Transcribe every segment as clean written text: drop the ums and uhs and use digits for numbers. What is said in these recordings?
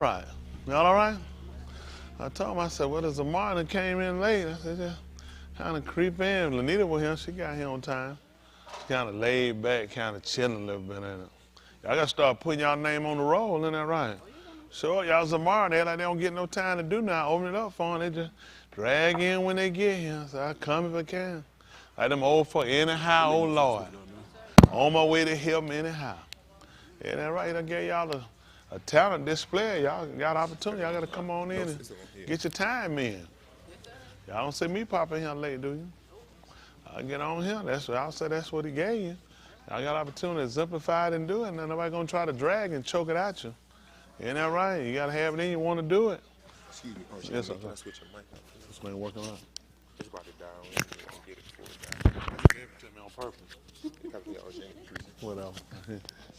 Right. Y'all all right? I told him, I said, well, there's a Martin came in late. I said, yeah, kind of creep in. Lanita was here. She got here on time. She kind of laid back, kind of chilling a little bit in it. Y'all got to start putting y'all name on the roll, isn't that right? Sure, y'all Zamara, they like they don't get no time to do now. Open it up for them. They just drag in when they get here. So I come if I can. Like them old folk, anyhow, oh Lord. On my way to heaven anyhow. Yeah, that right. I gave y'all a talent display. Y'all got opportunity. Y'all got to come on in and get your time in. Y'all don't see me popping here late, do you? I get on here. That's what I'll say. That's what he gave you. Y'all got opportunity to exemplify it and do it. And nobody gonna try to drag and choke it at you. Ain't that right? You gotta have it in. You want to do it. Excuse me, Yes, sir. can I switch your mic out? This man working on it. It's about to die on you. Get it before it You gave it to me on purpose. dies. Probably the ocean. Whatever.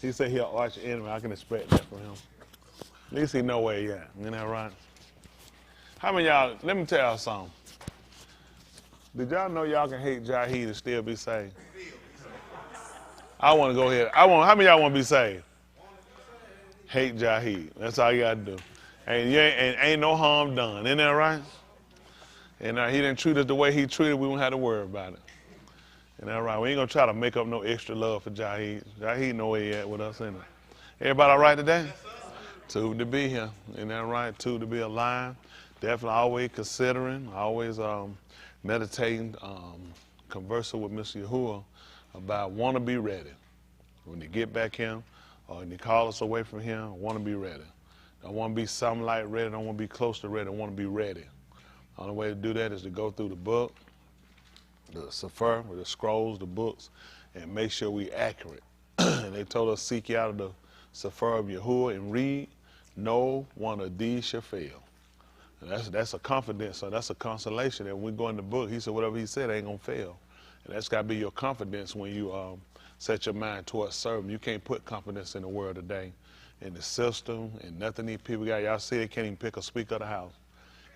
He said he'll arch your enemy. I can expect that from him. At least he know where he at. Ain't that right? How many y'all, let me tell y'all something. Did y'all know y'all can hate Yahuah and still be saved? I want to go ahead. How many y'all want to be saved? Hate Yahuah. That's all you got to do. Ain't no harm done. Isn't that right? And he didn't treat us the way he treated, we won't have to worry about it. Isn't that right? We ain't going to try to make up no extra love for Yahuah. Yahuah know where he at with us, isn't it? Everybody all right today? Two to be here. Isn't that right? Two to be alive. Definitely always considering, always meditating, conversing with Mr. Yahuah about want to be ready. When you get back here, or when you call us away from here, want to be ready. Don't want to be something like ready. Don't want to be close to ready. I want to be ready. The only way to do that is to go through the book, the Sefer, the scrolls, the books, and make sure we accurate. And they told us seek you out of the Sefer of Yahuah and read. No one of these shall fail. And that's a confidence. So that's a consolation that when we go in the book, he said whatever he said ain't gonna fail. And that's got to be your confidence when you set your mind towards serving. You can't put confidence in the world today, in the system, and nothing these people got. Y'all see they can't even pick a speaker of the house.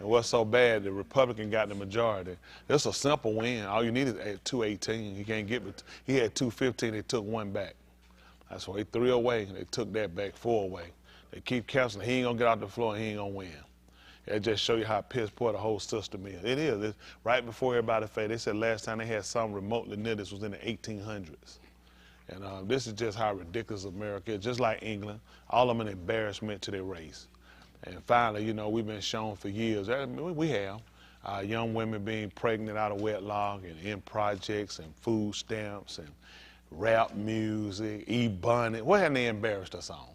And what's so bad, the Republican got the majority. It's a simple win. All you need is 218. He can't get, he had 215, they took one back. That's why they 3 away, they took that back 4 away. They keep canceling. He ain't gonna get out the floor and he ain't gonna win. It just show you how piss poor the whole system is. It is. It's right before everybody failed. They said last time they had something remotely near this was in the 1800s. And this is just how ridiculous America is. Just like England, all of them an embarrassment to their race. And finally, you know, we've been shown for years, we have, young women being pregnant out of wedlock and in projects and food stamps and rap music, e-bunny. What have they embarrassed us on?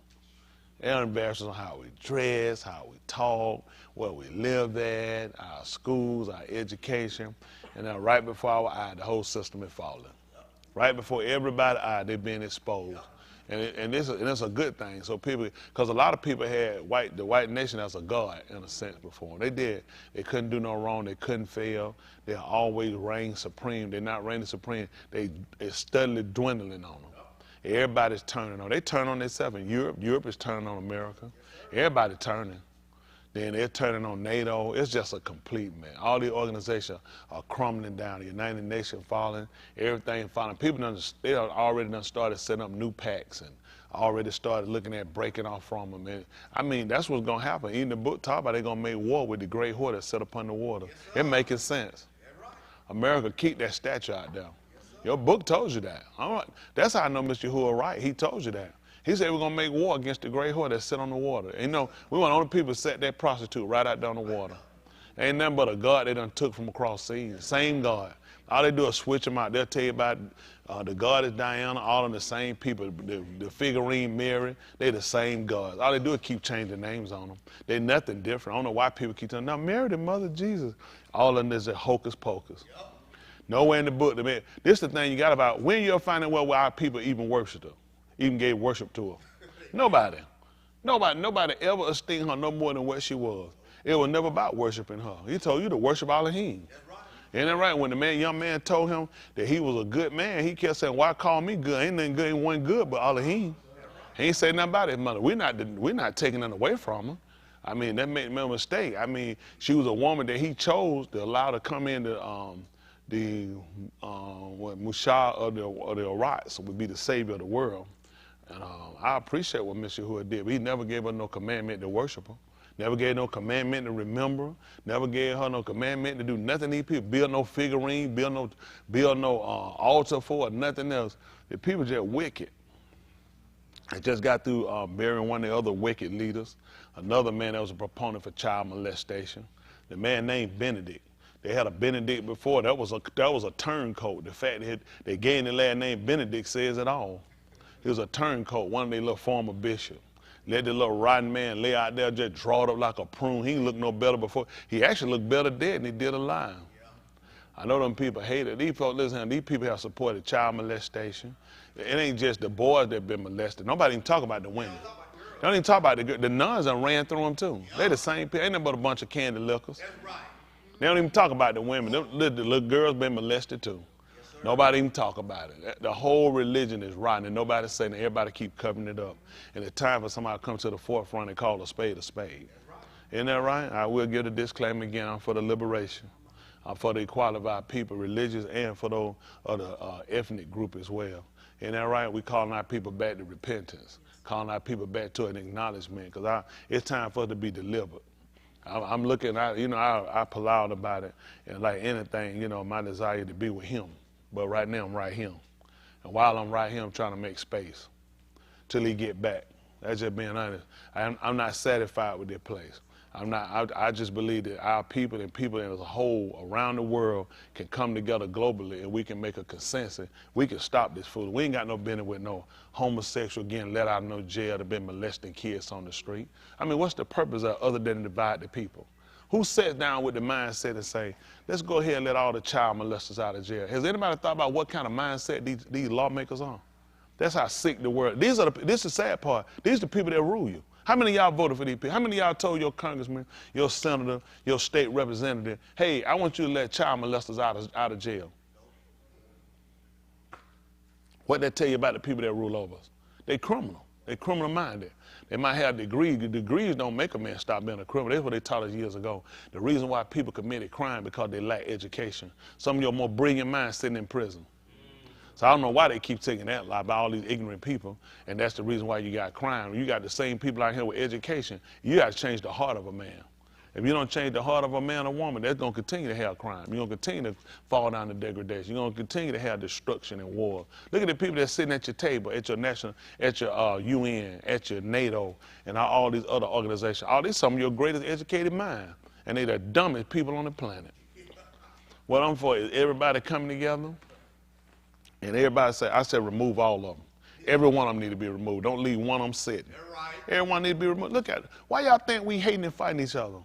They embarrassed us on how we dress, how we talk, where we live at, our schools, our education. And then right before our eye, the whole system is falling. Right before everybody's eye, they're being exposed. And it's a good thing. So people, because a lot of people had the white nation as a god in a sense before. They did. They couldn't do no wrong. They couldn't fail. They always reign supreme. They're not reigning supreme. It's steadily dwindling on them. Everybody's turning on. They turn on themselves in Europe. Europe is turning on America. Everybody's turning. Then they're turning on NATO. It's just a complete mess. All the organizations are crumbling down. The United Nations falling, everything falling. People they already done started setting up new pacts and already started looking at breaking off from them. And I mean, that's what's going to happen. Even the book talk about they're going to make war with the great whore that set upon the water. It making sense. America, keep that statue out there. Your book told you that. That's how I know Mr. Yahuah right. He told you that. He said we're going to make war against the great whore that sit on the water. And, you know, we want only people to set that prostitute right out there on the water. Ain't nothing but a God they done took from across seas. Same God. All they do is switch them out. They'll tell you about the goddess Diana, all of the same people. The figurine Mary, they the same gods. All they do is keep changing names on them. They nothing different. I don't know why people keep telling them, now Mary the mother of Jesus. All of them is a hocus pocus. Nowhere in the book. This is the thing you got about when you'll find out where our people even worship her, even gave worship to her. Nobody ever esteemed her no more than what she was. It was never about worshiping her. He told you to worship Elohim. Isn't that right? When the young man told him that he was a good man, he kept saying, why call me good? Ain't nothing good, ain't one good but Elohim. He ain't say nothing about his mother. We're not taking it away from her. I mean, that made no mistake. I mean, she was a woman that he chose to allow to come into the Mushah of the Arats, would be the savior of the world. And I appreciate what Mr. Yahuah did. But he never gave her no commandment to worship her. Never gave no commandment to remember her. Never gave her no commandment to do nothing. These people build no figurine, build no altar for her, nothing else. The people just wicked. I just got through burying one of the other wicked leaders, another man that was a proponent for child molestation. The man named Benedict. They had a Benedict before. That was a turncoat. The fact that they gave the last name Benedict says it all. He was a turncoat, one of their little former bishops. Let the little rotten man lay out there, just draw it up like a prune. He didn't look no better before. He actually looked better dead than he did alive. I know them people hate it. These folks, listen, these people have supported child molestation. It ain't just the boys that been molested. Nobody even talk about the women. They don't even talk about the nuns that ran through them too. They the same people. Ain't nothing but a bunch of candy lickers. They don't even talk about the women. The little girls been molested too. Nobody even talk about it. The whole religion is rotten, and nobody's saying it. Everybody keep covering it up. And it's time for somebody to come to the forefront and call a spade a spade. Isn't that right? I will give a disclaimer again. I'm for the liberation. I'm for the equality of our people, religious and for those other ethnic group as well. Isn't that right? We calling our people back to repentance, calling our people back to an acknowledgement, because it's time for us to be delivered. I'm looking at, I pull out about it, and like anything, my desire to be with him. But right now I'm right here. And while I'm right here, I'm trying to make space till he get back. That's just being honest. I'm not satisfied with this place. I just believe that our people and people as a whole around the world can come together globally, and we can make a consensus. We can stop this food. We ain't got no business with no homosexual getting let out of no jail to been molesting kids on the street. I mean, what's the purpose of other than to divide the people? Who sits down with the mindset and say, let's go ahead and let all the child molesters out of jail? Has anybody thought about what kind of mindset these lawmakers are? That's how sick the world. This is the sad part. These are the people that rule you. How many of y'all voted for these people? How many of y'all told your congressman, your senator, your state representative, hey, I want you to let child molesters out of jail? What that tell you about the people that rule over us? They criminal. They criminal minded. They might have degrees. The degrees don't make a man stop being a criminal. That's what they taught us years ago. The reason why people committed crime because they lack education. Some of your more brilliant minds sitting in prison. So I don't know why they keep taking that lie by all these ignorant people, and that's the reason why you got crime. You got the same people out here with education. You got to change the heart of a man. If you don't change the heart of a man or woman, that's going to continue to have crime. You're going to continue to fall down to degradation. You're going to continue to have destruction and war. Look at the people that's sitting at your table, at your UN, at your NATO, and all these other organizations. All these some of your greatest educated minds, and they're the dumbest people on the planet. What I'm for is everybody coming together, and everybody say, I said remove all of them. Every one of them need to be removed. Don't leave one of them sitting. Right. Everyone need to be removed. Look at it. Why y'all think we hating and fighting each other?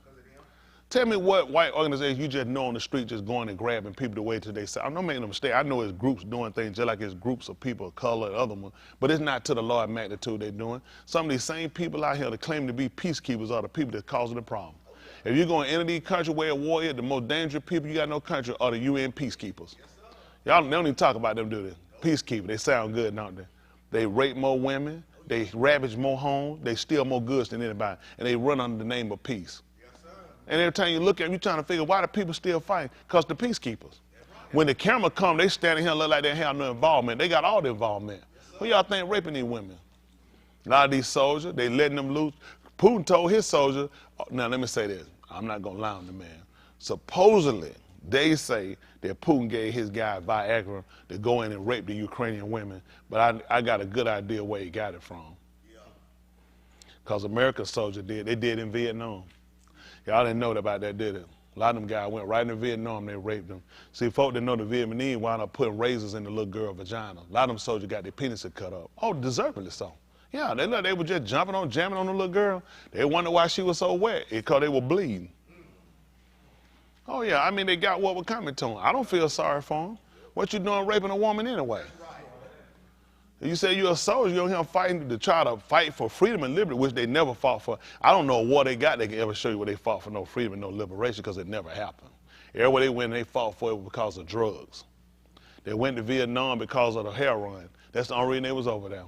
Tell me what white organization you just know on the street just going and grabbing people the way to their side. I'm not making no mistake. I know it's groups doing things just like it's groups of people of color and other ones, but it's not to the large magnitude they're doing. Some of these same people out here that claim to be peacekeepers are the people that's causing the problem. If you're going to enter these countries where a war is, the most dangerous people you got in no country are the UN peacekeepers. Y'all they don't even talk about them, do they? Peacekeepers. They sound good, don't they? They rape more women, they ravage more homes, they steal more goods than anybody, and they run under the name of peace. And every time you look at them, you're trying to figure why do people still fight? Because the peacekeepers. When the camera come, they standing here and look like they have no involvement. They got all the involvement. Who y'all think raping these women? A lot of these soldiers, they letting them loose. Putin told his soldiers, now let me say this, I'm not going to lie on the man. Supposedly, they say that Putin gave his guy Viagra to go in and rape the Ukrainian women, but I got a good idea where he got it from. Because America's soldiers did. They did in Vietnam. Y'all didn't know about that, did it? A lot of them guys went right into Vietnam, they raped them. See, folk that know the Vietnamese wound up putting razors in the little girl's vagina. A lot of them soldiers got their penises cut up. Oh, deservedly so. Yeah, they were just jamming on the little girl. They wonder why she was so wet. It's because they were bleeding. Oh, yeah, I mean, they got what was coming to them. I don't feel sorry for them. What you doing raping a woman anyway? You say you're a soldier, you're here fighting to try to fight for freedom and liberty, which they never fought for. I don't know what they got they can ever show you where they fought for no freedom and no liberation, because it never happened. Everywhere they went, they fought for it because of drugs. They went to Vietnam because of the heroin. That's the only reason they was over there.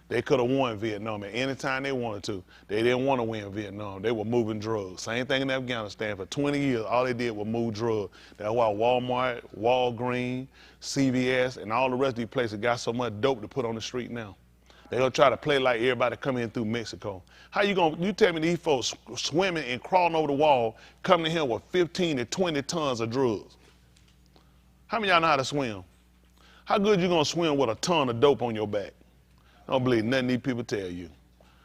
They could have won Vietnam at any time they wanted to. They didn't want to win Vietnam. They were moving drugs. Same thing in Afghanistan. For 20 years, all they did was move drugs. That's why Walmart, Walgreens, CVS, and all the rest of these places got so much dope to put on the street now. They're going to try to play like everybody coming in through Mexico. How you tell me these folks swimming and crawling over the wall, coming in here with 15 to 20 tons of drugs? How many of y'all know how to swim? How good you going to swim with a ton of dope on your back? I don't believe nothing these people tell you.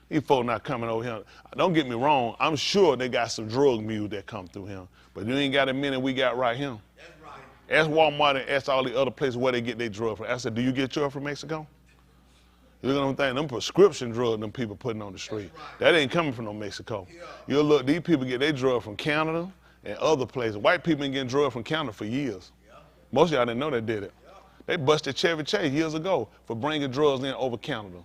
These folks not coming over here. Don't get me wrong. I'm sure they got some drug mules that come through here. But you ain't got as many we got right here. That's right. Ask Walmart and ask all the other places where they get their drugs from. I said, do you get yours from Mexico? You know what I'm saying? Them prescription drugs them people putting on the street. Right. That ain't coming from no Mexico. Yeah. You'll look, these people get their drugs from Canada and other places. White people been getting drugs from Canada for years. Yeah. Most of y'all didn't know they did it. Yeah. They busted Chevy Chase years ago for bringing drugs in over Canada.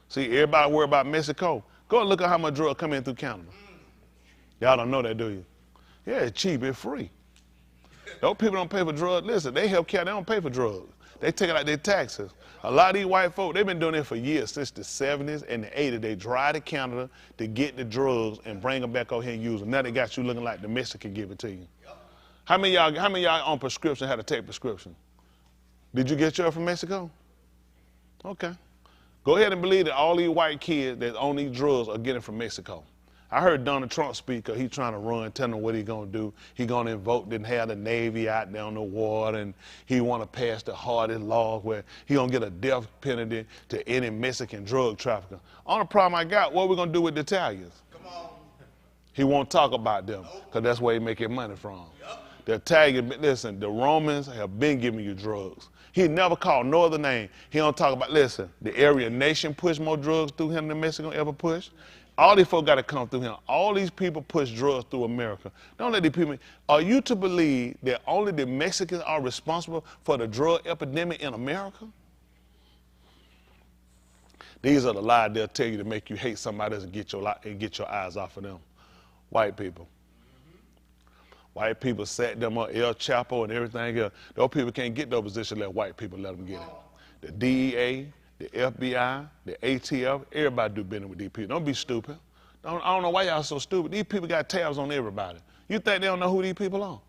See, everybody worry about Mexico. Go and look at how much drugs come in through Canada. Y'all don't know that, do you? Yeah, it's cheap, it's free. Those people don't pay for drugs. Listen, they help care, they don't pay for drugs. They take it out their taxes. A lot of these white folk, they've been doing it for years, since the 70s and the 80s. They drive to Canada to get the drugs and bring them back over here and use them. Now they got you looking like the Mexican give it to you. How many of y'all on prescription had to take prescription? Did you get yours from Mexico? Okay. Go ahead and believe that all these white kids that own these drugs are getting from Mexico. I heard Donald Trump speak, he's trying to run, telling them what he's going to do. He's going to invoke, didn't have the Navy out there on the water, and he want to pass the hardest laws where he going to get a death penalty to any Mexican drug trafficker. Only problem I got, what are we going to do with the Italians? Come on. He won't talk about them, because that's where he making money from. Yep. The Italians, listen, the Romans have been giving you drugs. He never called no other name. He don't talk about, listen, the Aryan nation pushed more drugs through him than Mexico ever pushed. All these folks got to come through him. All these people push drugs through America. Don't let these people, are you to believe that only the Mexicans are responsible for the drug epidemic in America? These are the lies they'll tell you to make you hate somebody else and get your eyes off of them. White people. White people set them up, El Chapo and everything else. Those people can't get those positions unless white people let them get it. The DEA, the FBI, the ATF, everybody do business with these people. Don't be stupid. I don't know why y'all so stupid. These people got tabs on everybody. You think they don't know who these people are?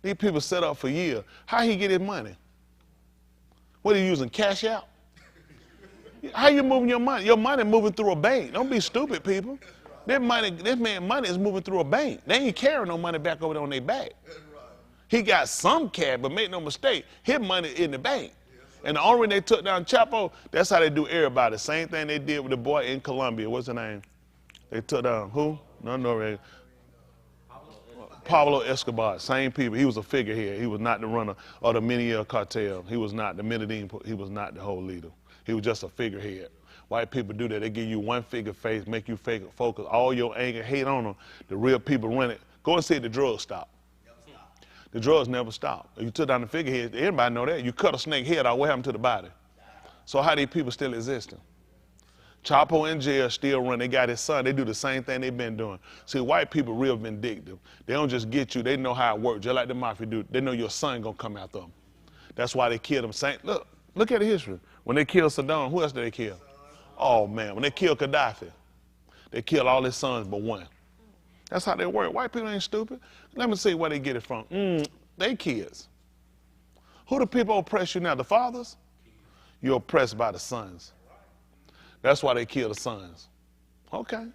These people set up for years. How he get his money? What are you using, cash out? How you moving your money? Your money moving through a bank. Don't be stupid, people. This man's money is moving through a bank. They ain't carrying no money back over there on their back. He got some cash, but make no mistake, his money in the bank. And the only reason they took down Chapo, that's how they do everybody. Same thing they did with the boy in Colombia. What's his name? They took down who? No. Pablo Escobar. Same people. He was a figurehead. He was not the runner of the Medellin cartel. He was not the Medellin. He was not the whole leader. He was just a figurehead. White people do that. They give you one figure face, make you focus all your anger, hate on them. The real people run it. Go and see if the drugs stop. The drugs never stop. If you took down the figurehead, everybody know that. You cut a snake head out, what happened to the body? So how these people still existing? Chapo in jail still run. They got his son. They do the same thing they've been doing. See, white people real vindictive. They don't just get you. They know how it works, just like the mafia do. They know your son gonna come after them. That's why they killed him. Look at the history. When they killed Saddam, who else did they kill? Oh man, when they killed Gaddafi, they killed all his sons but one. That's how they work. White people ain't stupid. Let me see where they get it from. They kids. Who the people oppress you now? The fathers? You're oppressed by the sons. That's why they kill the sons. Okay.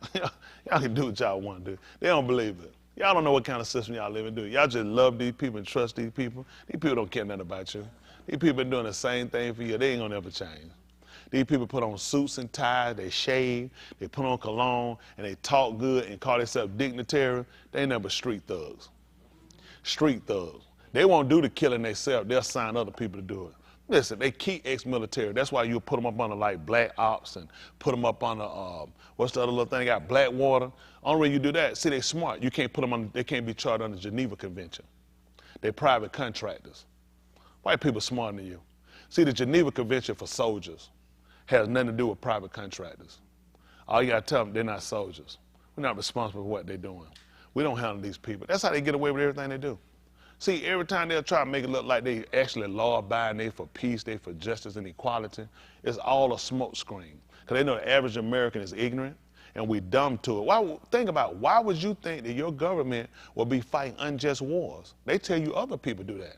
Y'all can do what y'all want to do. They don't believe it. Y'all don't know what kind of system y'all live in, do y'all just love these people and trust these people? These people don't care nothing about you. These people been doing the same thing for you. They ain't gonna ever change. These people put on suits and ties, they shave, they put on cologne, and they talk good and call themselves dignitary. They ain't never street thugs. Street thugs. They won't do the killing themselves. They'll sign other people to do it. Listen, they keep ex-military. That's why you put them up under like black ops and put them up under, what's the other little thing they got, black water. Only way you do that, see, they smart. You can't put them on, they can't be charged under the Geneva Convention. They're private contractors. White people smarter than you. See, the Geneva Convention for soldiers has nothing to do with private contractors. All you gotta tell them, they're not soldiers. We're not responsible for what they're doing. We don't handle these people. That's how they get away with everything they do. See, every time they'll try to make it look like they actually law-abiding, they for peace, they for justice and equality, it's all a smoke screen. Because they know the average American is ignorant and we dumb to it. Think about it. Why would you think that your government will be fighting unjust wars? They tell you other people do that.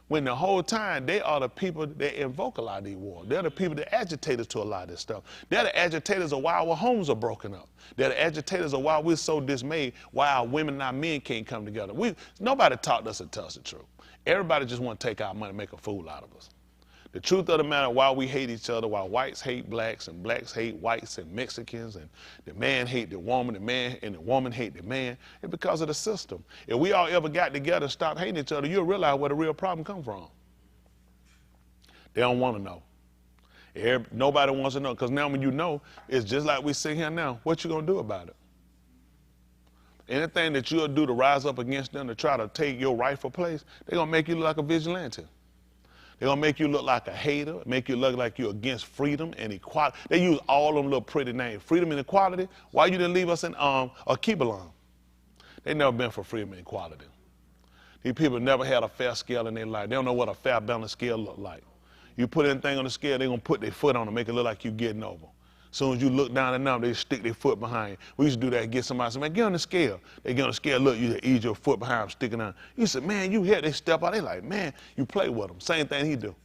When the whole time they are the people that invoke a lot of these wars. They're the people that agitate us to a lot of this stuff. They're the agitators of why our homes are broken up. They're the agitators of why we're so dismayed, why our women and our men can't come together. Nobody taught us to tell us the truth. Everybody just want to take our money and make a fool out of us. The truth of the matter, why we hate each other, why whites hate blacks and blacks hate whites and Mexicans, and the man hate the woman, the man and the woman hate the man, it's because of the system. If we all ever got together and stopped hating each other, you'll realize where the real problem comes from. They don't want to know. Nobody wants to know, because now when you know, it's just like we sit here now. What you going to do about it? Anything that you'll do to rise up against them to try to take your rightful place, they're going to make you look like a vigilante. They're going to make you look like a hater, make you look like you're against freedom and equality. They use all them little pretty names. Freedom and equality. Why you didn't leave us in Kibalon? They never been for freedom and equality. These people never had a fair scale in their life. They don't know what a fair balanced scale look like. You put anything on the scale, they're going to put their foot on it, make it look like you're getting over. As soon as you look down at them, they stick their foot behind you. We used to do that, get somebody, say, man, get on the scale. They get on the scale, look, you ease your foot behind them, sticking down. You say, man, you here, they step out. They like, man, you play with them. Same thing he do.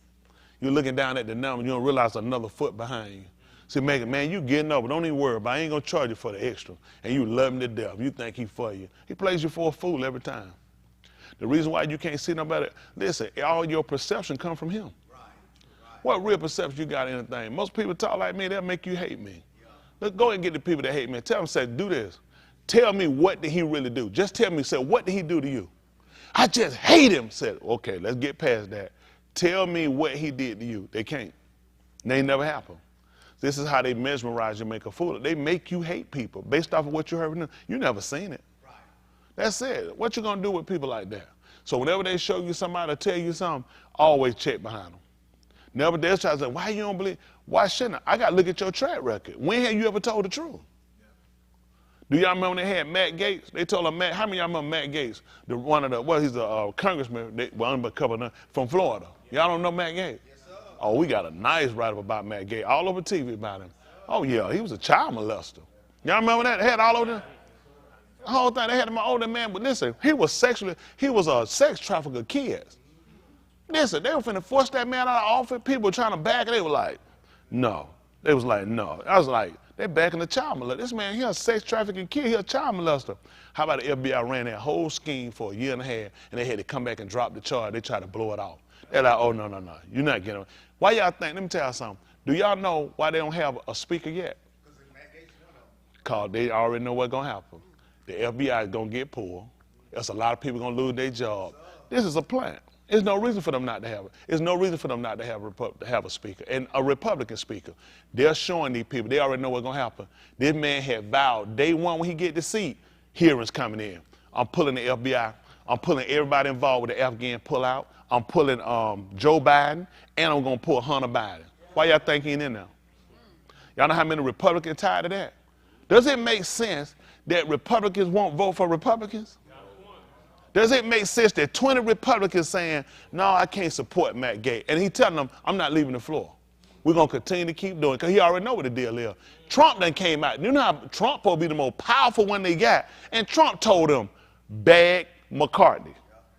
You're looking down at the number, you don't realize another foot behind you. See, man, you getting over. Don't even worry about it. I ain't going to charge you for the extra. And you love him to death. You think he for you. He plays you for a fool every time. The reason why you can't see nobody, listen, all your perception come from him. What real perception you got of anything? Most people talk like me, they'll make you hate me. Let's go and get the people that hate me. Tell them, say, do this. Tell me, what did he really do? Just tell me, say, what did he do to you? I just hate him. Said, okay, let's get past that. Tell me what he did to you. They can't. They never happen. This is how they mesmerize you, make a fool. They make you hate people based off of what you heard from them. You never seen it. Right. That's it. What you gonna do with people like that? So whenever they show you somebody or tell you something, always check behind them. Never dare try to say, why you don't believe? Why shouldn't I? I got to look at your track record. When have you ever told the truth? Yeah. Do y'all remember when they had Matt Gaetz? They told him, how many of y'all remember Matt Gaetz? He's a congressman, undercover from Florida. Y'all don't know Matt Gaetz? Yes, sir. Oh, we got a nice write-up about Matt Gaetz, all over TV about him. Oh, yeah, he was a child molester. Y'all remember that? They had all over the whole thing. They had him an older man, but listen, he was a sex trafficker of kids. Listen, they were finna force that man out of office. People were trying to back it. They were like, no. They was like, no. I was like, they're backing the child molester. This man, he a sex trafficking kid. He a child molester. How about the FBI ran that whole scheme for a year and a half, and they had to come back and drop the charge. They tried to blow it off. They're like, oh, no. You're not getting it. Why y'all think? Let me tell you something. Do y'all know why they don't have a speaker yet? Because they already know what's going to happen. The FBI is going to get pulled. There's a lot of people going to lose their job. This is a plant. There's no reason for them not to have it. There's no reason for them not to have a speaker, and a Republican speaker. They're showing these people. They already know what's going to happen. This man had vowed day one when he get the seat, hearings coming in. I'm pulling the FBI. I'm pulling everybody involved with the Afghan pullout. I'm pulling Joe Biden, and I'm going to pull Hunter Biden. Why y'all think he ain't in there? Y'all know how many Republicans tired of that? Does it make sense that Republicans won't vote for Republicans? Does it make sense that 20 Republicans saying, no, I can't support Matt Gaetz? And he telling them, I'm not leaving the floor. We're going to continue to keep doing it, because he already know what the deal is. Trump done came out. You know how Trump will be the most powerful one they got? And Trump told them, bag McCarthy.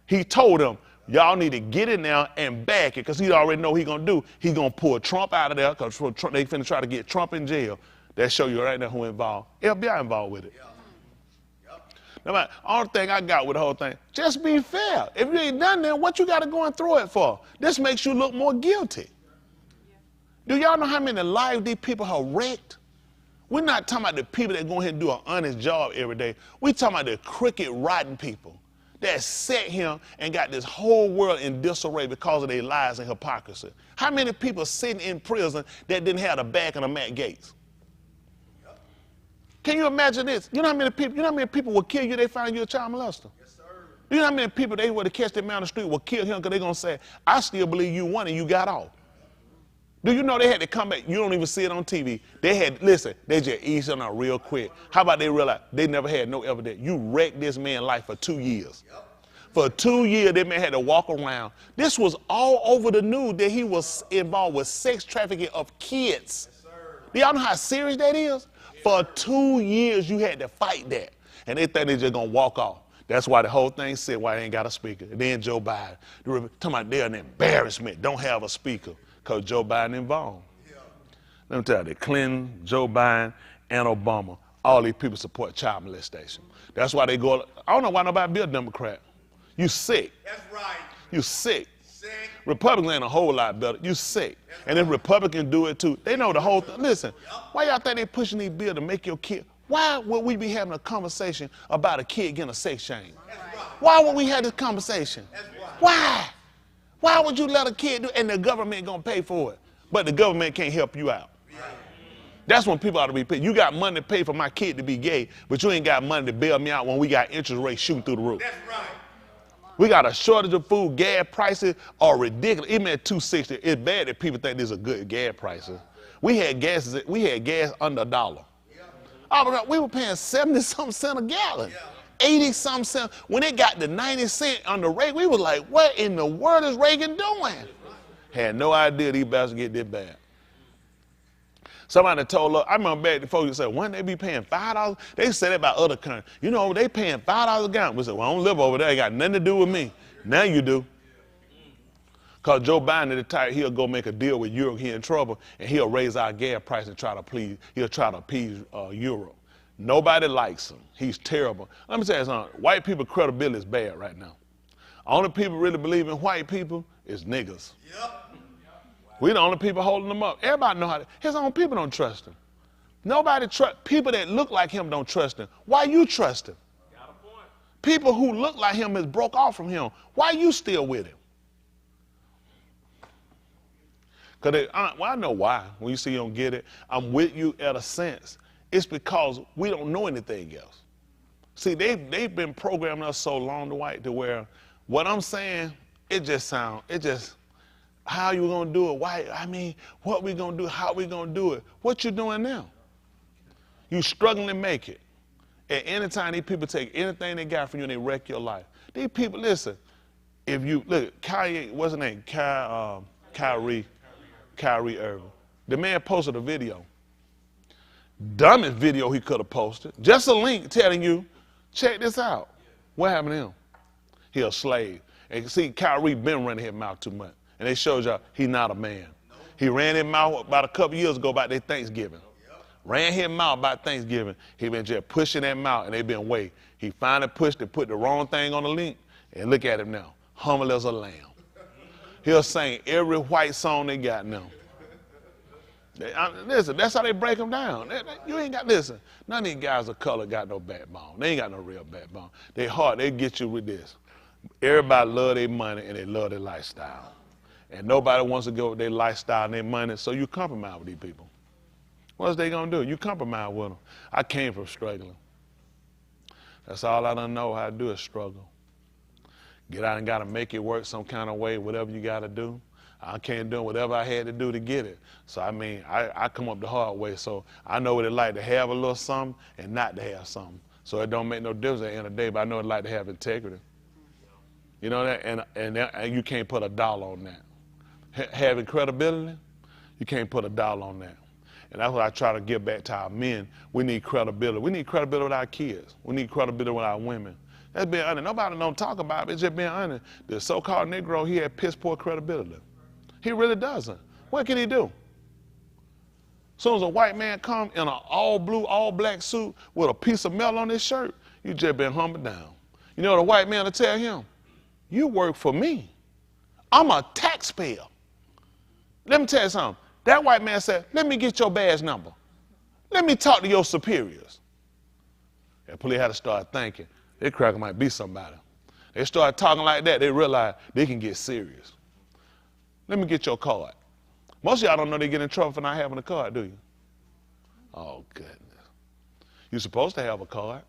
He told them, y'all need to get in there and back it, because he already know what he's going to do. He's going to pull Trump out of there, because they finna try to get Trump in jail. That show you right now who involved. FBI involved with it. No, only thing I got with the whole thing, just be fair. If you ain't done that, what you got to go and throw it for? This makes you look more guilty. Do y'all know how many lives these people have wrecked? We're not talking about the people that go ahead and do an honest job every day. We're talking about the crooked, rotten people that sat here and got this whole world in disarray because of their lies and hypocrisy. How many people sitting in prison that didn't have the back of a Matt Gaetz? Can you imagine this? You know how many people will kill you if they find you a child molester? Yes, sir. You know how many people they were to catch that man on the street will kill him because they're going to say, I still believe you won and you got off. Do you know they had to come back? You don't even see it on TV. They just eased on out real quick. How about they realize they never had no evidence? You wrecked this man's life for 2 years. Yep. For 2 years, that man had to walk around. This was all over the news that he was involved with sex trafficking of kids. Yes, sir. Do y'all know how serious that is? For 2 years, you had to fight that. And they think they're just going to walk off. That's why the whole thing said why they ain't got a speaker. And then Joe Biden. Talking about they're an embarrassment. Don't have a speaker because Joe Biden involved. Let me tell you, Clinton, Joe Biden, and Obama, all these people support child molestation. That's why they go, I don't know why nobody be a Democrat. You sick. That's right. You sick. Republicans ain't a whole lot better. You sick. And if Republicans do it too, they know the whole thing. Listen, why y'all think they pushing these bills to make your kid? Why would we be having a conversation about a kid getting a sex change? Why would we have this conversation? Why? Why would you let a kid do it and the government gonna pay for it? But the government can't help you out. That's when people ought to be paid. You got money to pay for my kid to be gay, but you ain't got money to bail me out when we got interest rates shooting through the roof. That's right. We got a shortage of food. Gas prices are ridiculous. Even at $2.60, it's bad that people think these are good gas prices. We had gas under $1. We were paying 70-something cents a gallon, 80-something cents. When it got to 90 cents on the rate, we was like, what in the world is Reagan doing? Had no idea these bastards get this bad. Somebody told us, I remember back before you said, when they be paying $5? They said it about other countries. You know, they paying $5 a gallon. We said, well, I don't live over there. It got nothing to do with me. Now you do. Because Joe Biden, the type, he'll go make a deal with Europe, he in trouble, and he'll raise our gas price and try to appease Europe. Nobody likes him. He's terrible. Let me tell you something. White people credibility is bad right now. Only people really believe in white people is niggas. Yep. We the only people holding them up. Everybody know how his own people don't trust him. Nobody trust people that look like him don't trust him. Why you trust him? Got a point. People who look like him has broke off from him. Why you still with him? Because I know why. When you see you don't get it, I'm with you at a sense. It's because we don't know anything else. See, they've been programming us so long to where what I'm saying, how you gonna do it? Why? I mean, what we gonna do? How we gonna do it? What you doing now? You struggling to make it. At any time, these people take anything they got from you and they wreck your life. These people, listen. If you look, Kyrie, what's his name? Kyrie Irving. The man posted a video. Dumbest video he could have posted. Just a link telling you, check this out. What happened to him? He a slave. And you see, Kyrie been running his mouth too much. And they showed y'all he's not a man. He ran his mouth about a couple years ago about their Thanksgiving. Ran his mouth about Thanksgiving. He been just pushing that mouth and they been waiting. He finally pushed it, put the wrong thing on the link, and look at him now. Humble as a lamb. He'll sing every white song they got now. Listen, that's how they break them down. You ain't got, listen, none of these guys of color got no backbone. They ain't got no real backbone. They hard, they get you with this. Everybody love their money and they love their lifestyle. And nobody wants to go with their lifestyle and their money, so you compromise with these people. What's they gonna do? You compromise with them. I came from struggling. That's all I done know how to do is struggle. Get out and gotta make it work some kind of way, whatever you gotta do. I can't do whatever I had to do to get it. So I mean, I come up the hard way, so I know what it's like to have a little something and not to have something. So it don't make no difference at the end of the day, but I know what it's like to have integrity. You know that, and you can't put a dollar on that. Having credibility, you can't put a dollar on that. And that's what I try to give back to our men. We need credibility. We need credibility with our kids. We need credibility with our women. That's being honest. Nobody don't talk about it. It's just being honest. The so-called Negro, he had piss poor credibility. He really doesn't. What can he do? As soon as a white man come in an all blue, all black suit with a piece of metal on his shirt, you just been humbled down. You know what a white man will tell him? You work for me. I'm a taxpayer. Let me tell you something. That white man said, let me get your badge number. Let me talk to your superiors. And police had to start thinking, this cracker might be somebody. They start talking like that, they realize they can get serious. Let me get your card. Most of y'all don't know they get in trouble for not having a card, do you? Oh, goodness. You're supposed to have a card.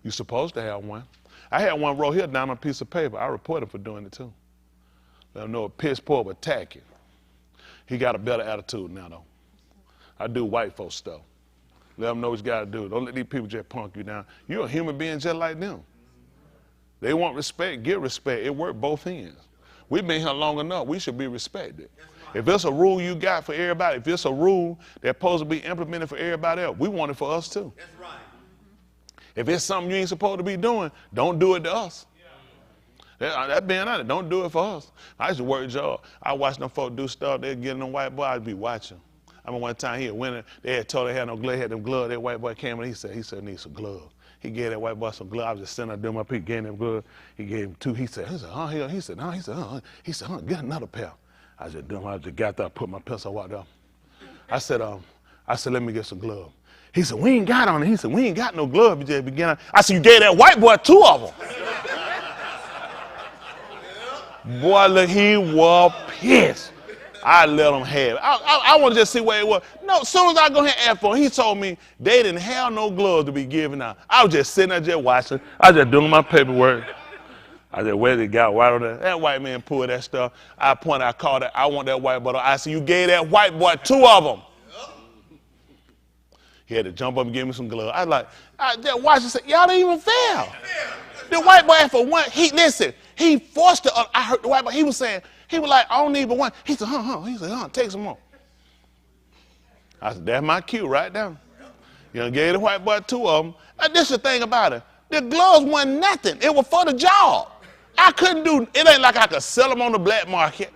You're supposed to have one. I had one wrote here down on a piece of paper. I reported for doing it too. Let them know a piss poor but tacky. He got a better attitude now though. I do white folks stuff. Let them know what you got to do. Don't let these people just punk you down. You're a human being just like them. They want respect, get respect. It worked both ends. We've been here long enough. We should be respected. If it's a rule you got for everybody, if it's a rule that's supposed to be implemented for everybody else, we want it for us too. That's right. If it's something you ain't supposed to be doing, don't do it to us. That being honest, don't do it for us. I used to work a job. I watched them folks do stuff. They'd get in them white boy. I'd be watching. I remember one time he had went in. They had told they had no gloves. Had them gloves. That white boy came in. He said, I need some gloves. He gave that white boy some gloves. I was just sitting there doing my piece, gave him gloves. He gave him two. He said, get another pair. I just got there, put my pencil out there. I said, let me get some gloves. He said, we ain't got on it. He said, we ain't got no gloves. You just began. I said, you gave that white boy two of them. Boy, look, he was pissed. I let him have it. I want to just see where it was. No, as soon as I go ahead and ask for him, he told me they didn't have no gloves to be giving out. I was just sitting there just watching. I was just doing my paperwork. I said, where they got white on there? That white man pulled that stuff. I called it. I want that white boy. I said, you gave that white boy two of them. He had to jump up and give me some gloves. I was like, I just watched and said, y'all didn't even fail. The white boy asked for one. He forced the other. I heard the white boy. He was saying, he was like, I don't need but one. He said, He said, take some more. I said, that's my cue right there. You done gave the white boy two of them. And this is the thing about it. The gloves wasn't nothing. It was for the job. I couldn't do, it ain't like I could sell them on the black market.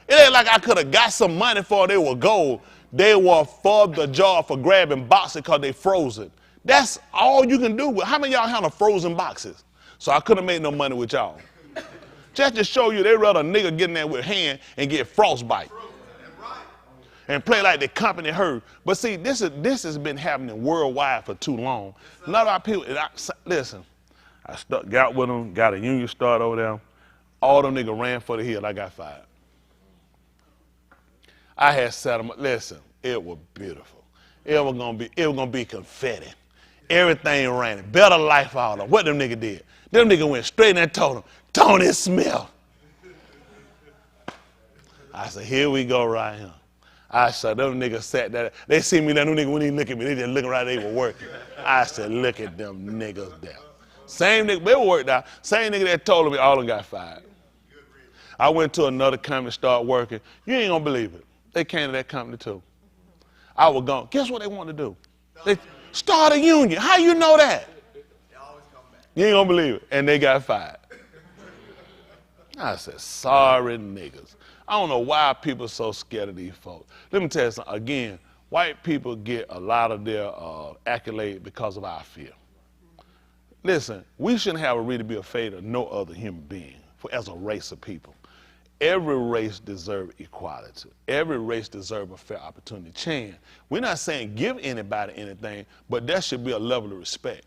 It ain't like I could have got some money for they were gold. They were for the job for grabbing boxes because they frozen. That's all you can do with. How many of y'all handle frozen boxes? So I couldn't make no money with y'all. Just to show you, they rather a nigga get in there with hand and get frostbite. And play like the company heard. But see, this has been happening worldwide for too long. A lot of our people, listen, I got with them, got a union start over there. All them niggas ran for the hill. I got fired. I had set them up. Listen, it was beautiful. It was gonna be confetti. Everything ran. Better life out of them. What them niggas did? Them niggas went straight in and told them, Tony Smith. I said, here we go right here. I said, them niggas sat there. They see me there, them niggas wouldn't even look at me. They just looking right, they were working. I said, look at them niggas there. Same nigga, they were worked out. Same nigga that told me all of them got fired. I went to another company, started working. You ain't gonna believe it. They came to that company too. I was gone. Guess what they want to do? They start a union. How you know that? You ain't gonna believe it. And they got fired. I said, sorry niggas. I don't know why people are so scared of these folks. Let me tell you something. Again, white people get a lot of their accolades because of our fear. Listen, we shouldn't have a reason to be afraid of no other human being as a race of people. Every race deserves equality. Every race deserves a fair opportunity. Chance. We're not saying give anybody anything, but there should be a level of respect.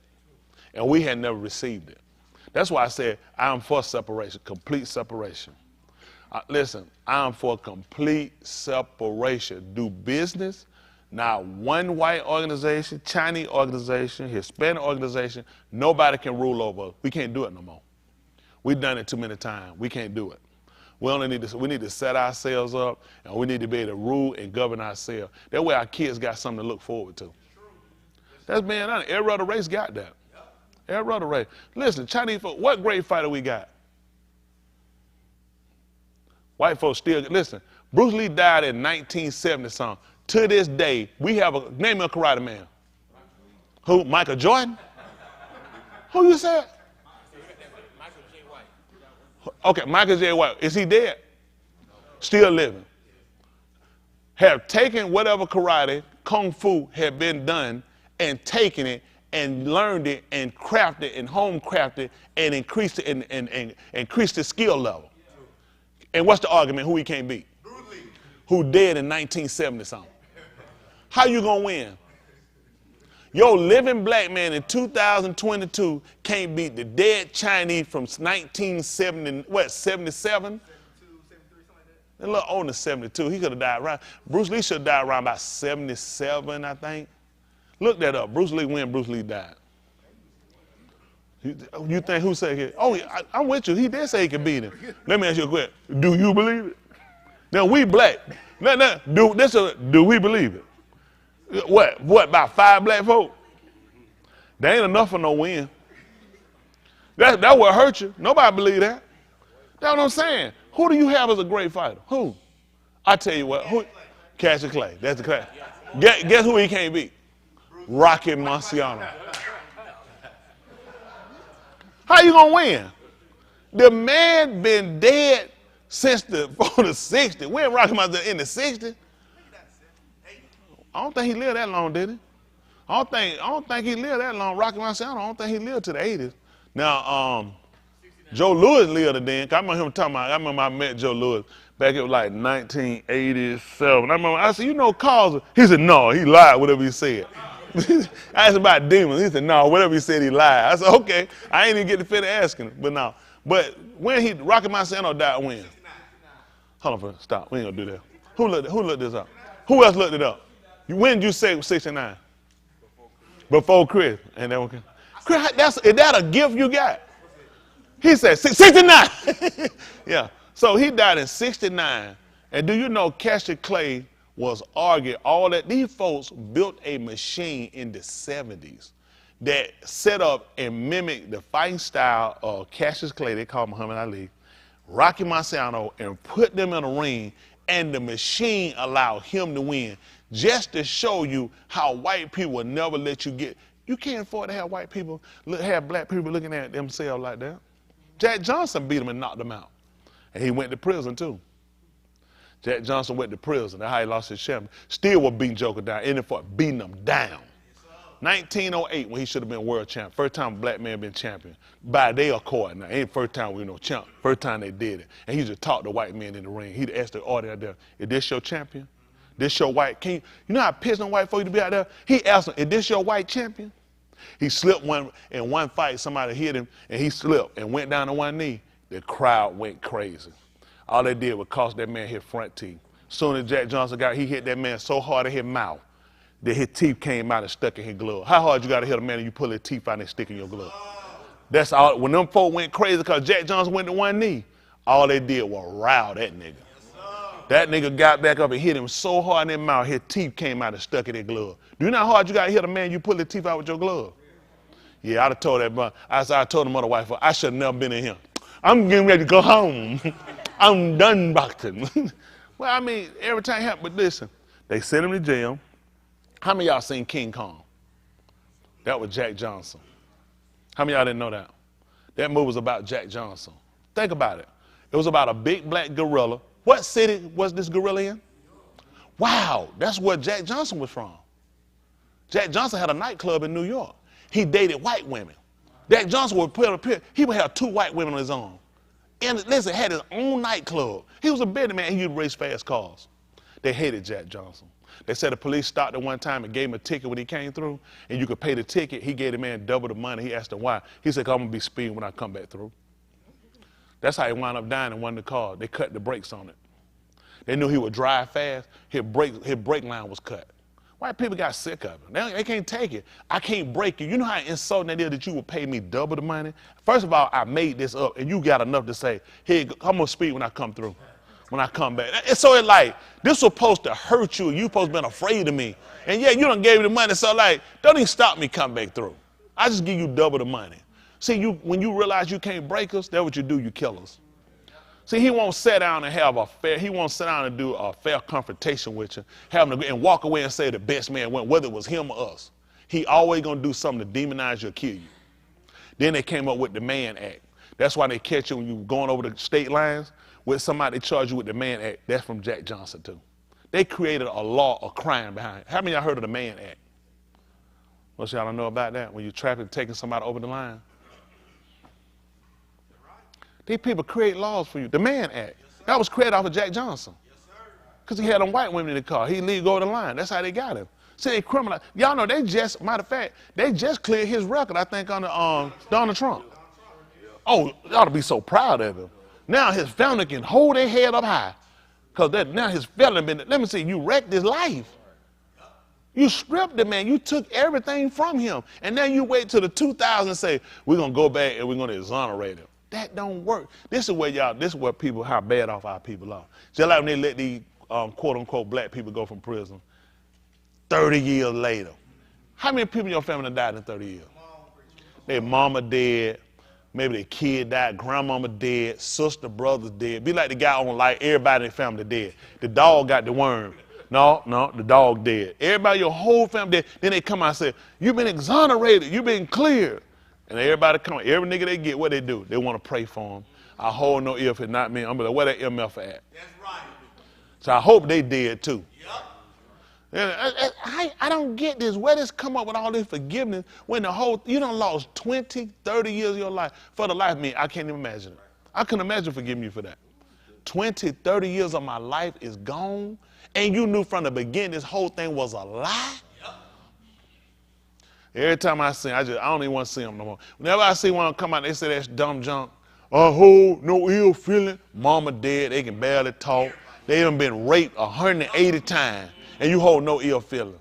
And we had never received it. That's why I said I'm for separation, complete separation. Listen, I'm for complete separation. Do business. Not one white organization, Chinese organization, Hispanic organization, nobody can rule over us. We can't do it no more. We've done it too many times. We can't do it. We need to set ourselves up, and we need to be able to rule and govern ourselves. That way our kids got something to look forward to. That's being honest. Every other race got that. Every other race. Listen, Chinese folks, what great fighter we got? White folks still, listen, Bruce Lee died in 1970-something. To this day, we have a, name of a karate man. Who, Michael Jordan? Who you said? Michael J. White. Okay, Michael J. White. Is he dead? Still living. Have taken whatever karate, kung fu had been done and taken it and learned it and crafted and home crafted and increased it and increased the skill level. And what's the argument? Who he can't beat? Who dead in 1970-something. How you gonna win? Your living black man in 2022 can't beat the dead Chinese from 1970, what, 77? A little older than 72. He could have died around. Bruce Lee should have died around about 77, I think. Look that up. Bruce Lee, when Bruce Lee died. You think who said it? Oh, I'm with you. He did say he could beat him. Let me ask you a question. Do you believe it? Now, we black. Do we believe it? What, about 5 black folk? There ain't enough for no win. That what hurt you. Nobody believe that. That's what I'm saying. Who do you have as a great fighter? Who? I tell you what. Who? Cassius Clay. That's the clay. Guess who he can't beat? Rocky Marciano. How you gonna win? The man been dead since the 60s. We ain't rocking about in the 60s. I don't think he lived that long, did he? I don't think he lived that long. Rocky Mountain, I don't think he lived to the 80s. Now, Joe Louis lived it then. I remember him talking about. I remember I met Joe Louis back in like 1987. I remember I said, you know, Carlson. He said, no, he lied. Whatever he said. I asked about demons. He said, no, whatever he said, he lied. I said, okay. I ain't even get the fit of asking him, but no. But when Rocky Mountain died when? Hold on, stop. We ain't gonna do that. Who looked this up? Who else looked it up? When did you say it was 69? Before Chris. And then okay. Chris, is that a gift you got? He said 69. Yeah. So he died in 69. And do you know Cassius Clay was arguing all that? These folks built a machine in the 70s that set up and mimicked the fighting style of Cassius Clay, they call Muhammad Ali, Rocky Marciano, and put them in a ring, and the machine allowed him to win. Just to show you how white people will never let you get. You can't afford to have white people, have black people looking at themselves like that. Jack Johnson beat him and knocked him out. And he went to prison too. Jack Johnson went to prison. That's how he lost his champion. Still was beating Joker down, ended for beating him down. 1908 when he should have been world champ. First time a black man been champion. By their accord now. Ain't first time we know champ. First time they did it. And he just talked to white men in the ring. He'd ask the audience out there, is this your champion? This your white king? You know how pissed on white folks to be out there? He asked him, is this your white champion? He slipped in one fight, somebody hit him, and he slipped and went down to one knee. The crowd went crazy. All they did was cost that man his front teeth. Soon as Jack Johnson he hit that man so hard in his mouth that his teeth came out and stuck in his glove. How hard you got to hit a man and you pull his teeth out and they stick in your glove? That's all. When them folk went crazy because Jack Johnson went to one knee, all they did was rile that nigga. That nigga got back up and hit him so hard in his mouth, his teeth came out and stuck in his glove. Do you know how hard you got to hit a man you pull his teeth out with your glove? Yeah, I'd have told that brother. I told the mother wife, I should have never been in here. I'm getting ready to go home. I'm done boxing. Well, I mean, every time it happened, but listen, they sent him to jail. How many of y'all seen King Kong? That was Jack Johnson. How many of y'all didn't know that? That movie was about Jack Johnson. Think about it. It was about a big black gorilla. What city was this gorilla in? Wow, that's where Jack Johnson was from. Jack Johnson had a nightclub in New York. He dated white women. Jack Johnson would put up, he would have 2 white women on his own. And listen, had his own nightclub. He was a business man. He used to race fast cars. They hated Jack Johnson. They said the police stopped at one time and gave him a ticket when he came through, and you could pay the ticket. He gave the man double the money. He asked him why. He said, I'm going to be speeding when I come back through. That's how he wound up dying in one of the cars. They cut the brakes on it. They knew he would drive fast. His brake line was cut. White people got sick of it. They can't take it. I can't break you. You know how insulting that is that you would pay me double the money? First of all, I made this up, and you got enough to say, hey, I'm going to speed when I come through, when I come back. And so it's like, this was supposed to hurt you. You supposed to been afraid of me. And yeah, you done gave me the money, so like, don't even stop me come back through. I just give you double the money. See, when you realize you can't break us, that's what you do, you kill us. See, he won't sit down and he won't sit down and do a fair confrontation with you, and walk away and say the best man went, whether it was him or us. He always gonna do something to demonize you or kill you. Then they came up with the Mann Act. That's why they catch you when you going over the state lines with somebody, they charge you with the Mann Act. That's from Jack Johnson too. They created a law of crime behind it. How many of y'all heard of the Mann Act? Most y'all don't know about that? When you're trapping, taking somebody over the line. These people create laws for you. The Mann Act. That was created off of Jack Johnson. Because he had them white women in the car. He leave go over the line. That's how they got him. See, they criminal. Y'all know matter of fact, they just cleared his record, I think, under Donald Trump. Oh, you ought to be so proud of him. Now his family can hold their head up high. Because now his family let me see, you wrecked his life. You stripped the man. You took everything from him. And now you wait till the 2000s and say, we're going to go back and we're going to exonerate him. That don't work. This is where people, how bad off our people are. Just like when they let these quote unquote black people go from prison 30 years later. How many people in your family died in 30 years? Their mama dead, maybe their kid died, grandmama dead, sister, brothers dead. Be like the guy on like everybody in the family dead. The dog got the worm. No, the dog dead. Everybody, your whole family dead. Then they come out and say, you've been exonerated, you've been cleared. And everybody come, every nigga they get, what they do? They want to pray for him. I hold no ear if it's not me. I'm like, where that MF at? That's right. So I hope they did too. Yep. I don't get this. Where does come up with all this forgiveness when you done lost 20, 30 years of your life? For the life of me, I can't even imagine it. I couldn't imagine forgiving you for that. 20, 30 years of my life is gone, and you knew from the beginning this whole thing was a lie? Yep. Every time I see him, I don't even want to see him no more. Whenever I see one come out, they say that's dumb junk. I hold no ill feeling. Mama dead, they can barely talk. They done been raped 180 times, and you hold no ill feeling.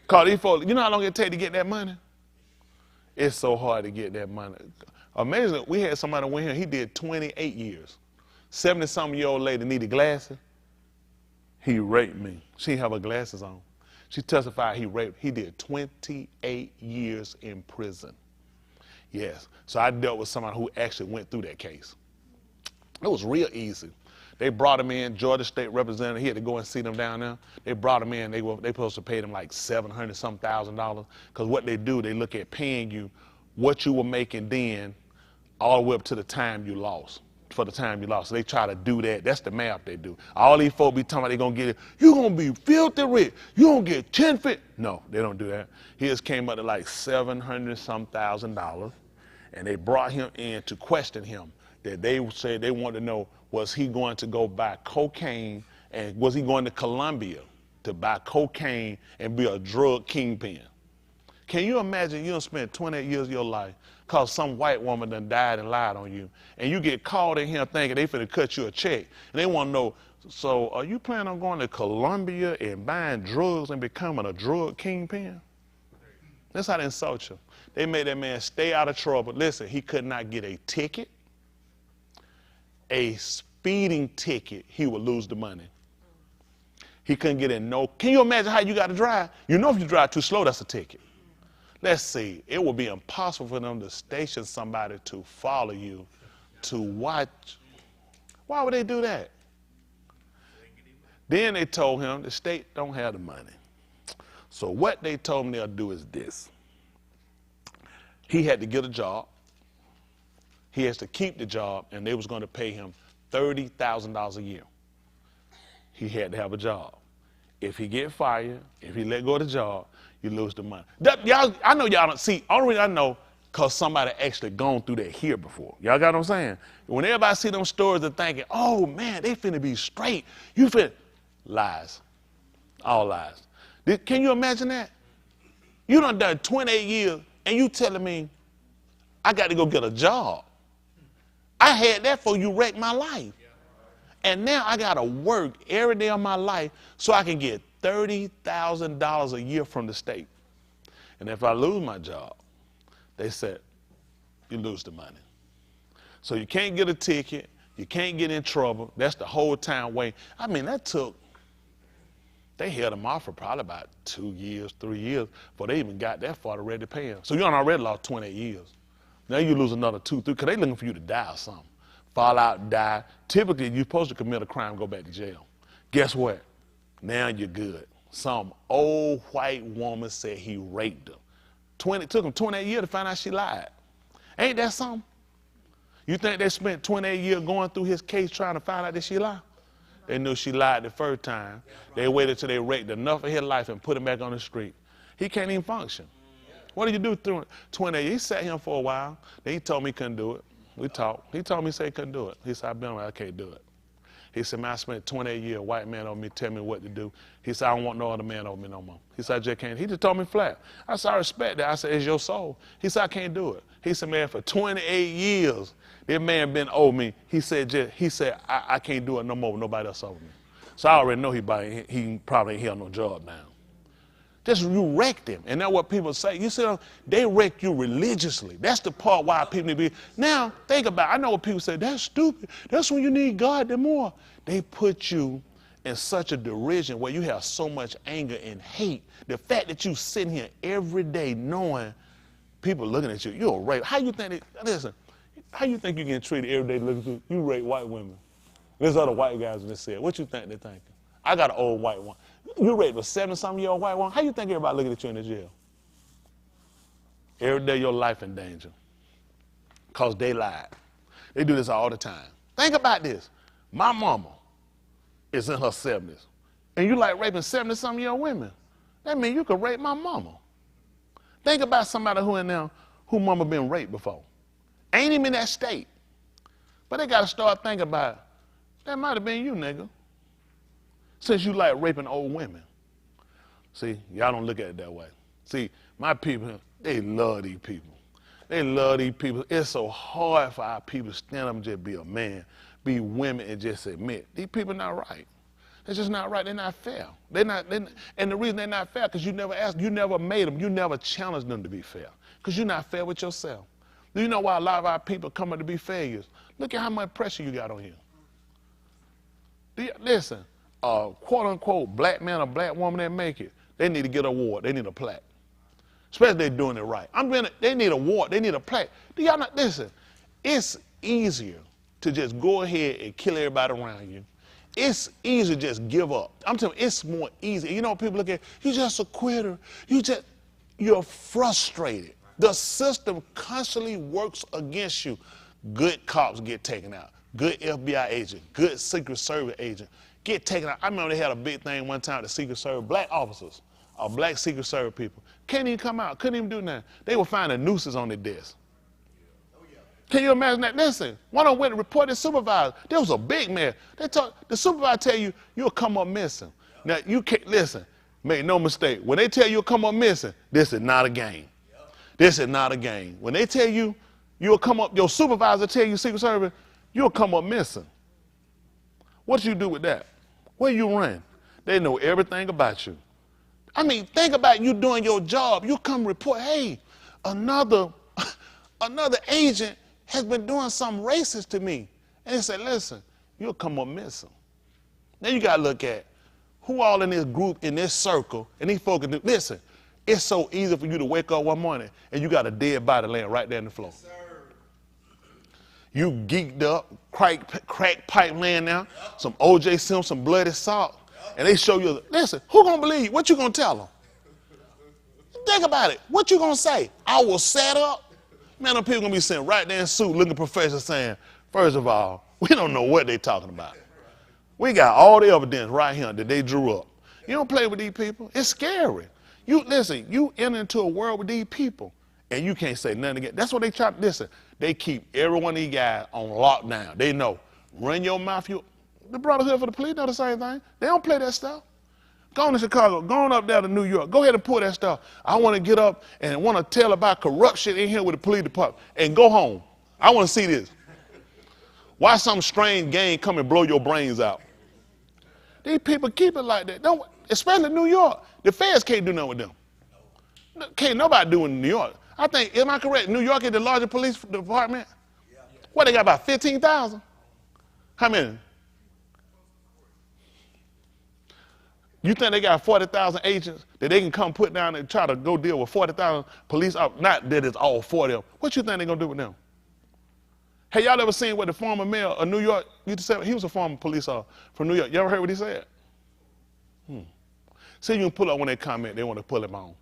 Cause these folks, you know how long it take to get that money? It's so hard to get that money. Amazing, we had somebody went here, he did 28 years. 70-something-year-old lady needed glasses. He raped me. She didn't have her glasses on. She testified he raped. He did 28 years in prison. Yes. So I dealt with somebody who actually went through that case. It was real easy. They brought him in, Georgia State Representative. He had to go and see them down there. They brought him in. They supposed to pay them like $700-some thousand. Because what they do, they look at paying you what you were making then all the way up to the time you lost. For the time you lost. So they try to do that. That's the math they do. All these folks be talking about they're going to get it. You're going to be filthy rich. You're going to get 10 feet. No, they don't do that. He just came up to like $700-some thousand. And they brought him in to question him. That they said they wanted to know, was he going to go buy cocaine, and was he going to Colombia to buy cocaine and be a drug kingpin? Can you imagine you done spent 28 years of your life because some white woman done died and lied on you, and you get called in here thinking they finna cut you a check, and they want to know, so are you planning on going to Colombia and buying drugs and becoming a drug kingpin? That's how they insult you. They made that man stay out of trouble. Listen, he could not get a ticket, a speeding ticket, he would lose the money. He couldn't get in no, can you imagine how you got to drive? You know if you drive too slow, that's a ticket. Let's see, it would be impossible for them to station somebody to follow you, to watch. Why would they do that? Then they told him the state don't have the money. So what they told him they'll do is this. He had to get a job. He has to keep the job, and they was going to pay him $30,000 a year. He had to have a job. If he get fired, if he let go of the job, you lose the money. Y'all, I know y'all don't see. Only reason I know, because somebody actually gone through that here before. Y'all got what I'm saying? When everybody see them stories, they're thinking, oh man, they finna be straight. You finna, lies. All lies. Can you imagine that? You done 28 years, and you telling me I got to go get a job. I had that for you wrecked my life. And now I got to work every day of my life so I can get $30,000 a year from the state. And if I lose my job, they said, you lose the money. So you can't get a ticket. You can't get in trouble. That's the whole time wait. I mean, they held him off for probably about 2 years, 3 years before they even got that far to ready to pay him. So you done already lost 28 years. Now you lose another 2, 3, because they looking for you to die or something. Fall out, die. Typically, you're supposed to commit a crime, go back to jail. Guess what? Now you're good. Some old white woman said he raped her. It took him 28 years to find out she lied. Ain't that something? You think they spent 28 years going through his case trying to find out that she lied? They knew she lied the first time. They waited till they raped enough of his life and put him back on the street. He can't even function. What do you do through 28 years? He sat here for a while. Then he told me he couldn't do it. We talked. He told me he couldn't do it. He said, I've been around, I can't do it. He said, man, I spent 28 years, a white man over me, tell me what to do. He said, I don't want no other man over me no more. He said, I just can't. He just told me flat. I said, I respect that. I said, it's your soul. He said, I can't do it. He said, man, for 28 years, that man been over me. He said, I can't do it no more with nobody else over me. So I already know he probably ain't held no job now. Just you wrecked him. And that's what people say. You see, they wreck you religiously. That's the part why people need to be. Now, think about it. I know what people say, that's stupid. That's when you need God the more. They put you in such a derision where you have so much anger and hate. The fact that you sitting here every day knowing people looking at you, you're a rape. How you think you getting treated every day looking at you? You rape white women. There's other white guys in this set. What you think they're thinking? I got an old white one. You raped a 70-something-year-old white woman. How you think everybody looking at you in the jail? Every day your life in danger. Because they lied. They do this all the time. Think about this. My mama is in her 70s. And you like raping 70-some-year-old women. That means you could rape my mama. Think about somebody who in there, who mama been raped before. Ain't even in that state. But they got to start thinking about, that might have been you, nigga. Since you like raping old women. See, y'all don't look at it that way. See, my people, they love these people. They love these people. It's so hard for our people to stand up and just be a man, be women, and just admit, these people not right. They're just not right. They're not fair. And the reason they're not fair, because you never asked, you never made them, you never challenged them to be fair. Because you're not fair with yourself. Do you know why a lot of our people come up to be failures? Look at how much pressure you got on you. Listen, a quote-unquote black man or black woman that make it, they need to get an award. They need a plaque. Especially if they're doing it right. They need an award. They need a plaque. Do y'all not listen? It's easier to just go ahead and kill everybody around you. It's easy to just give up. I'm telling you, it's more easy. You know, people look at, you just a quitter. You're frustrated. The system constantly works against you. Good cops get taken out. Good FBI agent, good Secret Service agent get taken out. I remember they had a big thing one time, the Secret Service, black officers, black Secret Service people. Can't even come out, couldn't even do nothing. They were finding nooses on their desk. Can you imagine that? Listen, one of them went and reported to the supervisor. There was a big man. The supervisor tell you, you'll come up missing. Now, you can't, listen, make no mistake. When they tell you you'll come up missing, this is not a game. This is not a game. When they tell you you'll come up, your supervisor tell you, Secret Service, you'll come up missing. What you do with that? Where you run? They know everything about you. I mean, think about you doing your job. You come report, hey, another agent has been doing something racist to me. And they say, listen, you'll come up missing. Then you got to look at who all in this group, in this circle, and these folks, listen, it's so easy for you to wake up one morning and you got a dead body laying right there on the floor. Yes, you geeked up, crack pipe laying there, some O.J. Simpson, some bloody salt, and they show you, listen, who gonna believe? What you gonna tell them? Think about it. What you gonna say? I was set up? Man, them people gonna be sitting right there in suit looking professional saying, first of all, we don't know what they talking about. We got all the evidence right here that they drew up. You don't play with these people. It's scary. Listen, you enter into a world with these people and you can't say nothing again. That's what they try to, listen, they keep every one of these guys on lockdown. They know, run your mouth, the Brotherhood for the Police know the same thing. They don't play that stuff. Go on to Chicago, go on up there to New York, go ahead and pull that stuff. I want to get up and want to tell about corruption in here with the police department and go home. I want to see this. Why some strange gang come and blow your brains out? These people keep it like that. Don't, especially New York. The feds can't do nothing with them. Can't nobody do in New York. I think, am I correct? New York is the largest police department? Yeah. What, they got about 15,000? How many? You think they got 40,000 agents that they can come put down and try to go deal with 40,000 police officers? Not that it's all 40 of them. What you think they're going to do with them? Hey, y'all ever seen what the former mayor of New York used to say? He was a former police officer from New York. You ever heard what he said? See if you can pull up when they comment, they want to pull him on.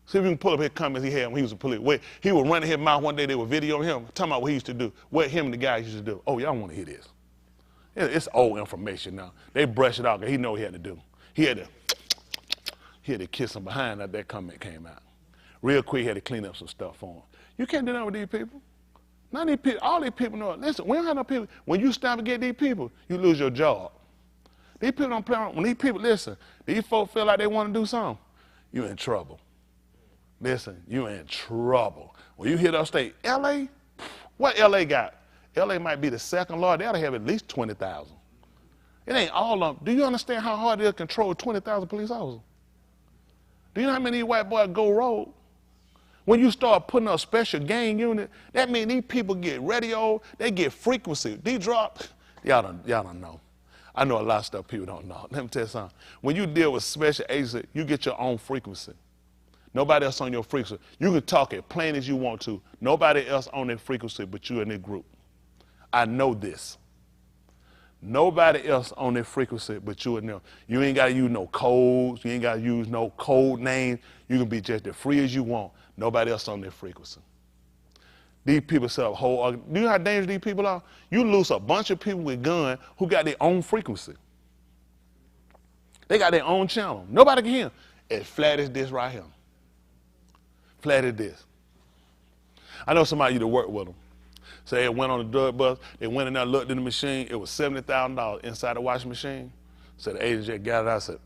See if you can pull up his comments he had when he was a police. He was running his mouth one day, they were videoing him, talking about what he used to do, what him and the guys used to do. Oh, y'all want to hear this. It's old information now. They brush it out because he know what he had to do. He had to kiss him behind after that comment came out. Real quick, he had to clean up some stuff for him. You can't do that with these people. None of these people, all these people know. Listen, we don't have no people. When you stop and get these people, you lose your job. These people don't play around. When these people, listen, these folks feel like they want to do something, you're in trouble. Listen, you're in trouble. When you hit upstate, L.A., what L.A. got? L.A. might be the second largest. They ought to have at least 20,000. It ain't all of them. Do you understand how hard it is to control 20,000 police officers? Do you know how many white boys go rogue? When you start putting up special gang unit, that means these people get radio, they get frequency. These drop, y'all don't know. I know a lot of stuff people don't know. Let me tell you something. When you deal with special agents, you get your own frequency. Nobody else on your frequency. You can talk as plain as you want to. Nobody else on that frequency but you in that group. I know this. Nobody else on their frequency but you and them. You ain't got to use no codes. You ain't got to use no code names. You can be just as free as you want. Nobody else on their frequency. These people set up whole. Do you know how dangerous these people are? You lose a bunch of people with guns who got their own frequency. They got their own channel. Nobody can hear them. As flat as this right here. Flat as this. I know somebody used to work with them. So they went on the drug bus. They went in there, looked in the machine. It was $70,000 inside the washing machine. So the agent just got it out and said,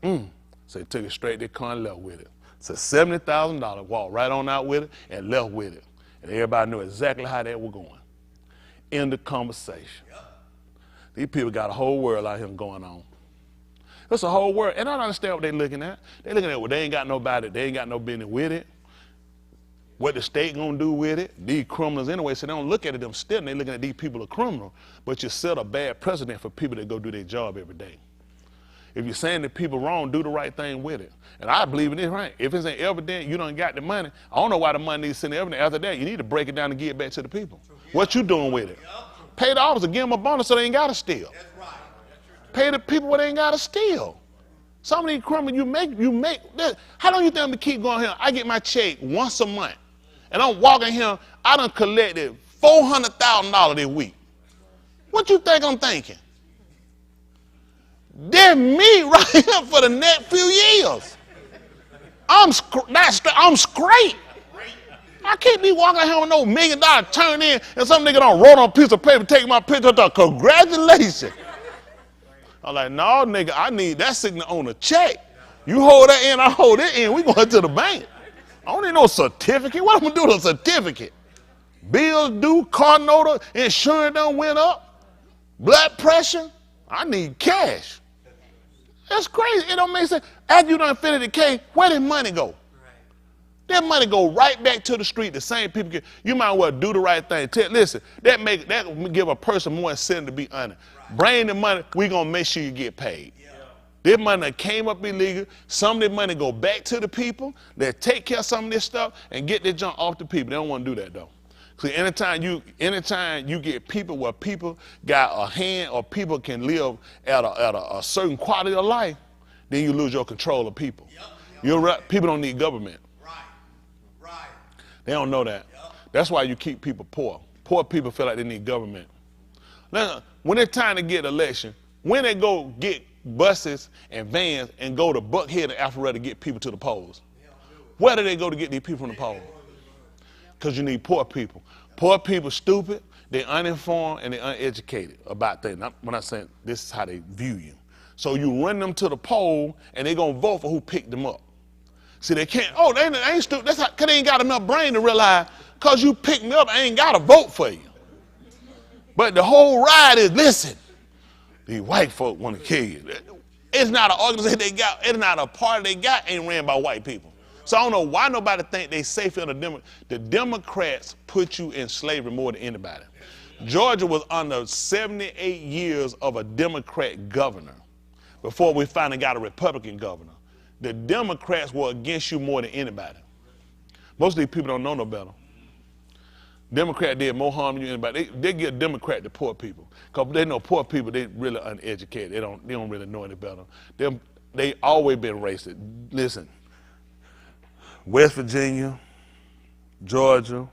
So they took it straight to the car and left with it. So $70,000, walked right on out with it and left with it. And everybody knew exactly how that was going. End of conversation. These people got a whole world out here going on. It's a whole world. And I don't understand what they're looking at. They're looking at, well, they ain't got nobody, they ain't got no business with it. What the state gonna do with it? These criminals anyway, so they don't look at it them still, and they looking at these people as criminals. But you set a bad precedent for people that go do their job every day. If you're saying that people wrong, do the right thing with it. And I believe in this, right? If it's ain't evident, you done got the money. I don't know why the money needs to send evidence. After that, you need to break it down and give it back to the people. What you doing with it? Pay the officer, give them a bonus so they ain't gotta steal. Pay the people what they ain't gotta steal. Some of these criminals you make. How long you think I'm gonna keep going here? I get my check once a month. And I'm walking here, I done collected $400,000 this week. What you think I'm thinking? That's me right here for the next few years. I'm straight. I can't be walking here with no $1 million turn in and some nigga done wrote on a piece of paper, take my picture, congratulations. I'm like, no, nigga, I need that signature on a check. You hold that in, I hold it in, we going to the bank. I don't need no certificate. What am I gonna do with a certificate? Bills due, car note, insurance done went up, blood pressure. I need cash. That's crazy. It don't make sense. After you done finish the case, where did money go? That money go right back to the street. The same people get. You might well do the right thing. Listen, that give a person more incentive to be honest. Bring the money. We gonna make sure you get paid. This money that came up illegal, some of this money go back to the people that take care of some of this stuff and get their junk off the people. They don't want to do that though. See, anytime you get people where people got a hand or people can live at a certain quality of life, then you lose your control of people. People don't need government. Right. They don't know that. That's why you keep people poor. Poor people feel like they need government. Now, when it's time to get election, when they go get buses and vans and go to Buckhead and Alpharetta to get people to the polls. Where do they go to get these people from the polls? Because you need poor people. Poor people stupid, they're uninformed, and they're uneducated about things. When I say this is how they view you. So you run them to the poll, and they're going to vote for who picked them up. See, they can't, they ain't stupid. That's because they ain't got enough brain to realize, because you picked me up, I ain't got to vote for you. But the whole ride is, listen, these white folk want to kill you. It's not an organization they got. It's not a party they got. Ain't ran by white people. So I don't know why nobody think they safe in the Democrats put you in slavery more than anybody. Georgia was under 78 years of a Democrat governor before we finally got a Republican governor. The Democrats were against you more than anybody. Most of these people don't know no better. Democrat did more harm than you anybody. They give Democrat to poor people. Because they know poor people, they really uneducated. They don't really know any better. They always been racist. Listen, West Virginia, Georgia,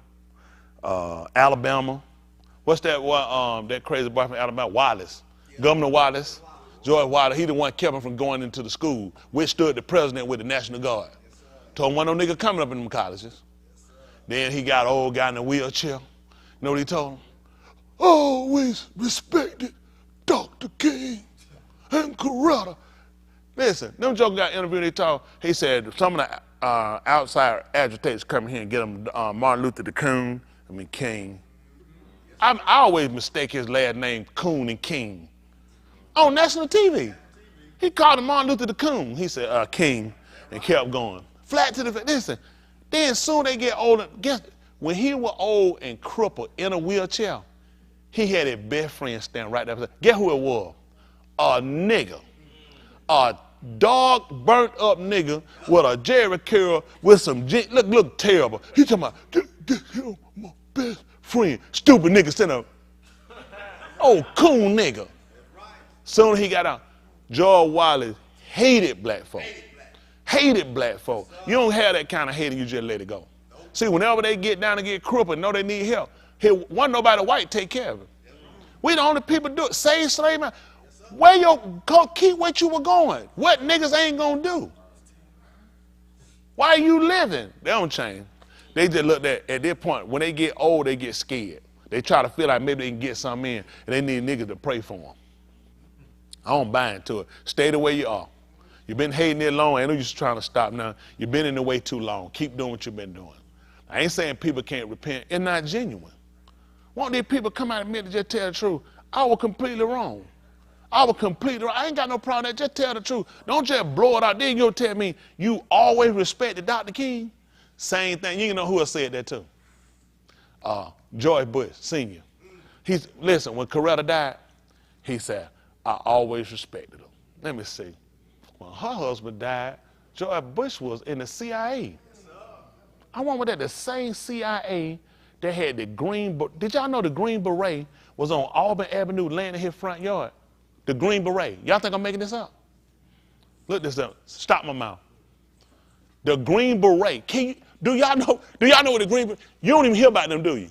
Alabama. What's that crazy boy from Alabama? Wallace. Governor Wallace. George Wallace, he the one kept him from going into the school. Withstood the president with the National Guard. Told him one of them niggas coming up in them colleges. Then he got an old guy in a wheelchair. You know what he told him? Always respected Dr. King and Coretta. Listen, them jokers got interviewed, he said some of the outside agitators come here and get him Martin Luther King. I always mistake his last name, Coon and King. On national TV. He called him Martin Luther the Coon. He said, King, and kept going. Flat to the face. Listen, then soon they get older. Guess when he was old and crippled in a wheelchair, he had his best friend stand right there. Guess who it was? A nigga. A dog burnt up nigga with a Jerry curl with some look terrible. He talking about get him my best friend. Stupid nigga sitting up. Oh, coon nigga. Soon as he got out, George Wallace hated black folk. Hated black folk. You don't have that kind of hate and you just let it go. See, whenever they get down and get crippled, know they need help, here, wasn't nobody white take care of it. We the only people do it. Save slave man. Where keep what you were going. What niggas ain't gonna do? Why are you living? They don't change. They just look at this point, when they get old, they get scared. They try to feel like maybe they can get something in, and they need niggas to pray for them. I don't buy into it. Stay the way you are. You've been hating it long. I know you're just trying to stop now. You've been in the way too long. Keep doing what you've been doing. I ain't saying people can't repent. It's not genuine. Won't these people come out and admit to just tell the truth? I was completely wrong. I was completely wrong. I ain't got no problem with that. Just tell the truth. Don't just blow it out. Then you'll tell me you always respected Dr. King. Same thing. You know who else said that too? George Bush Sr. Listen, when Coretta died, he said, I always respected him. Let me see. When her husband died, George Bush was in the CIA. I wonder that the same CIA that had the green, did y'all know the Green Beret was on Auburn Avenue laying in his front yard? The Green Beret. Y'all think I'm making this up? Look this up. Stop my mouth. The Green Beret. Do y'all know what the Green Beret? You don't even hear about them, do you?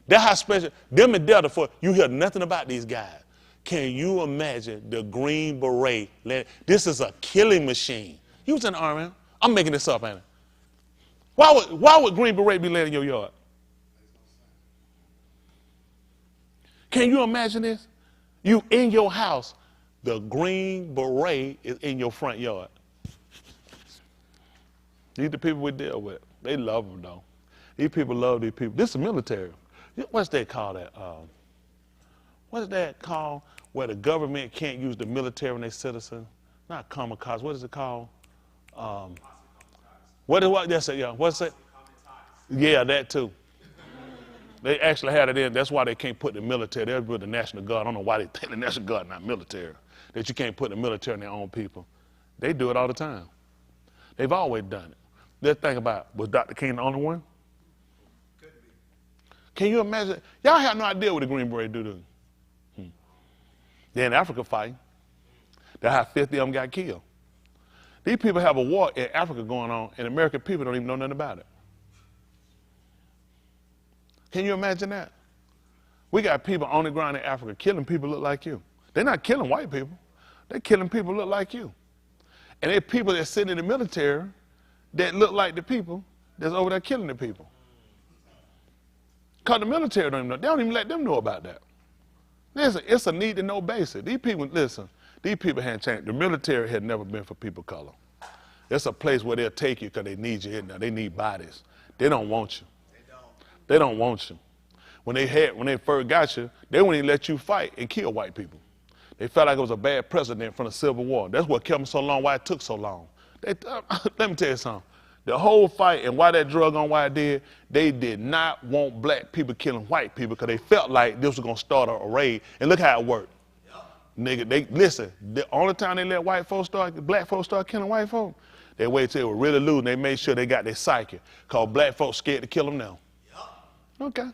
That's how special. Them in Delta for you hear nothing about these guys. Can you imagine the Green Beret? This is a killing machine. He was in the Army. I'm making this up, ain't I? Why would Green Beret be laying in your yard? Can you imagine this? You in your house, the Green Beret is in your front yard. These are the people we deal with. They love them, though. These people love these people. This is military. What's that called? What's that called where the government can't use the military when they're citizens? Not kamikaze. What is it called? That's it, yeah. What's it? Yeah, that too. They actually had it in. That's why they can't put the military. They'll put the National Guard. I don't know why they think the National Guard not military. That you can't put the military in their own people. They do it all the time. They've always done it. Let's think about, was Dr. King the only one? Could be. Can you imagine? Y'all have no idea what the Green Beret do. They're in Africa fighting. That's how 50 of them got killed. These people have a war in Africa going on, and American people don't even know nothing about it. Can you imagine that? We got people on the ground in Africa killing people look like you. They're not killing white people. They're killing people look like you. And there are people that sit in the military that look like the people that's over there killing the people. Because the military don't even know. They don't even let them know about that. Listen, it's a need to know basis. These people, listen, these people hadn't changed. The military had never been for people of color. It's a place where they'll take you because they need you in there. They need bodies. They don't want you. They don't want you. When they first got you, they wouldn't even let you fight and kill white people. They felt like it was a bad precedent from the Civil War. That's what kept them so long, why it took so long. Let me tell you something. The whole fight and why that drug on why it did, they did not want black people killing white people because they felt like this was going to start a raid. And look how it worked. Nigga, listen, the only time they let black folks start killing white folks, they waited till they were really losing. They made sure they got their psyche because black folks scared to kill them now. Okay.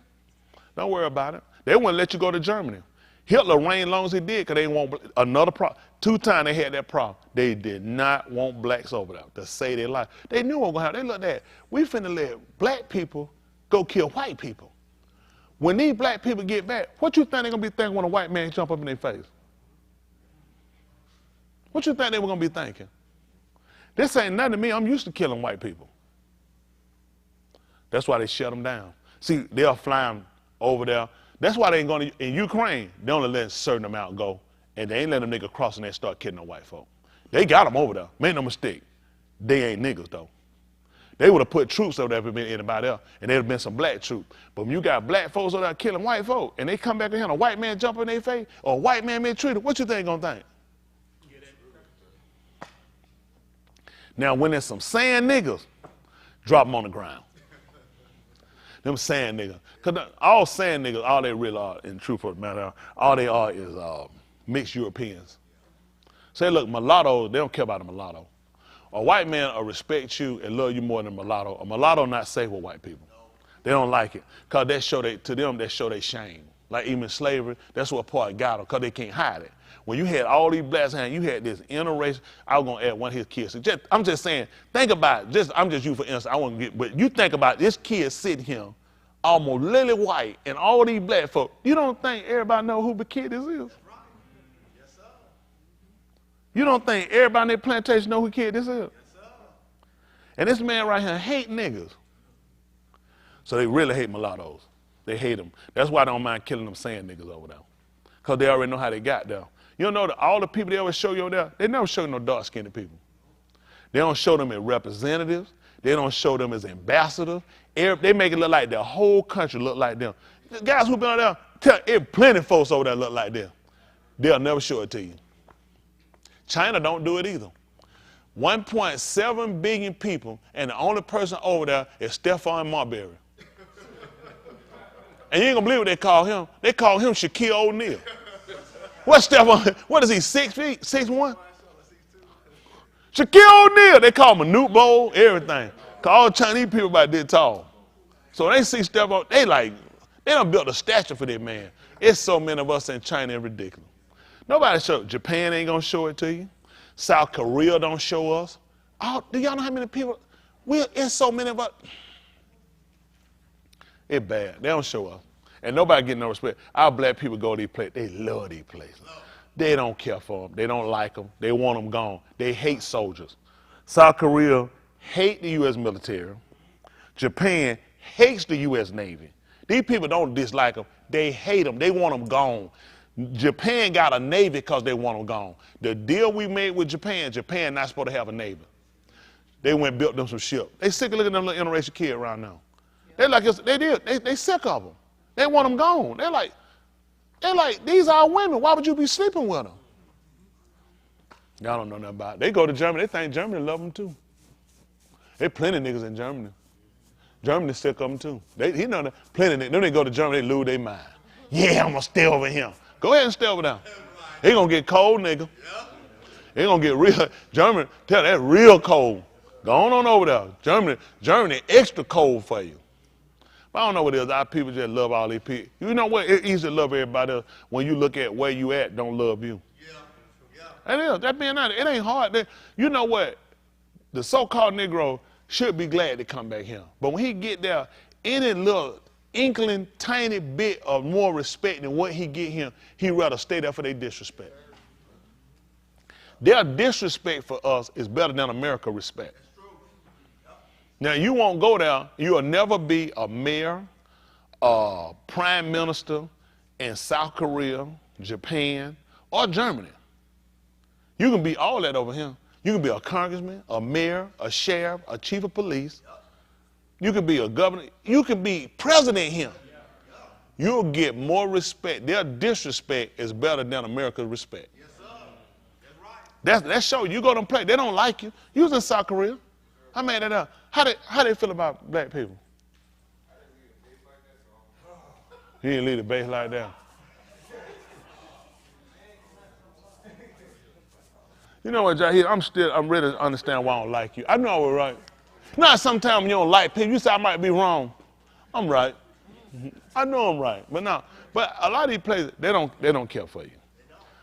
Don't worry about it. They wouldn't let you go to Germany. Hitler reigned long as he did because they didn't want another problem. 2 times they had that problem. They did not want blacks over there to save their life. They knew what was going to happen. They looked at, we finna let black people go kill white people. When these black people get back, what you think they're going to be thinking when a white man jump up in their face? What you think they were going to be thinking? This ain't nothing to me. I'm used to killing white people. That's why they shut them down. See, they're flying over there. That's why they ain't going to, in Ukraine, they only let a certain amount go, and they ain't letting them niggas cross and they start killing the white folk. They got them over there. Make no mistake. They ain't niggas, though. They would have put troops over there if it been anybody else, and there'd have been some black troops. But when you got black folks over there killing white folk, and they come back in here and a white man jump in their face, or a white man mistreated, what you think going to think? Now, when there's some sand niggas, drop them on the ground. Them sand niggas. Because all sand niggas, all they really are, in truth of the matter, all they are is mixed Europeans. Say, look, mulattoes, they don't care about a mulatto. A white man will respect you and love you more than a mulatto. A mulatto not safe with white people. They don't like it. Because to them, that show they shame. Like even slavery, that's what part got them, because they can't hide it. When you had all these blacks and you had this interracial, I was gonna add one of his kids. So I'm just saying, think about it. I'm just you for instance. I want to get, but you think about this kid sitting here, almost lily white, and all these black folk. You don't think everybody know who the kid this is? You don't think everybody in their plantation know who kid this is? And this man right here hate niggas. So they really hate mulattoes. They hate them. That's why I don't mind killing them sand niggas over there. Because they already know how they got there. You don't know that all the people they always show you over there, they never show you no dark-skinned people. They don't show them as representatives. They don't show them as ambassadors. They make it look like the whole country look like them. The guys who been over there, plenty of folks over there look like them. They'll never show it to you. China don't do it either. 1.7 billion people, and the only person over there is Stephon Marbury. And you ain't gonna believe what they call him. They call him Shaquille O'Neal. What's Stephon? What is he, 6 feet, 6'1"? Shaquille O'Neal. They call him a Newt Bowl, everything. Cause all the Chinese people about this tall. So when they see Stephon, they done built a statue for that man. It's so many of us in China, it's ridiculous. Nobody show. Japan ain't gonna show it to you. South Korea don't show us. Do y'all know how many people? It's so many of us. It's bad. They don't show us. And nobody get no respect. Our black people go to these places. They love these places. They don't care for them. They don't like them. They want them gone. They hate soldiers. South Korea hate the U.S. military. Japan hates the U.S. Navy. These people don't dislike them. They hate them. They want them gone. Japan got a navy because they want them gone. The deal we made with Japan not supposed to have a navy. They went and built them some ship. They sick of looking at them little interracial kid around now. They sick of them. They want them gone. They're like, these are women. Why would you be sleeping with them? Y'all don't know nothing about it. They go to Germany. They think Germany love them too. There's plenty of niggas in Germany. Germany sick of them too. He know that plenty of niggas. Then they go to Germany, they lose their mind. Yeah, I'm gonna stay over here. Go ahead and stay over there. They gonna get cold, nigga. They gonna get real. Germany, tell that real cold. Go on over there. Germany extra cold for you. But I don't know what it is. Our people just love all these people. You know what? It's easy to love everybody else when you look at where you at, don't love you. Yeah. It is. That being honest, it ain't hard. You know what? The so-called Negro should be glad to come back here. But when he get there, any little inkling, tiny bit of more respect than what he get here, he'd rather stay there for their disrespect. Their disrespect for us is better than America's respect. Now, you won't go there. You'll never be a mayor, a prime minister in South Korea, Japan, or Germany. You can be all that over here. You can be a congressman, a mayor, a sheriff, a chief of police. You can be a governor. You can be president here. You'll get more respect. Their disrespect is better than America's respect. Yes, sir. That's right. That show you go to play. They don't like you. You was in South Korea. I made that up. How they feel about black people? He didn't leave the base like that. You know what, Jahid? I'm ready to understand why I don't like you. I know we're right. Not sometimes when you don't like people, you say I might be wrong. I'm right. I know I'm right. But a lot of these places, they don't care for you.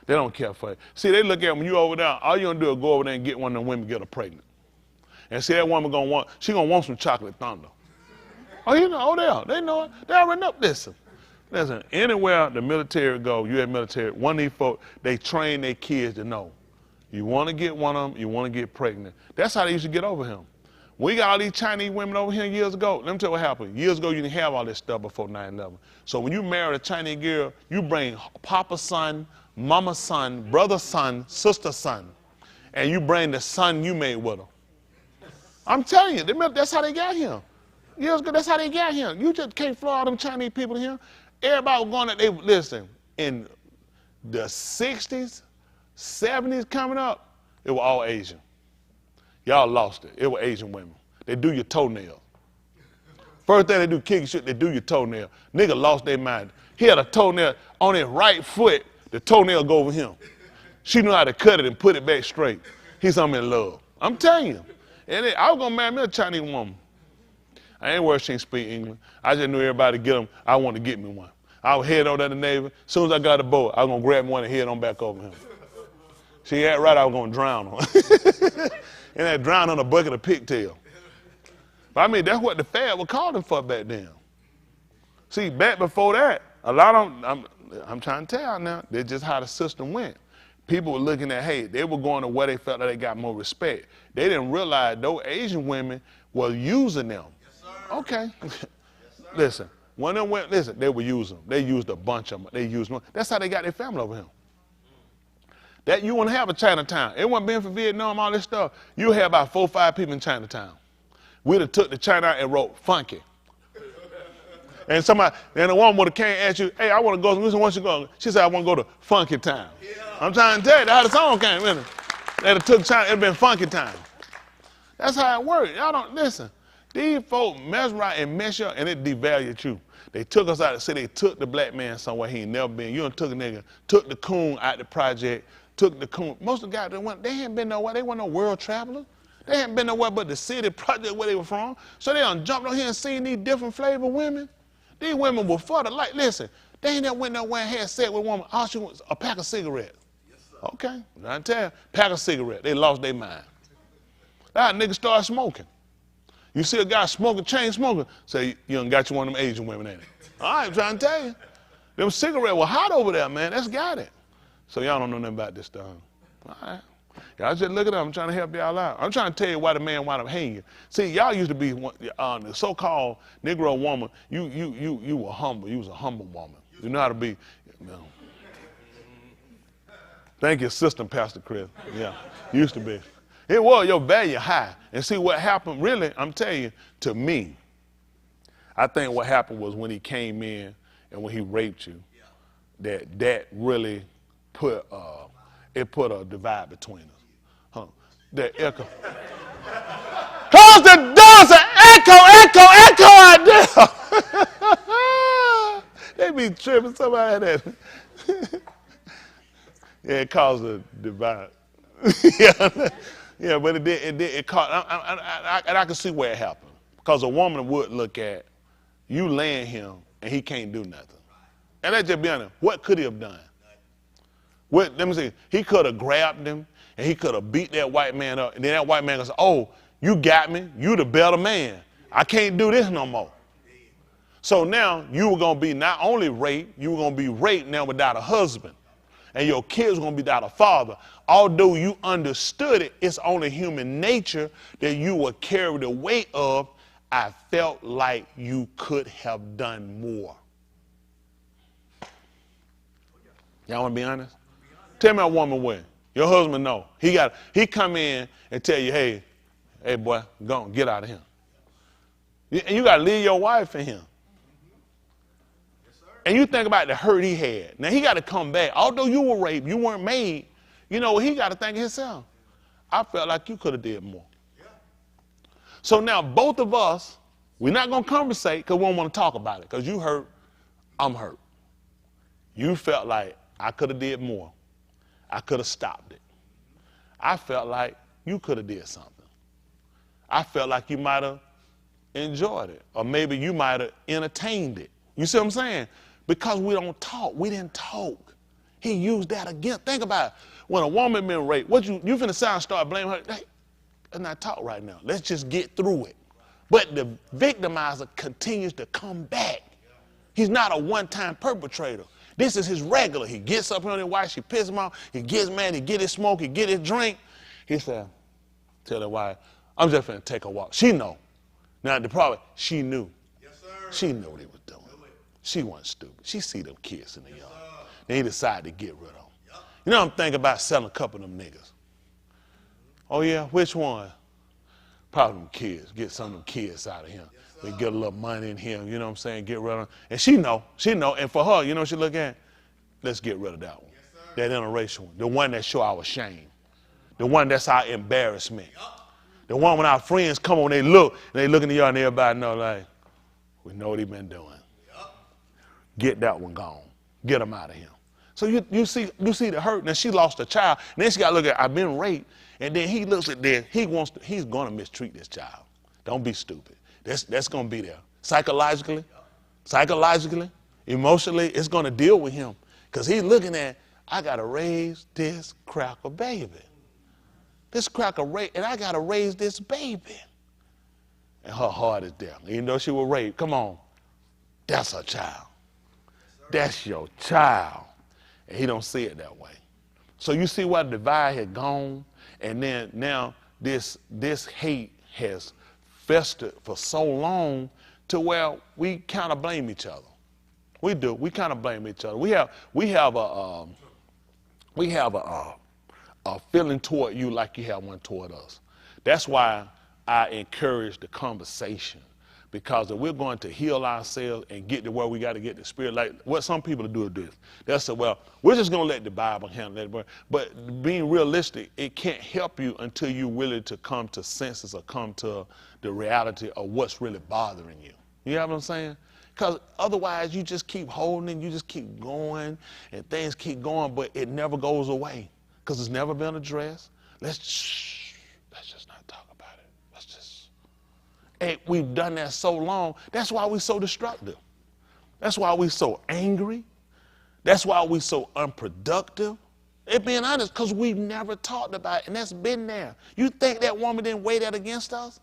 They don't care for you. See, they look at when you over there, all you gonna do is go over there and get one of them women, get her pregnant. And see that woman gonna want some chocolate thunder. Oh, you know, they know it. They already know. Listen, anywhere the military go, U.S. military, one of these folks, they train their kids to know. You want to get one of them, you want to get pregnant. That's how they used to get over him. We got all these Chinese women over here years ago. Let me tell you what happened. Years ago, you didn't have all this stuff before 9/11. So when you marry a Chinese girl, you bring papa's son, mama's son, brother's son, sister's son, and you bring the son you made with her. I'm telling you, that's how they got here. Years ago, that's how they got here. You just can't fly all them Chinese people here. Everybody was going there. Listen, in the 60s, 70s coming up, it was all Asian. Y'all lost it. It was Asian women. They do your toenails. First thing they do, kick shit, they do your toenail. Nigga lost their mind. He had a toenail on his right foot. The toenail go over him. She knew how to cut it and put it back straight. He's I'm in love. I'm telling you. And I was going to marry me a Chinese woman. I ain't worried she didn't speak English. I just knew everybody get them. I wanted to get me one. I was heading over to the Navy. As soon as I got the boat, I was going to grab one and head on back over him. She had right, I was going to drown on. And I drowned on a bucket of pigtail. But I mean, that's what the Fed was calling for back then. See, back before that, a lot of them, I'm trying to tell you now, that's just how the system went. People were looking at, hey, they were going to where they felt like they got more respect. They didn't realize those Asian women were using them. Yes, sir. Okay. Yes, sir. Listen, when they went, listen, they were using them. They used a bunch of them. They used them. That's how they got their family over here. That you wouldn't have a Chinatown. It wasn't been for Vietnam, all this stuff. You had about 4 or 5 people in Chinatown. We'd have took the China and wrote funky. And a woman would have came and asked you, hey, I want to go, listen, once you go. She said, I want to go to Funky Town. Yeah. I'm trying to tell you how the song came, isn't it? They'd have took China, it'd been Funky Town. That's how it worked. Y'all don't listen. These folks mess around and mess you up, and it devalued you. They took us out of the city. They took the black man somewhere he ain't never been. You done took a nigga, took the coon out the project, took the coon. Most of the guys, they hadn't been nowhere. They weren't no world travelers. They hadn't been nowhere but the city project where they were from. So they done jumped on here and seen these different flavor women. These women were for the light. Listen, they ain't never went nowhere and had sex with a woman. All she wants a pack of cigarettes. Yes, sir. Okay, I tell you, pack of cigarettes. They lost their mind. That nigga started smoking. You see a guy smoking, chain smoking, say, you done got you one of them Asian women, ain't it? All right, I'm trying to tell you. Them cigarettes were hot over there, man. That's got it. So y'all don't know nothing about this stuff. All right. Y'all just look at them. I'm trying to help y'all out. I'm trying to tell you why the man wound up hanging. See, y'all used to be the so-called Negro woman. You were humble. You was a humble woman. You know how to be. You know. Thank you, Assistant Pastor Chris. Yeah, used to be. It was your value high. And see what happened, really, I'm telling you, to me, I think what happened was when he came in and when he raped you, that really put a divide between us. Huh. That echo. Close the doors and echo out there. They be tripping somebody that. Yeah, it caused a divide. Yeah, but it caused, and I can see where it happened. Because a woman would look at you laying him and he can't do nothing. And let's just be honest, what could he have done? Let me see, he could have grabbed him and he could have beat that white man up. And then that white man goes, oh, you got me. You the better man. I can't do this no more. So now you were going to be not only raped, you were going to be raped now without a husband. And your kids were going to be without a father. Although you understood it, it's only human nature that you will carry the weight of. I felt like you could have done more. Y'all want to be honest? Tell me a woman when. Your husband know. He come in and tell you, hey boy, go on, get out of here. And you got to leave your wife for him. And you think about the hurt he had. Now he got to come back. Although you were raped, you weren't made. You know, he got to think of himself. I felt like you could have did more. Yeah. So now both of us, we're not going to conversate because we don't want to talk about it. Because you hurt, I'm hurt. You felt like I could have did more. I could have stopped it. I felt like you could have did something. I felt like you might have enjoyed it. Or maybe you might have entertained it. You see what I'm saying? Because we don't talk. We didn't talk. He used that again. Think about it. When a woman been raped, you finna sound start blaming her. Hey, let's not talk right now. Let's just get through it. But the victimizer continues to come back. He's not a one-time perpetrator. This is his regular. He gets up on his wife, she pisses him off, he gets mad, he get his smoke, he get his drink. He said, tell her wife, I'm just finna take a walk. She know. Now the problem, she knew. Yes, sir. She knew what he was doing. She wasn't stupid. She see them kids in the yard. Then he decided to get rid of them. Yep. You know, I'm thinking about selling a couple of them niggas. Oh yeah, which one? Probably them kids. Get some of them kids out of him. Yes, we get a little money in him, you know what I'm saying? Get rid of them. And she know. And for her, you know what she look at? Let's get rid of that one. Yes, that interracial one. The one that show our shame. The one that's our embarrassment. Yep. The one when our friends come on, they look in the yard and everybody know, like, we know what he been doing. Yep. Get that one gone. Get him out of here. So you see the hurt. Now she lost a child, and then she got to look at, I've been raped, and then he looks at this. He's going to mistreat this child. Don't be stupid. That's going to be there. Psychologically, Emotionally, it's going to deal with him because he's looking at, I got to raise this cracker baby. This cracker, and I got to raise this baby. And her heart is there. Even though she was raped, come on, that's her child. That's your child. And he don't see it that way. So you see why the divide had gone, and then now this hate has festered for so long to where we kind of blame each other. We do. We kind of blame each other. We have a feeling toward you like you have one toward us. That's why I encourage the conversation, because if we're going to heal ourselves and get to where we got to get the spirit, like what some people do is this. They'll say, well, we're just going to let the Bible handle it. But being realistic, it can't help you until you're willing to come to senses or come to the reality of what's really bothering you. You know what I'm saying? Because otherwise you just keep holding and you just keep going and things keep going, but it never goes away because it's never been addressed. Let's just not talk about it. And we've done that so long. That's why we're so destructive. That's why we're so angry. That's why we're so unproductive. It being honest, because we've never talked about it, and that's been there. You think that woman didn't weigh that against us?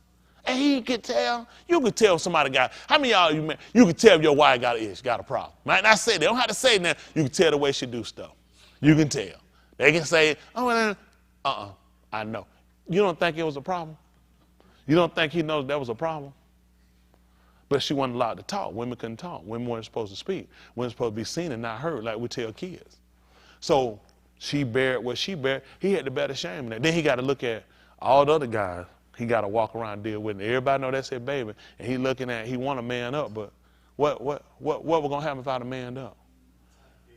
And he could tell. You could tell somebody got, how many of y'all, you could tell if your wife got a problem. Might not say, they don't have to say that. You can tell the way she do stuff. You can tell. They can say, oh, I know. You don't think it was a problem? You don't think he knows that was a problem? But she wasn't allowed to talk. Women couldn't talk. Women weren't supposed to speak. Women supposed to be seen and not heard like we tell kids. So she bared what she bared. He had to bear the shame of that. Then he got to look at all the other guys. He got to walk around and deal with it. Everybody know that's his baby. And he looking at, he want a man up, but what we're going to happen if I man up?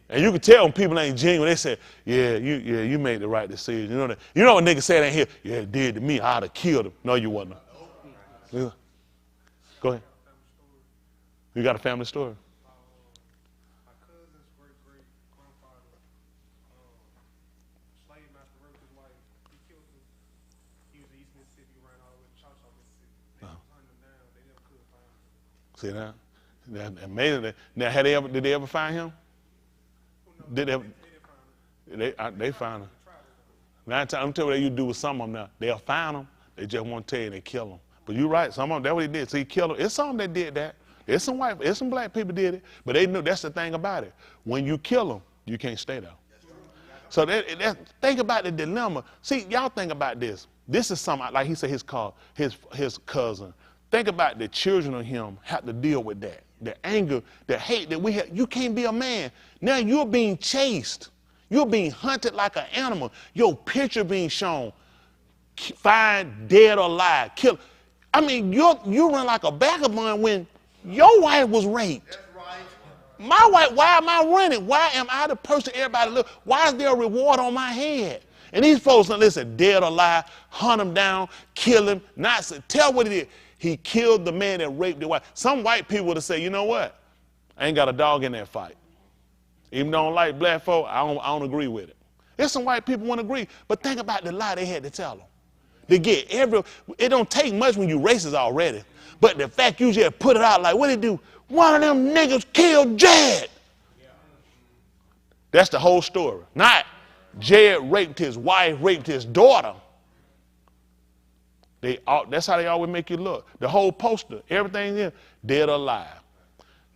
And you can tell when people ain't genuine. They say, you made the right decision. You know that. You know what nigga said in here? Yeah, it did to me. I'd have killed him. No, you wasn't. Yeah. Go ahead. You got a family story? My cousin's great-great-grandfather, slave master raped his wife. He killed him. He was in East Mississippi, ran all the way to Choctaw, Mississippi. They hunted him down. They never could find him. See that? That amazing. Now, did they ever find him? Did they found him? Now, I'm telling you what you do with some of them now. They'll find them. They just won't tell you they kill them. But you're right. Some of them, that's what he did. So he killed them. It's some that did that. There's some black people did it. But they knew that's the thing about it. When you kill them, you can't stay there. So think about the dilemma. See, y'all think about this. This is something, like he said, his cousin. Think about the children of him have to deal with that. The anger, the hate that we have. You can't be a man. Now you're being chased. You're being hunted like an animal. Your picture being shown. Find dead or alive. Kill. I mean, you run like a vagabond when your wife was raped. That's right. My wife, why am I running? Why am I the person everybody look? Why is there a reward on my head? And these folks, listen, dead or alive, hunt him down, kill him, not tell what he did. He killed the man that raped the wife. Some white people would have said, you know what? I ain't got a dog in that fight. Even though I don't like black folk, I don't agree with it. There's some white people won't agree, but think about the lie they had to tell them. It don't take much when you racist already, but the fact you just put it out like, what did he do? One of them niggas killed Jed. That's the whole story. Not Jed raped his wife, raped his daughter. That's how they always make you look. The whole poster, everything in, dead or alive.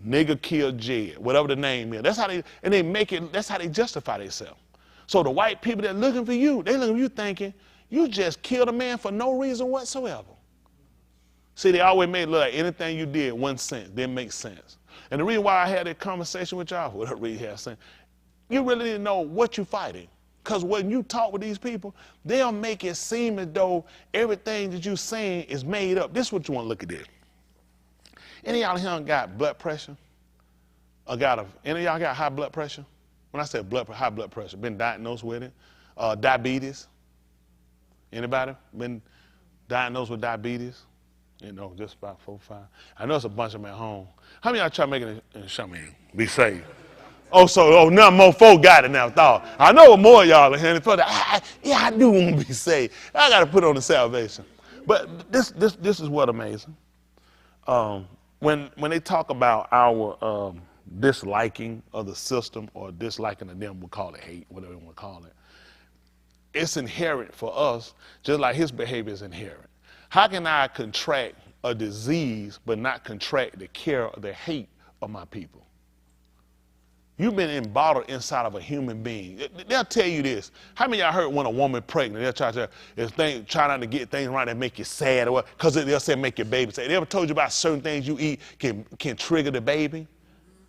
Nigga killed Jed, whatever the name is. That's how they justify themselves. So the white people that looking for you, they looking for you thinking, you just killed a man for no reason whatsoever. See, they always made it look like anything you did didn't make sense. And the reason why I had that conversation with y'all, what I really have sense, you really didn't know what you're fighting. Because when you talk with these people, they'll make it seem as though everything that you're saying is made up. This is what you want to look at this. Any of y'all here got blood pressure? Any of y'all got high blood pressure? When I say high blood pressure, been diagnosed with it? Diabetes? Anybody been diagnosed with diabetes? You know, just about 4 or 5. I know it's a bunch of them at home. How many of y'all try making it show me? Be safe. None more folk got it now. Thought. I know more of y'all are here. I do want to be saved. I got to put on the salvation. But this is what amazing. When they talk about our disliking of the system or disliking of them, we'll call it hate, whatever you want to call it. It's inherent for us, just like his behavior is inherent. How can I contract a disease but not contract the care or the hate of my people? You've been embottled inside of a human being. They'll tell you this. How many of y'all heard when a woman pregnant, they'll try not to get things right and make you sad, or because they'll say make your baby sad. They ever told you about certain things you eat can trigger the baby?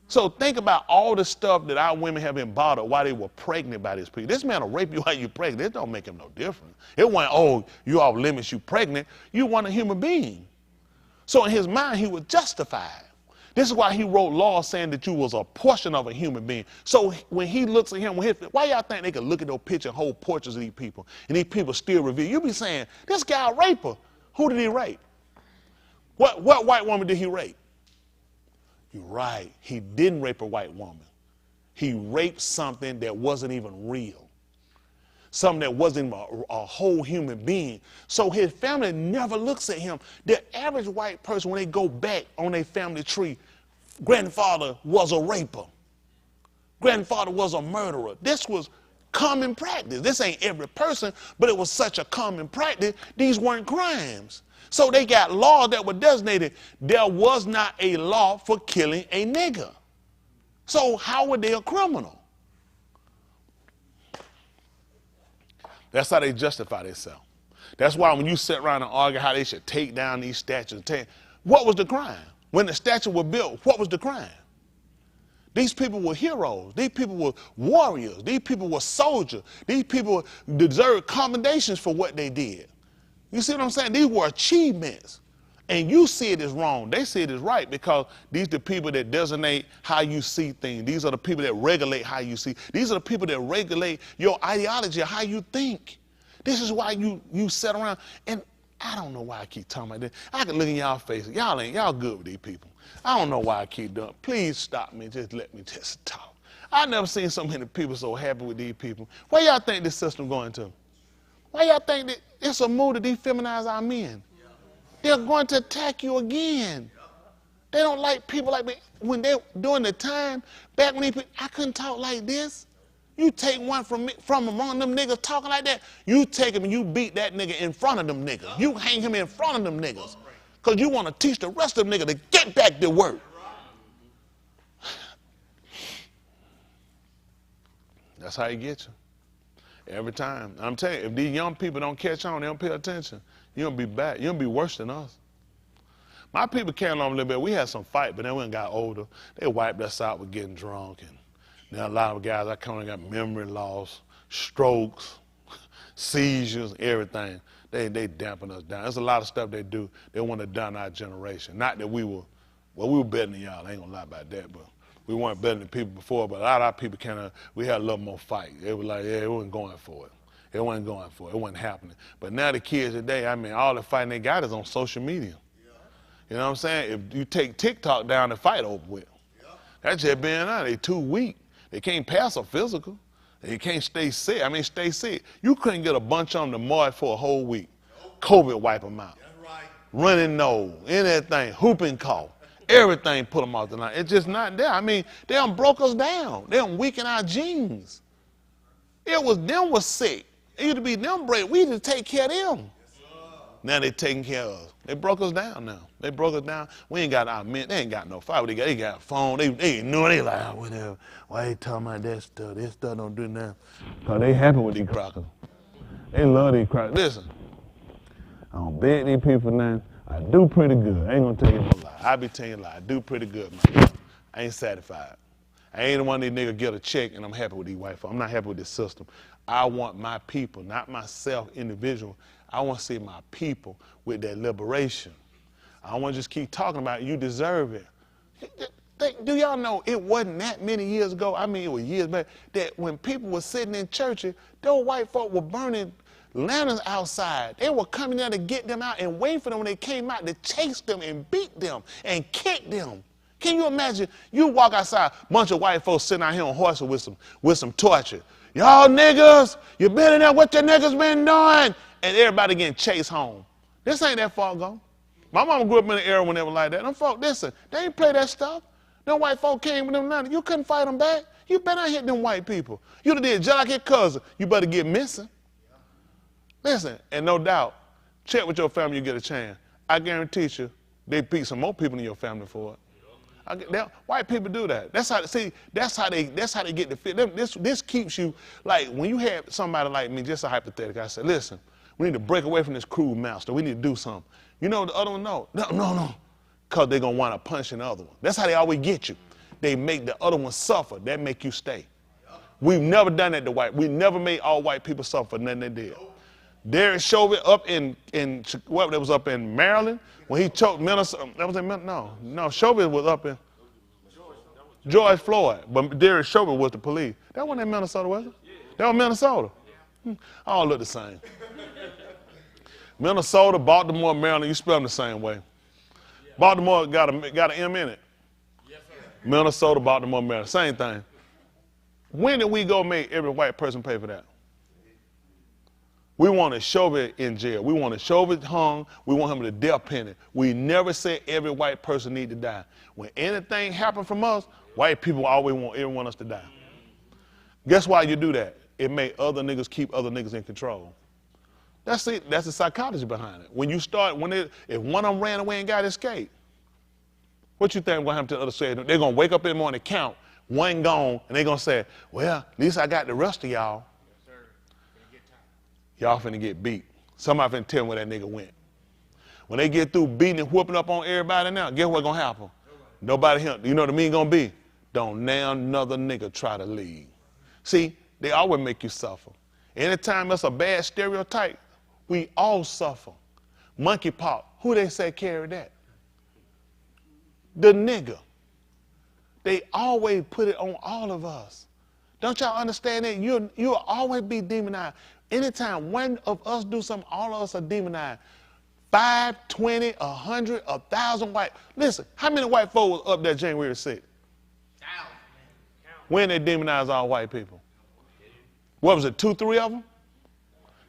So think about all the stuff that our women have embottled while they were pregnant by this people. This man will rape you while you're pregnant. It don't make him no difference. It wasn't, oh, you off limits, you pregnant. You want a human being. So in his mind, he was justified. This is why he wrote laws saying that you was a portion of a human being. So when he looks at him, why y'all think they could look at those pictures and hold portraits of these people, and these people still reveal? You be saying, this guy a raper. Who did he rape? What white woman did he rape? You're right. He didn't rape a white woman. He raped something that wasn't even real. Something that wasn't a whole human being. So his family never looks at him. The average white person, when they go back on their family tree, grandfather was a raper. Grandfather was a murderer. This was common practice. This ain't every person, but it was such a common practice. These weren't crimes. So they got laws that were designated. There was not a law for killing a nigger. So how were they a criminal? That's how they justify themselves. That's why when you sit around and argue how they should take down these statues, what was the crime? When the statue was built, what was the crime? These people were heroes. These people were warriors. These people were soldiers. These people deserved commendations for what they did. You see what I'm saying? These were achievements. And you see it as wrong. They see it as right because these are the people that designate how you see things. These are the people that regulate how you see. These are the people that regulate your ideology, how you think. This is why you sit around. And I don't know why I keep talking about this. I can look in y'all faces. Y'all good with these people. I don't know why I keep doing it. Please stop me. Just let me just talk. I've never seen so many people so happy with these people. Where y'all think this system going to? Why y'all think that it's a move to defeminize our men? They're going to attack you again. They don't like people like me. When they during the time, back when I couldn't talk like this. You take one from among them niggas talking like that, you take him and you beat that nigga in front of them niggas. You hang him in front of them niggas. Because you want to teach the rest of them niggas to get back to work. That's how he gets you. Every time. I'm telling you, if these young people don't catch on, they don't pay attention, you're going to be bad. You're going to be worse than us. My people carried on a little bit. We had some fight, but then when we got older, they wiped us out with getting drunk. And now a lot of guys, I kind of got memory loss, strokes, seizures, everything. They dampen us down. There's a lot of stuff they do. They want to done our generation. Not that we were better than y'all. I ain't going to lie about that, but we weren't better than people before, but a lot of our people we had a little more fight. They were like, yeah, it wasn't going for it. It wasn't going for it. It wasn't happening. But now the kids today, I mean, all the fighting they got is on social media. You know what I'm saying? If you take TikTok down, the fight over with. That's just being honest. They too weak. They can't pass a physical. They can't stay sick. Stay sick. You couldn't get a bunch of them to march for a whole week. COVID wipe them out. Running nose, anything, whooping cough. Everything put them off the line. It's just not there. They done broke us down. They done weakened our genes. It was them was sick. It used to be them break. We used to take care of them. Now they taking care of us. They broke us down now. They broke us down. We ain't got our men. They ain't got no fight. They got a phone. They ain't know. They like, oh, whatever. Why they talking about that stuff? This stuff don't do nothing. Because they happy with these crackers. They love these crackers. Listen, I don't beg these people nothing. I do pretty good. I ain't going to tell you no lie. I be telling you a lie. I do pretty good, man. I ain't satisfied. I ain't the one of these niggas get a check and I'm happy with these white folks. I'm not happy with this system. I want my people, not myself, individual. I want to see my people with their liberation. I don't want to just keep talking about it. You deserve it. Do y'all know it wasn't that many years ago, it was years back, that when people were sitting in churches, those white folk were burning lanterns outside. They were coming there to get them out and waiting for them when they came out to chase them and beat them and kick them. Can you imagine? You walk outside, bunch of white folks sitting out here on horses with some torture. Y'all niggas, you been in there, what your niggas been doing? And everybody getting chased home. This ain't that far ago. My mama grew up in an era when they were like that. Them folk, listen, they ain't play that stuff. Them white folk came with them nothing. You couldn't fight them back. You better not hit them white people. You did just like your cousin. You better get missing. Listen, and no doubt, check with your family, you get a chance. I guarantee you, they beat some more people in your family for it. White people do that. That's how they get the fit. This keeps you, like when you have somebody like me, just a hypothetical, I said, listen, we need to break away from this cruel master. We need to do something. You know the other one, no. Because they're going to wind up punishing the other one. That's how they always get you. They make the other one suffer. That make you stay. We've never done that to white. We never made all white people suffer for nothing they did. Derek Chauvin up in what that was up in Maryland when he choked Minnesota. That was in no. Chauvin was up in George Floyd, but Derek Chauvin was the police. That wasn't in Minnesota, was it? That was Minnesota. All look the same. Minnesota, Baltimore, Maryland, you spell them the same way. Baltimore got an M in it. Minnesota, Baltimore, Maryland, same thing. When did we go make every white person pay for that? We wanted Chauvin in jail. We wanted Chauvin hung. We want him to death penalty. We never said every white person need to die. When anything happened from us, white people always want us to die. Guess why you do that? It made other niggas keep other niggas in control. That's it. That's the psychology behind it. When you start, if one of them ran away and got escaped, what you think will happen to the other side? They're going to wake up in the morning, count, one gone, and they're going to say, well, at least I got the rest of y'all. Y'all finna get beat. Somebody finna tell me where that nigga went. When they get through beating and whooping up on everybody now, guess what's gonna happen? Nobody here. You know what I mean gonna be? Don't now another nigga try to leave. See, they always make you suffer. Anytime that's a bad stereotype, we all suffer. Monkeypox, who they say carry that? The nigga. They always put it on all of us. Don't y'all understand that? You'll always be demonized. Anytime one of us do something, all of us are demonized. 5, 20, 100, 1,000 white. Listen, how many white folks was up there January 6th? When they demonized all white people? What was it, 2, 3 of them?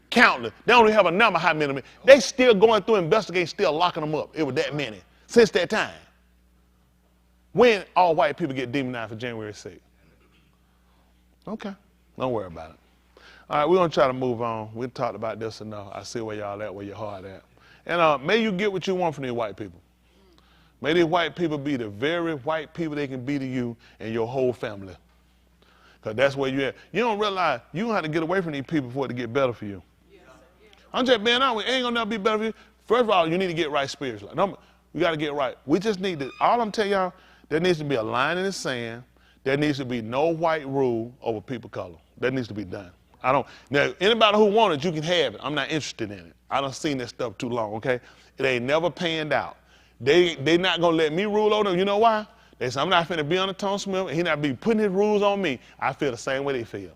Countless. They don't even have a number how many of them. They still going through investigating, still locking them up. It was that many since that time. When all white people get demonized for January 6th? Okay, don't worry about it. All right, we're going to try to move on. We talked about this enough. I see where y'all at, where your heart at. And may you get what you want from these white people. May these white people be the very white people they can be to you and your whole family. Because that's where you at. You don't realize you don't have to get away from these people for it to get better for you. I'm just being honest, it ain't going to never be better for you. First of all, you need to get right spiritually. You got to get right. We just need to, all I'm telling y'all, there needs to be a line in the sand. There needs to be no white rule over people color. That needs to be done. Now, anybody who wants it, you can have it. I'm not interested in it. I done seen this stuff too long, okay? It ain't never panned out. They not going to let me rule over them. You know why? They say, I'm not finna be under Tom Smith, and he not be putting his rules on me. I feel the same way they feel.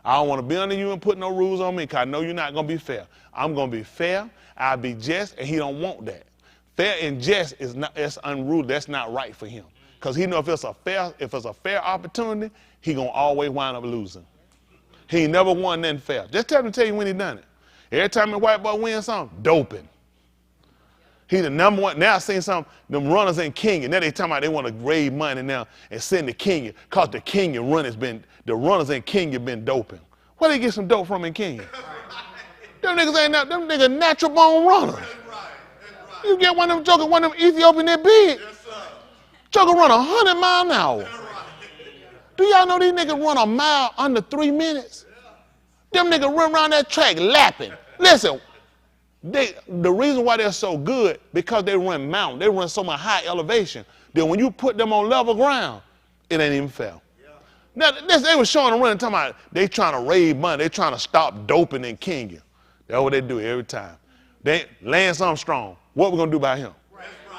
I don't want to be under you and put no rules on me because I know you're not going to be fair. I'm going to be fair. I'll be just, and he don't want that. Fair and just is not, that's unruly. That's not right for him. Because he know if it's a fair opportunity, he going to always wind up losing. He ain't never won nothing fair. Just tell him to tell you when he done it. Every time the white boy wins something, doping. He the number one. Now I seen some them runners in Kenya. Now they talking about they want to raise money now and send to Kenya because the runners in Kenya been doping. Where they get some dope from in Kenya? Them niggas ain't them niggas natural born runners. That's right. You get one of them Ethiopian that big. Yes, joker run 100 miles an hour. Do y'all know these niggas run a mile under 3 minutes? Them niggas run around that track lapping. Listen, the reason why they're so good, because they run mountain. They run so much high elevation that when you put them on level ground, it ain't even fair. Now, they was showing them running, talking about they trying to raise money. They trying to stop doping in Kenya. That's what they do every time. Lance Armstrong, what we going to do about him?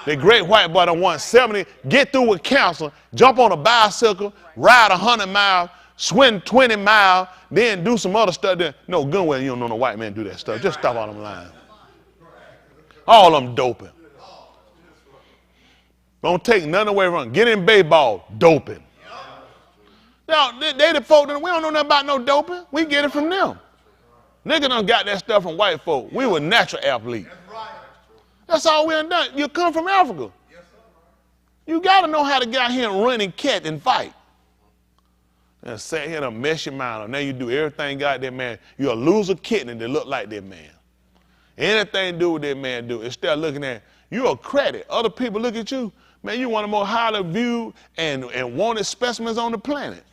The great white boy done won 70, get through with cancer, jump on a bicycle, ride 100 miles, swim 20 miles, then do some other stuff. No, Gunwell, you don't know no white man do that stuff. Just stop all them lying. All of them doping. Don't take nothing away from them. Get in baseball, doping. Now, they the folk that we don't know nothing about no doping. We get it from them. Nigga done got that stuff from white folk. We were natural athletes. That's all we done done. You come from Africa. You got to know how to get out here and run and catch and fight. And sit here and mess your mind up. Now you do everything got that man. You're a loser kitten that look like that man. Anything to do with that man do. Instead of looking at you're a credit. Other people look at you, man, you one of the more highly viewed and wanted specimens on the planet.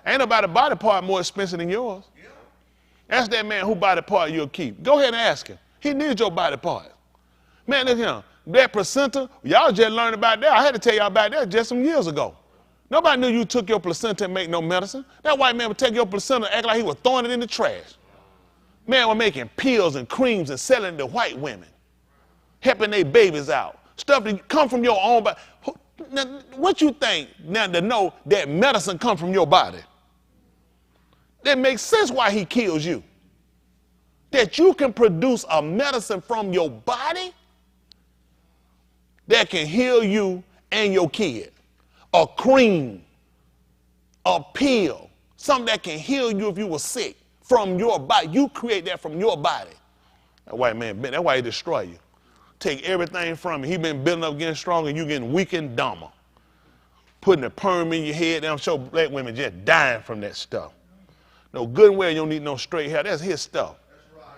Ain't nobody body part more expensive than yours. Ask that man who body part you'll keep. Go ahead and ask him. He needs your body part. Man, look at him. That placenta, y'all just learned about that. I had to tell y'all about that just some years ago. Nobody knew you took your placenta and make no medicine. That white man would take your placenta and act like he was throwing it in the trash. Man was making pills and creams and selling to white women, helping their babies out. Stuff that come from your own body. Now, what you think now to know that medicine come from your body? That makes sense why he kills you. That you can produce a medicine from your body that can heal you and your kid. A cream, a pill, something that can heal you if you were sick from your body. You create that from your body. That white man, that's why he destroy you. Take everything from you. He been building up, getting stronger, and you getting weak and dumber. Putting a perm in your head. I'm sure black women just dying from that stuff. No good and well, you don't need no straight hair. That's his stuff. That's right.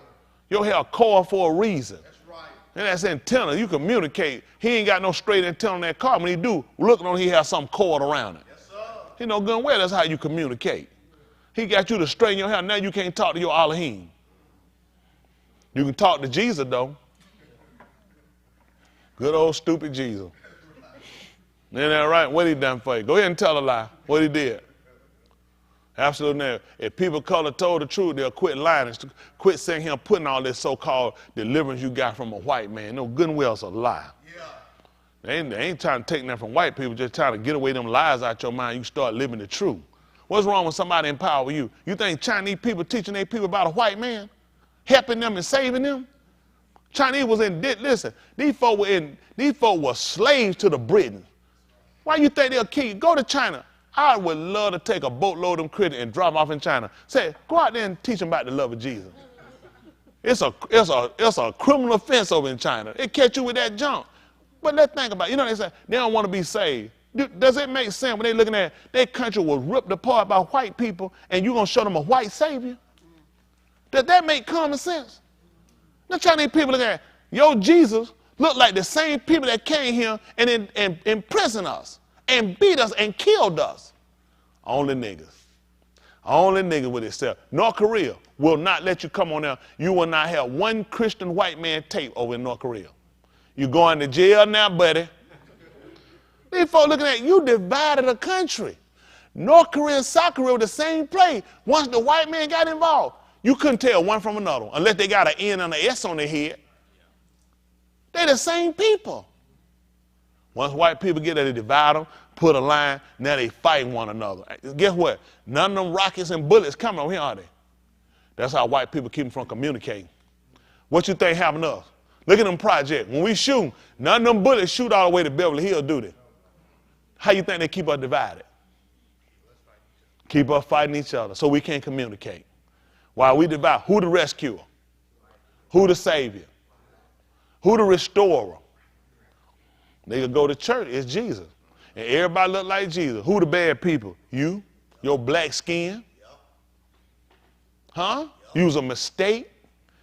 Your hair coiled for a reason. That's right. And that's antenna. You communicate. He ain't got no straight antenna on that car. When he do, looking on, he has some cord around it. Yes, sir. He know good and well that's how you communicate. He got you to straighten your hair. Now you can't talk to your Elohim. You can talk to Jesus, though. Good old stupid Jesus. Isn't that right? What he done for you? Go ahead and tell a lie. What he did. Absolutely. If people of color told the truth, they'll quit lying and quit saying him putting all this so-called deliverance you got from a white man. No, good and well, it's a lie. Yeah. They ain't trying to take that from white people, just trying to get away them lies out your mind. You start living the truth. What's wrong with somebody empower you? You think Chinese people teaching their people about a white man? Helping them and saving them? Chinese was in, listen, these folk were slaves to the Britons. Why you think they'll kill you? Go to China. I would love to take a boatload of them critters and drop them off in China. Say, go out there and teach them about the love of Jesus. It's a criminal offense over in China. They catch you with that junk. But let's think about it. You know, they say they don't want to be saved. Does it make sense when they're looking at their country was ripped apart by white people and you're going to show them a white savior? Does that make common sense? The Chinese people look at your Jesus look like the same people that came here and imprisoned us and beat us and killed us. Only niggas. Only niggas with itself. North Korea will not let you come on there. You will not have one Christian white man tape over in North Korea. You going to jail now, buddy. These folks looking at you divided a country. North Korea and South Korea were the same place. Once the white man got involved, you couldn't tell one from another unless they got an N and an S on their head. They're the same people. Once white people get there, they divide them, put a line, now they fight one another. Guess what? None of them rockets and bullets coming over here, are they? That's how white people keep them from communicating. What you think happened to us? Look at them projects. When we shoot, none of them bullets shoot all the way to Beverly Hills, do they? How you think they keep us divided? Keep us fighting each other so we can't communicate. While we divide, who the rescuer? Who the savior? Who the restorer? They could go to church, it's Jesus. And everybody look like Jesus. Who the bad people? You, your black skin. Huh? You was a mistake.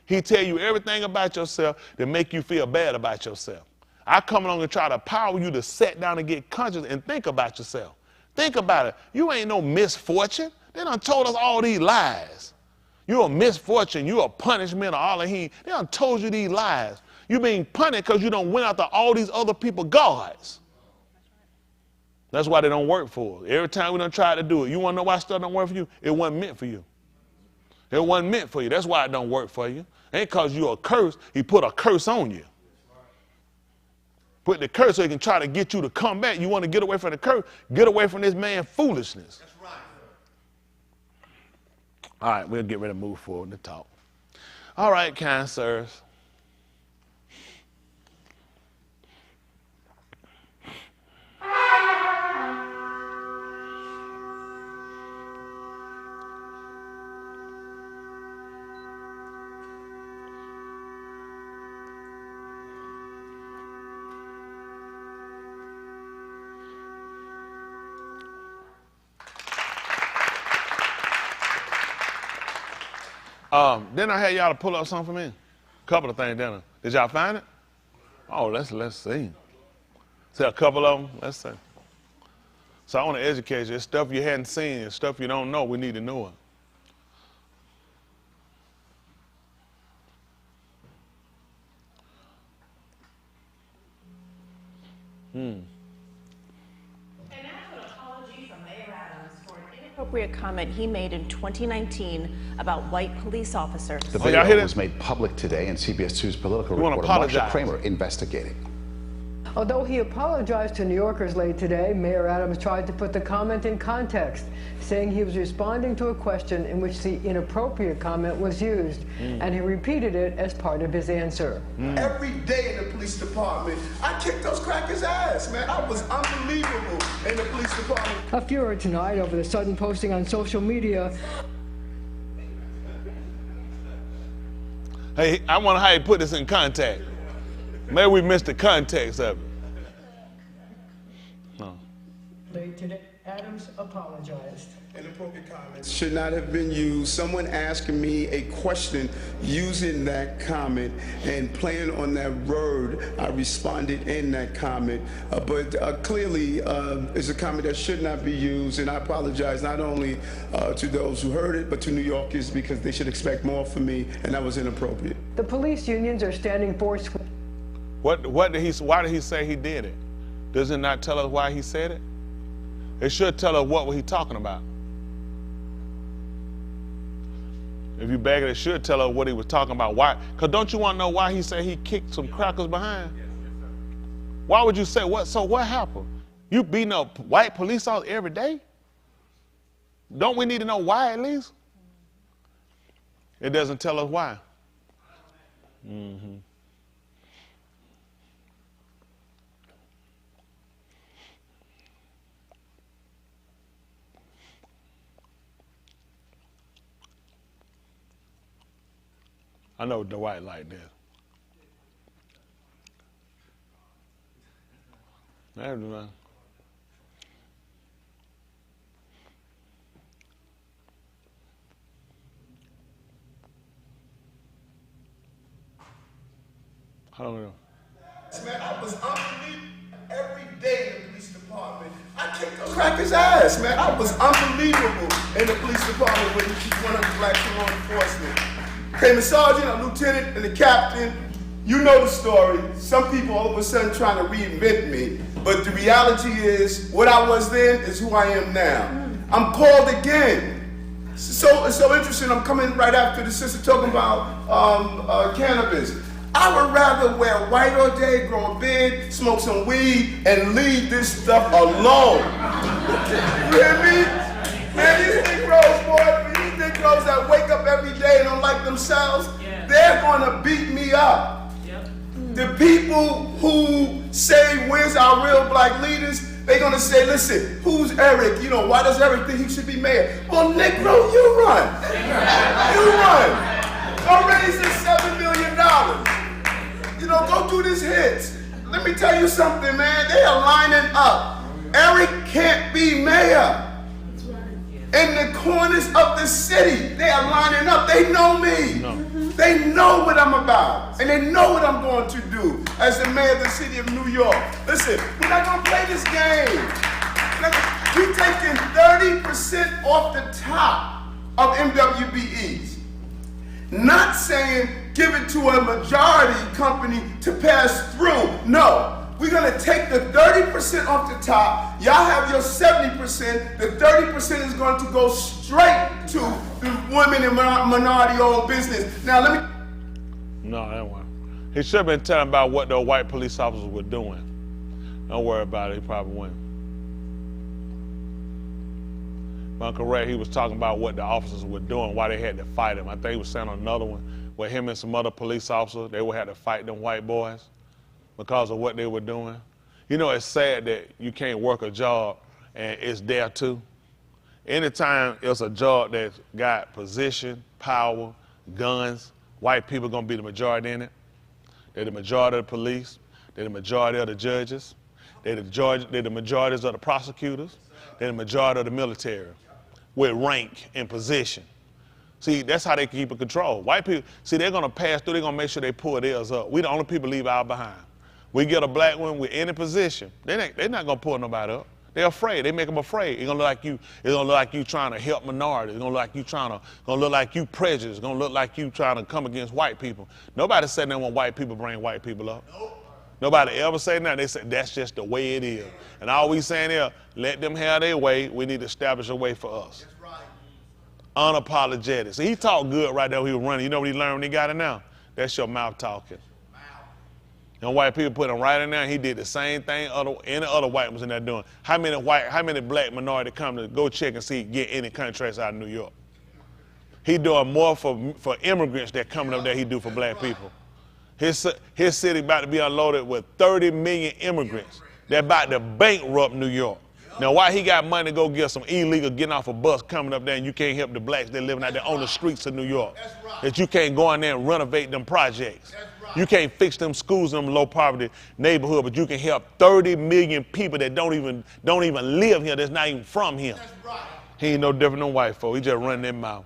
He tell you everything about yourself to make you feel bad about yourself. I come along and try to empower you to sit down and get conscious and think about yourself. Think about it. You ain't no misfortune. They done told us all these lies. You're a misfortune. You're a punishment of all of him. They done told you these lies. You being punished because you done went after all these other people gods. That's why they don't work for us. Every time we done tried to do it, you want to know why stuff don't work for you? It wasn't meant for you. It wasn't meant for you. That's why it don't work for you. Ain't because you're a curse. He put a curse on you. Put the curse so he can try to get you to come back. You want to get away from the curse. Get away from this man's foolishness. That's right. All right, we'll get ready to move forward and talk. All right, kind sirs. Then I had y'all to pull up something for me. A couple of things, didn't I? Did y'all find it? Oh, let's see. See a couple of them? Let's see. So I want to educate you. It's stuff you hadn't seen. It's stuff you don't know. We need to know it. An apology from Mayor Adams for an inappropriate comment he made in 2019 about white police officers. The video was made public today, and CBS 2's political reporter Marsha Kramer investigating. Although he apologized to New Yorkers late today, Mayor Adams tried to put the comment in context, saying he was responding to a question in which the inappropriate comment was used, and he repeated it as part of his answer. Every day in the police department, I kicked those crackers' ass, man. I was unbelievable in the police department. A furor tonight over the sudden posting on social media. Hey, I wonder how you put this in context. Maybe we missed the context of it. No. Late today, Adams apologized. Inappropriate comments should not have been used. Someone asking me a question using that comment and playing on that word, I responded in that comment. But clearly, it's a comment that should not be used, and I apologize not only to those who heard it, but to New Yorkers, because they should expect more from me, and that was inappropriate. The police unions are standing forcefully. Why did he say he did it? Does it not tell us why he said it? It should tell us what was he talking about. If you bag it should tell us what he was talking about. Why? Because don't you want to know why he said he kicked some crackers behind? Why would you say what? So what happened? You beating up white police officers every day? Don't we need to know why at least? It doesn't tell us why. I know Dwight like this. That's right. I don't know. Man, I was unbelievable every day in the police department. I kicked those crackers' ass, man. I was unbelievable in the police department with 100 black law enforcement. Became a sergeant, a lieutenant, and a captain. You know the story. Some people all of a sudden trying to reinvent me. But the reality is, what I was then is who I am now. I'm called again. So it's so interesting. I'm coming right after the sister talking about cannabis. I would rather wear white all day, grow a beard, smoke some weed, and leave this stuff alone. You hear me? Man, these Negroes, boy, these Negroes that wake up every day and don't like themselves, they're gonna beat me up. The people who say, where's our real black leaders? They're gonna say, listen, who's Eric? You know, why does Eric think he should be mayor? Well, Negro, you run. You run. Go raise this $7 million. You know, go do this hits. Let me tell you something, man. They are lining up. Eric can't be mayor. In the corners of the city, they are lining up. They know me. No. They know what I'm about. And they know what I'm going to do as the mayor of the city of New York. Listen, we're not going to play this game. We're taking 30% off the top of MWBEs. Not saying give it to a majority company to pass through. No. We're going to take the 30% off the top. Y'all have your 70%. The 30% is going to go straight to the women and minority-owned business. Now, let me... No, that one. He should have been telling about what the white police officers were doing. Don't worry about it. He probably wouldn't. If I'm correct, he was talking about what the officers were doing, why they had to fight him. I think he was saying on another one where him and some other police officers, they would have to fight them white boys because of what they were doing. You know, it's sad that you can't work a job and it's there too. Anytime it's a job that's got position, power, guns, white people are gonna be the majority in it. They're the majority of the police. They're the majority of the judges. They're the majorities of the prosecutors. They're the majority of the military with rank and position. See, that's how they keep it control. White people, see, they're going to pass through. They're going to make sure they pull theirs up. We the only people leave out behind. We get a black one with any position, they're not going to pull nobody up. They're afraid. They make them afraid. It's going to look like you. It's going to look like you trying to help minorities. It's going to look like you look like you prejudiced. It's going to look like you trying to come against white people. Nobody said that when white people bring white people up. Nope. Nobody ever said that. They said that's just the way it is. And all we saying is, let them have their way. We need to establish a way for us. That's right. Unapologetic. So he talked good right there when he was running. You know what he learned when he got it now? That's your mouth talking. And white people put him right in there, and he did the same thing any other white was in there doing. How many black minority come to go check and see get any contracts out of New York? He doing more for immigrants that coming up there he do for black people. His city about to be unloaded with 30 million immigrants. They're about to bankrupt New York. Now, why he got money to go get some illegal getting off a bus coming up there and you can't help the blacks that living out there on the streets of New York? That you can't go in there and renovate them projects. You can't fix them schools in them low poverty neighborhood, but you can help 30 million people that don't even live here, that's not even from here. He ain't no different than white folk. He just running their mouth.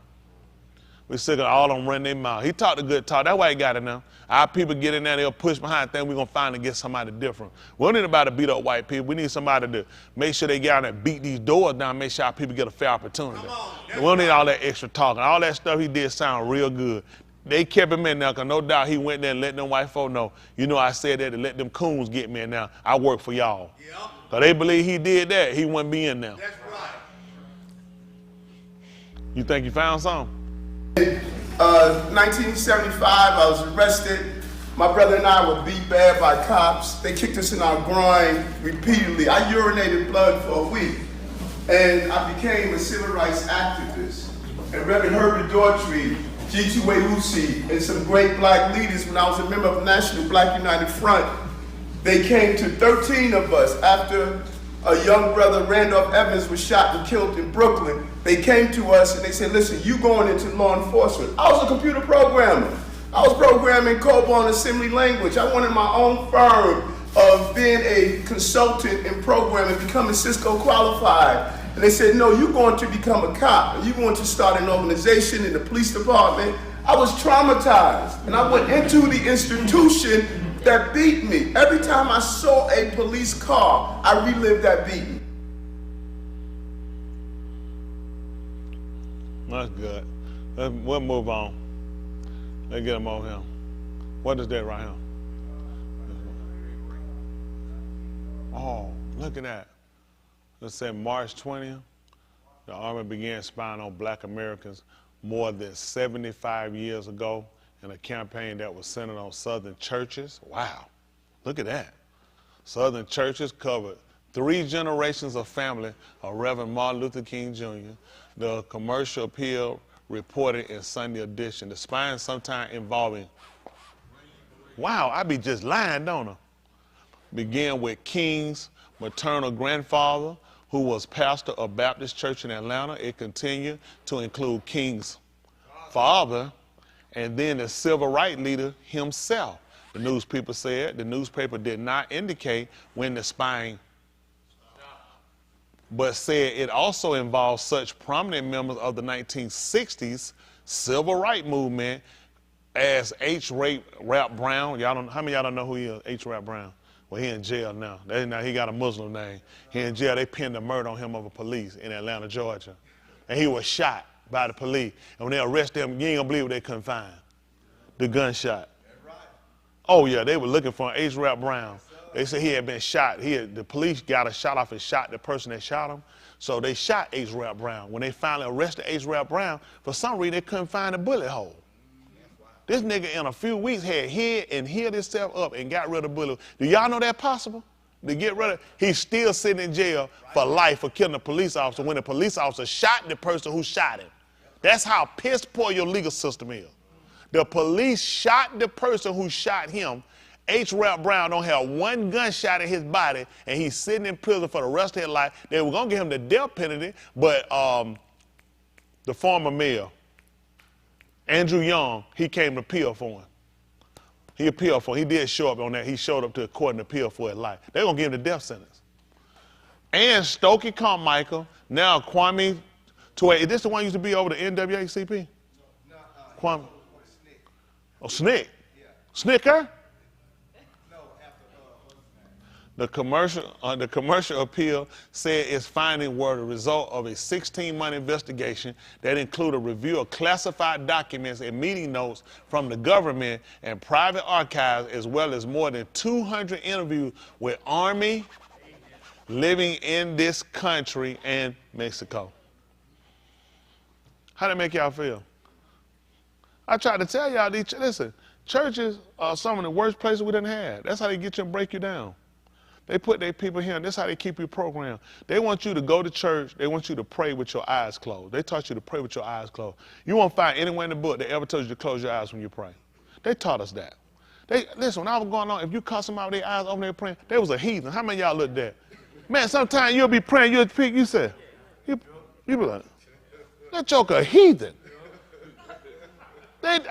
We sick of all of them running their mouth. He talked a good talk. That's why he got it now. Our people get in there, they'll push behind things. We're going to finally get somebody different. We don't need nobody to beat up white people. We need somebody to make sure they get out there and beat these doors down, make sure our people get a fair opportunity. We don't need all that extra talking. All that stuff he did sound real good. They kept him in there because no doubt he went there and let them white folk know, you know I said that to let them coons get me in there. I work for y'all. Because they believe he did that, he wouldn't be in there. That's right. You think you found something? 1975, I was arrested. My brother and I were beat bad by cops. They kicked us in our groin repeatedly. I urinated blood for a week. And I became a civil rights activist. And Reverend Herbert Daughtry, G.T. Wayusi, and some great black leaders, when I was a member of National Black United Front, they came to 13 of us after a young brother, Randolph Evans, was shot and killed in Brooklyn. They came to us and they said, listen, you going into law enforcement. I was a computer programmer. I was programming COBOL and assembly language. I wanted my own firm of being a consultant in programming, becoming Cisco qualified. And they said, no, you're going to become a cop. And you're going to start an organization in the police department. I was traumatized. And I went into the institution that beat me. Every time I saw a police car, I relived that beating. That's good. We'll move on. Let's get him over here. What is that right here? Oh, look at that. Let's say March 20th, the Army began spying on black Americans more than 75 years ago in a campaign that was centered on Southern churches. Wow, look at that. Southern churches covered 3 generations of family of Reverend Martin Luther King Jr. The commercial appeal reported in Sunday edition. The spying sometime involving, wow, I be just lying, don't I? Began with King's maternal grandfather, who was pastor of Baptist Church in Atlanta. It continued to include King's father, and then the civil rights leader himself. The newspaper said the newspaper did not indicate when the spying, but said it also involved such prominent members of the 1960s civil rights movement as H. Rap Brown. Y'all don't, how many of y'all don't know who he is, H. Rap Brown? Well, he in jail now. Now he got a Muslim name. He in jail. They pinned a murder on him of a police in Atlanta, Georgia. And he was shot by the police. And when they arrested him, you ain't gonna believe what they couldn't find. The gunshot. Oh yeah, they were looking for H. Rap Brown. They said he had been shot. The police got a shot off and shot the person that shot him. So they shot H. Rap Brown. When they finally arrested H. Rap Brown, for some reason they couldn't find a bullet hole. This nigga in a few weeks had hid and healed himself up and got rid of bullet. Do y'all know that possible? To get rid of, he's still sitting in jail for life for killing a police officer when the police officer shot the person who shot him. That's how piss poor your legal system is. The police shot the person who shot him. H. Rap Brown don't have one gunshot in his body, and he's sitting in prison for the rest of his life. They were gonna give him the death penalty, but the former mayor, Andrew Young, he came to appeal for him. He appealed for him. He did show up on that. He showed up to the court and appealed for his life. They're gonna give him the death sentence. And Stokely Carmichael, now Kwame Ture, is this the one who used to be over the NAACP? Kwame. Oh, Snick. Snicker? The commercial appeal said its findings were the result of a 16-month investigation that included a review of classified documents and meeting notes from the government and private archives, as well as more than 200 interviews with Army living in this country and Mexico. How did it make y'all feel? I tried to tell y'all, listen, churches are some of the worst places we done had. That's how they get you and break you down. They put their people here, and that's how they keep you programmed. They want you to go to church. They want you to pray with your eyes closed. They taught you to pray with your eyes closed. You won't find anywhere in the book that ever tells you to close your eyes when you pray. They taught us that. Listen, when I was going on, if you caught somebody with their eyes open, they were praying, they was a heathen. How many of y'all looked at? Man, sometimes you'll be praying, you'll peek, you say, you be like, that joker a heathen. That's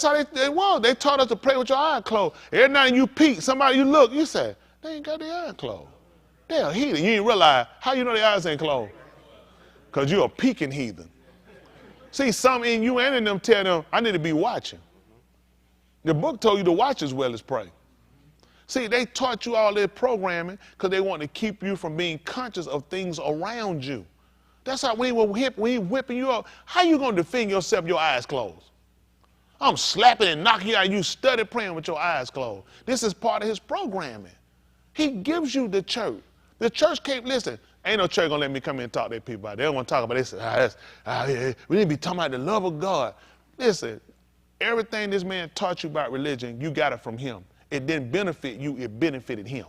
how they was. They taught us to pray with your eyes closed. Every night you peek, somebody you look, you say, they ain't got their eyes closed. They're a heathen. You ain't realize, how you know their eyes ain't closed? Because you're a peeking heathen. See, some in you and in them tell them, I need to be watching. The book told you to watch as well as pray. See, they taught you all their programming because they want to keep you from being conscious of things around you. That's how when he whipping you up, how you going to defend yourself with your eyes closed? I'm slapping and knocking you out. You study praying with your eyes closed. This is part of his programming. He gives you the church. The church can't listen. Ain't no church gonna let me come in and talk to their people about it. They don't want to talk about it. They say, we need to be talking about the love of God. Listen, everything this man taught you about religion, you got it from him. It didn't benefit you, it benefited him.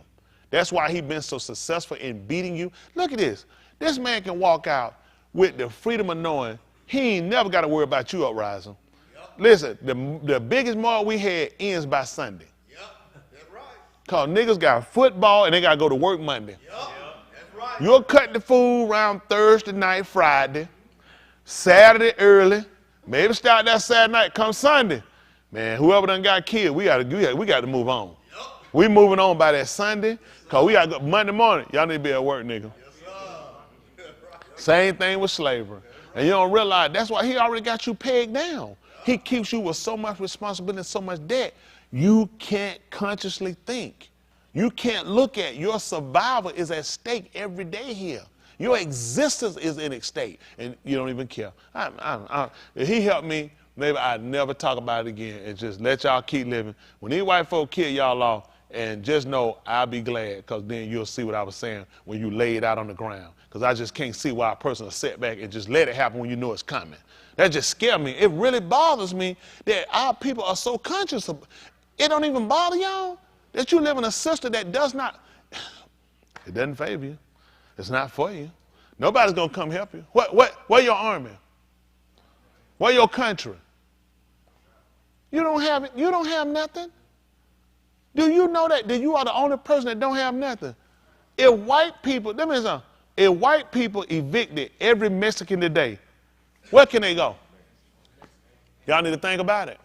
That's why he's been so successful in beating you. Look at this. This man can walk out with the freedom of knowing he ain't never got to worry about you uprising. Yep. Listen, the biggest mall we had ends by Sunday. Yep, that's right. Because niggas got football and they got to go to work Monday. Yep, that's right. You'll cut the food around Thursday night, Friday, Saturday early, maybe start that Saturday night, come Sunday. Man, whoever done got killed, we got to move on. Yep. We moving on by that Sunday, because we got to go Monday morning. Y'all need to be at work, nigga. Same thing with slavery. And you don't realize that's why he already got you pegged down. He keeps you with so much responsibility and so much debt, you can't consciously think. You can't look at your survival is at stake every day here. Your existence is in stake, and you don't even care. If he helped me, maybe I'd never talk about it again and just let y'all keep living. When these white folk kill y'all off, and just know I'll be glad, because then you'll see what I was saying when you lay it out on the ground. Because I just can't see why a person will sit back and just let it happen when you know it's coming. That just scares me. It really bothers me that our people are so conscious of it. Don't even bother y'all that you live in a system that does not, it doesn't favor you. It's not for you. Nobody's going to come help you. Where your army? Where your country? You don't have nothing? Do you know that you are the only person that don't have nothing? If white people, let me say something. If white people evicted every Mexican today, where can they go? Y'all need to think about it.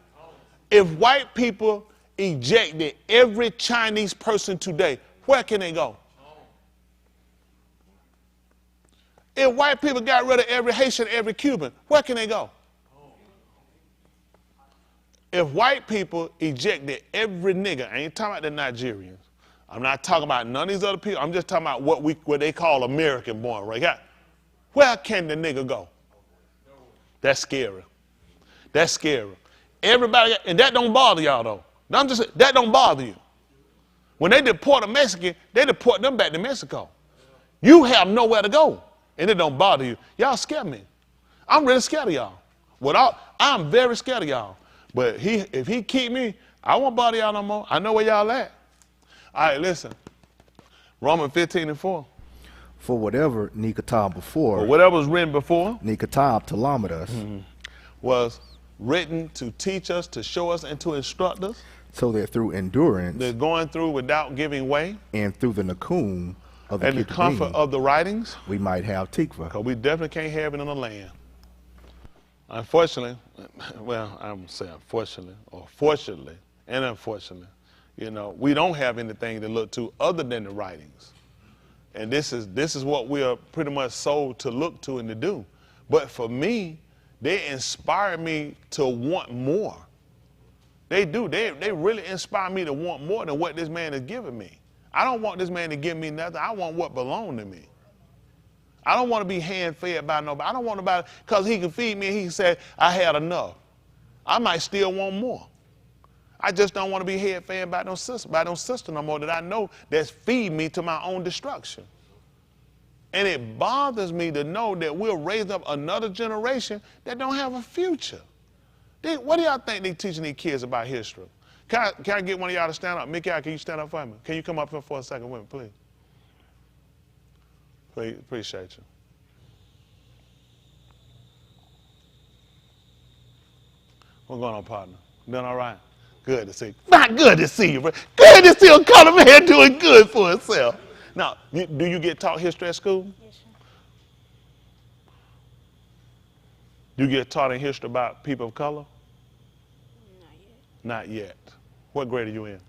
If white people ejected every Chinese person today, where can they go? If white people got rid of every Haitian, every Cuban, where can they go? If white people ejected every nigga, I ain't talking about the Nigerians. I'm not talking about none of these other people. I'm just talking about what they call American born, right? Where can the nigga go? That's scary. That's scary. Everybody, and that don't bother y'all though. That don't bother you. When they deport a Mexican, they deport them back to Mexico. You have nowhere to go, and it don't bother you. Y'all scare me. I'm really scared of y'all. I'm very scared of y'all. But if he keep me, I won't bother y'all no more. I know where y'all at. All right, listen. Romans 15:4. For whatever Nikatab before. For whatever was written before. Nikatab Talamidas. Was written to teach us, to show us, and to instruct us. So that through endurance. They're going through without giving way. And through the nakum of the and the comfort of the writings. We might have tikva. Because we definitely can't have it in the land. Unfortunately, well, I'm going to say unfortunately, or fortunately, and unfortunately, we don't have anything to look to other than the writings. And this is what we are pretty much sold to look to and to do. But for me, they inspire me to want more. They do. They really inspire me to want more than what this man is giving me. I don't want this man to give me nothing. I want what belongs to me. I don't want to be hand-fed by nobody. I don't want nobody, because he can feed me and he can say, I had enough. I might still want more. I just don't want to be head-fed by no sister no more that I know that's feeding me to my own destruction. And it bothers me to know that we're raising up another generation that don't have a future. What do y'all think they're teaching these kids about history? Can I get one of y'all to stand up? Mickey, can you stand up for me? Can you come up here for a second with me, please? Please, appreciate you. What's going on, partner? Doing all right? Good to see you. Not good to see you, bro. Good to see a colored man doing good for himself. Now, do you get taught history at school? Yes, sir. You get taught in history about people of color? Not yet. Not yet. What grade are you in?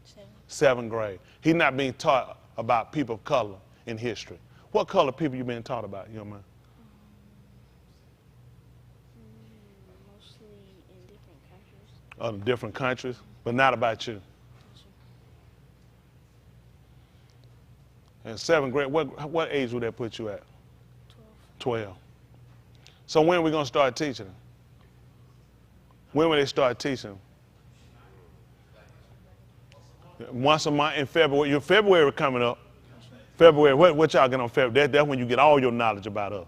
7th. 7th grade. He's not being taught about people of color in history. What color people you being taught about, young man? Mostly in different countries. Of different countries, but not about you. In 7th grade, what age would that put you at? 12. So when are we going to start teaching them? When will they start teaching them? Once a month in February. Your February coming up. February, what y'all get on February? That's when you get all your knowledge about us.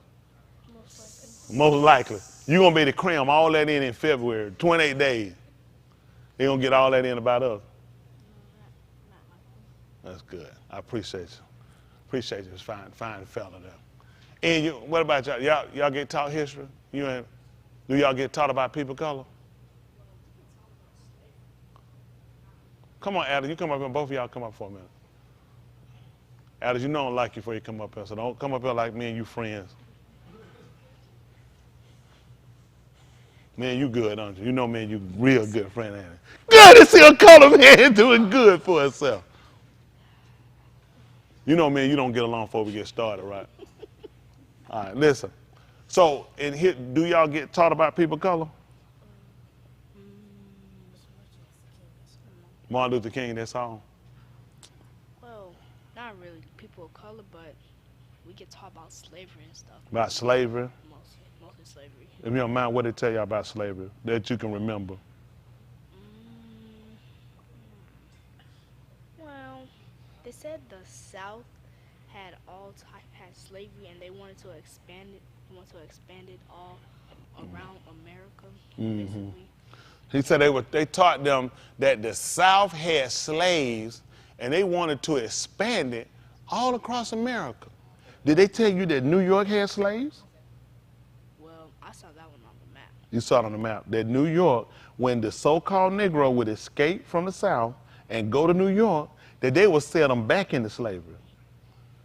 Most likely. You're going to be able to cram all that in February, 28 days. They're going to get all that in about us. That's good. I appreciate you. Appreciate you. It's fine fella there. And what about y'all? Y'all get taught history? Do y'all get taught about people of color? Come on, Adam. You come up here. Both of y'all come up for a minute. Adam, you know I don't like you before you come up here, so don't come up here like me and you friends. Man, you good, aren't you? You know, man, you real good friend, ain't it? Good to see a colored man doing good for himself. You know, man, you don't get along before we get started, right? All right, listen. So, in here, do y'all get taught about people of color? Martin Luther King, that's all? Well, not really people of color, but we get taught about slavery and stuff. About slavery? Mostly slavery. If you don't mind, what they tell y'all about slavery that you can remember? Well, they said the South had had slavery, and they wanted to expand it. They want to expand it all around America, basically. He said they taught them that the South had slaves, and they wanted to expand it all across America. Did they tell you that New York had slaves? Well, I saw that one on the map. You saw it on the map. That New York, when the so-called Negro would escape from the South and go to New York, that they would sell them back into slavery.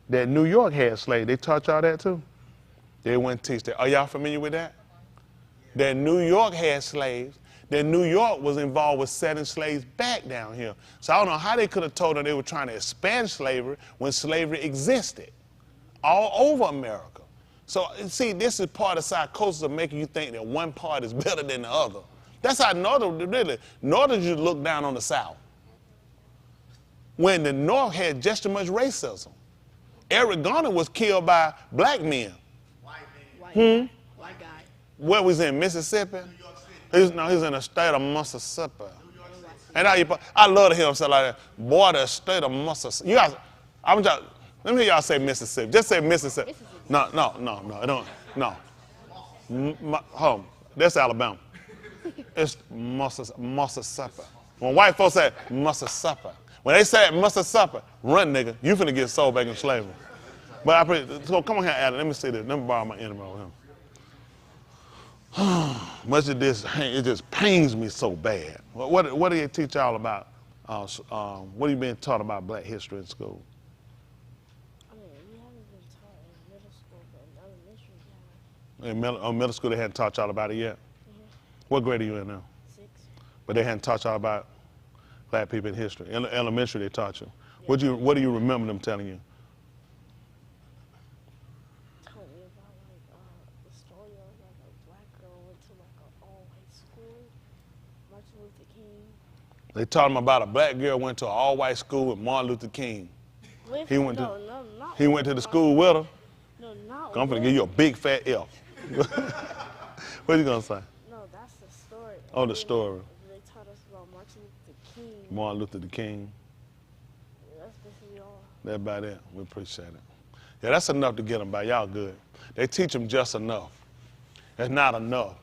That New York had slaves. They taught y'all that too? They wouldn't teach that. Are y'all familiar with that? That New York had slaves. That New York was involved with setting slaves back down here. So I don't know how they could have told them they were trying to expand slavery when slavery existed all over America. So, see, this is part of psychosis of making you think that one part is better than the other. That's how Northerners you look down on the South. When the North had just as much racism. Eric Garner was killed by black men. White guy. Where was he in Mississippi? He's in the state of Mississippi. And I love to hear him say like that. Boy, the state of Mississippi. You guys, let me hear y'all say Mississippi. Just say Mississippi. No. Hold on. That's Alabama. It's Mississippi. When white folks say Mississippi, when they say Mississippi, run, nigga. You finna get sold back in slavery. But so come on here, Adam. Let me see this. Let me borrow my enemy over him. Much of this, it just pains me so bad. What do they teach y'all about? What are you being taught about black history in school? I mean, we haven't been taught in middle school, but in elementary, yeah. In middle school, they hadn't taught y'all about it yet? What grade are you in now? 6. But they hadn't taught y'all about black people in history. In elementary, they taught you. Yeah. What do you remember them telling you? Told me about the story of a black girl went to Martin Luther King. They taught him about a black girl went to an all-white school with Martin Luther King. He went to the school with her. No, not I'm going to give you a big fat F. What are you going to say? No, that's the story. Oh, the story. They taught us about Martin Luther King. Martin Luther King. That's basically all. That about it. We appreciate it. Yeah, that's enough to get them by. Y'all good. They teach them just enough. That's not enough.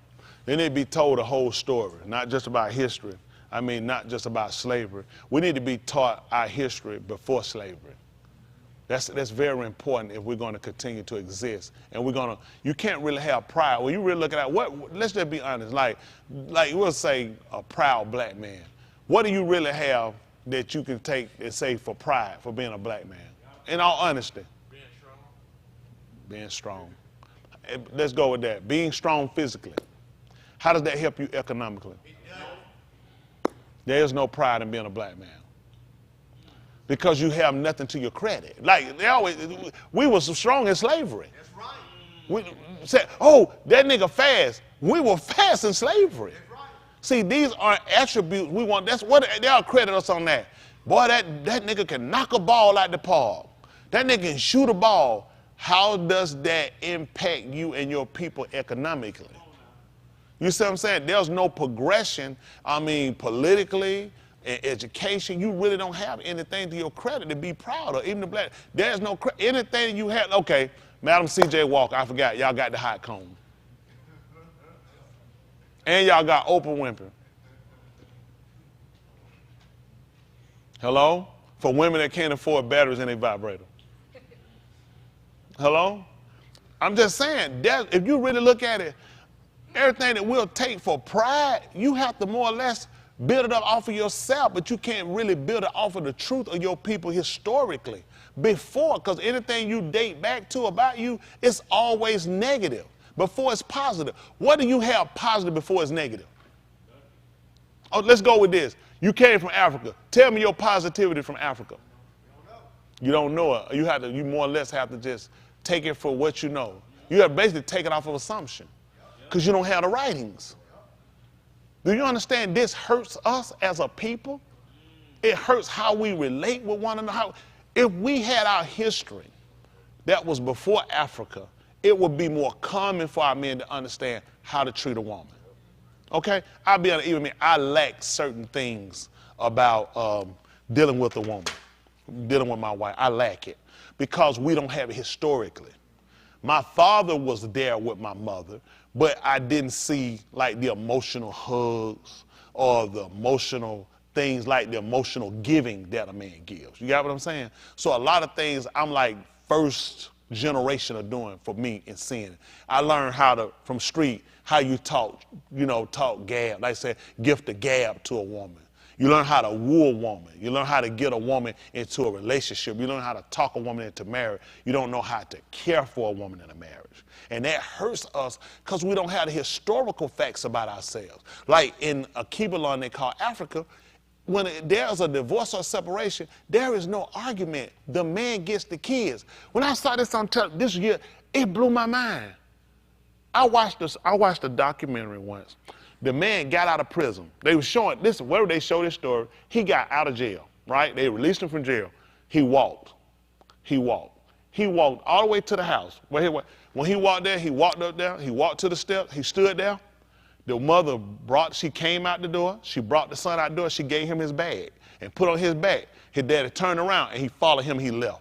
They need to be told the whole story, not just about history. I mean, not just about slavery. We need to be taught our history before slavery. That's very important if we're going to continue to exist. And you can't really have pride. When you really look at that, let's just be honest. Like we'll say a proud black man. What do you really have that you can take and say for pride for being a black man? In all honesty. Being strong. Let's go with that. Being strong physically. How does that help you economically? There is no pride in being a black man. Because you have nothing to your credit. Like we were so strong in slavery. That's right. We said, oh, that nigga fast. We were fast in slavery. That's right. See, these are attributes we want. That's what they'll credit us on that. Boy, that nigga can knock a ball out the park. That nigga can shoot a ball. How does that impact you and your people economically? You see what I'm saying? There's no progression. I mean, politically, in education, you really don't have anything to your credit to be proud of. Even the black, there's no anything you have. Okay, Madam C.J. Walker, I forgot, y'all got the hot comb. And y'all got Oprah Winfrey. Hello? For women that can't afford batteries in their vibrator. Hello? I'm just saying, if you really look at it, everything that we'll take for pride, you have to more or less build it up off of yourself, but you can't really build it off of the truth of your people historically. Before, because anything you date back to about you, it's always negative. Before it's positive. What do you have positive before it's negative? Oh, let's go with this. You came from Africa. Tell me your positivity from Africa. You don't know it. You more or less have to just take it for what you know. You have to basically take it off of assumption because you don't have the writings. Do you understand this hurts us as a people? It hurts how we relate with one another. If we had our history that was before Africa, it would be more common for our men to understand how to treat a woman. Okay? I'll be honest, even me, I lack certain things about dealing with a woman, dealing with my wife. I lack it because we don't have it historically. My father was there with my mother, but I didn't see like the emotional hugs or the emotional things like the emotional giving that a man gives. You got what I'm saying? So a lot of things I'm like first generation of doing for me and seeing. I learned how to, from street, how you talk gab. Like I said, gift a gab to a woman. You learn how to woo a woman. You learn how to get a woman into a relationship. You learn how to talk a woman into marriage. You don't know how to care for a woman in a marriage. And that hurts us because we don't have the historical facts about ourselves. Like in a Kibalon they call Africa, when there's a divorce or separation, there is no argument. The man gets the kids. When I saw this on television this year, it blew my mind. I watched a documentary once. The man got out of prison. They were showing this, where they show this story, he got out of jail, right? They released him from jail. He walked all the way to the house. When he walked there, he walked up there, he walked to the steps, he stood there. The mother she came out the door, she brought the son out the door, she gave him his bag and put on his back. His daddy turned around and he followed him, he left.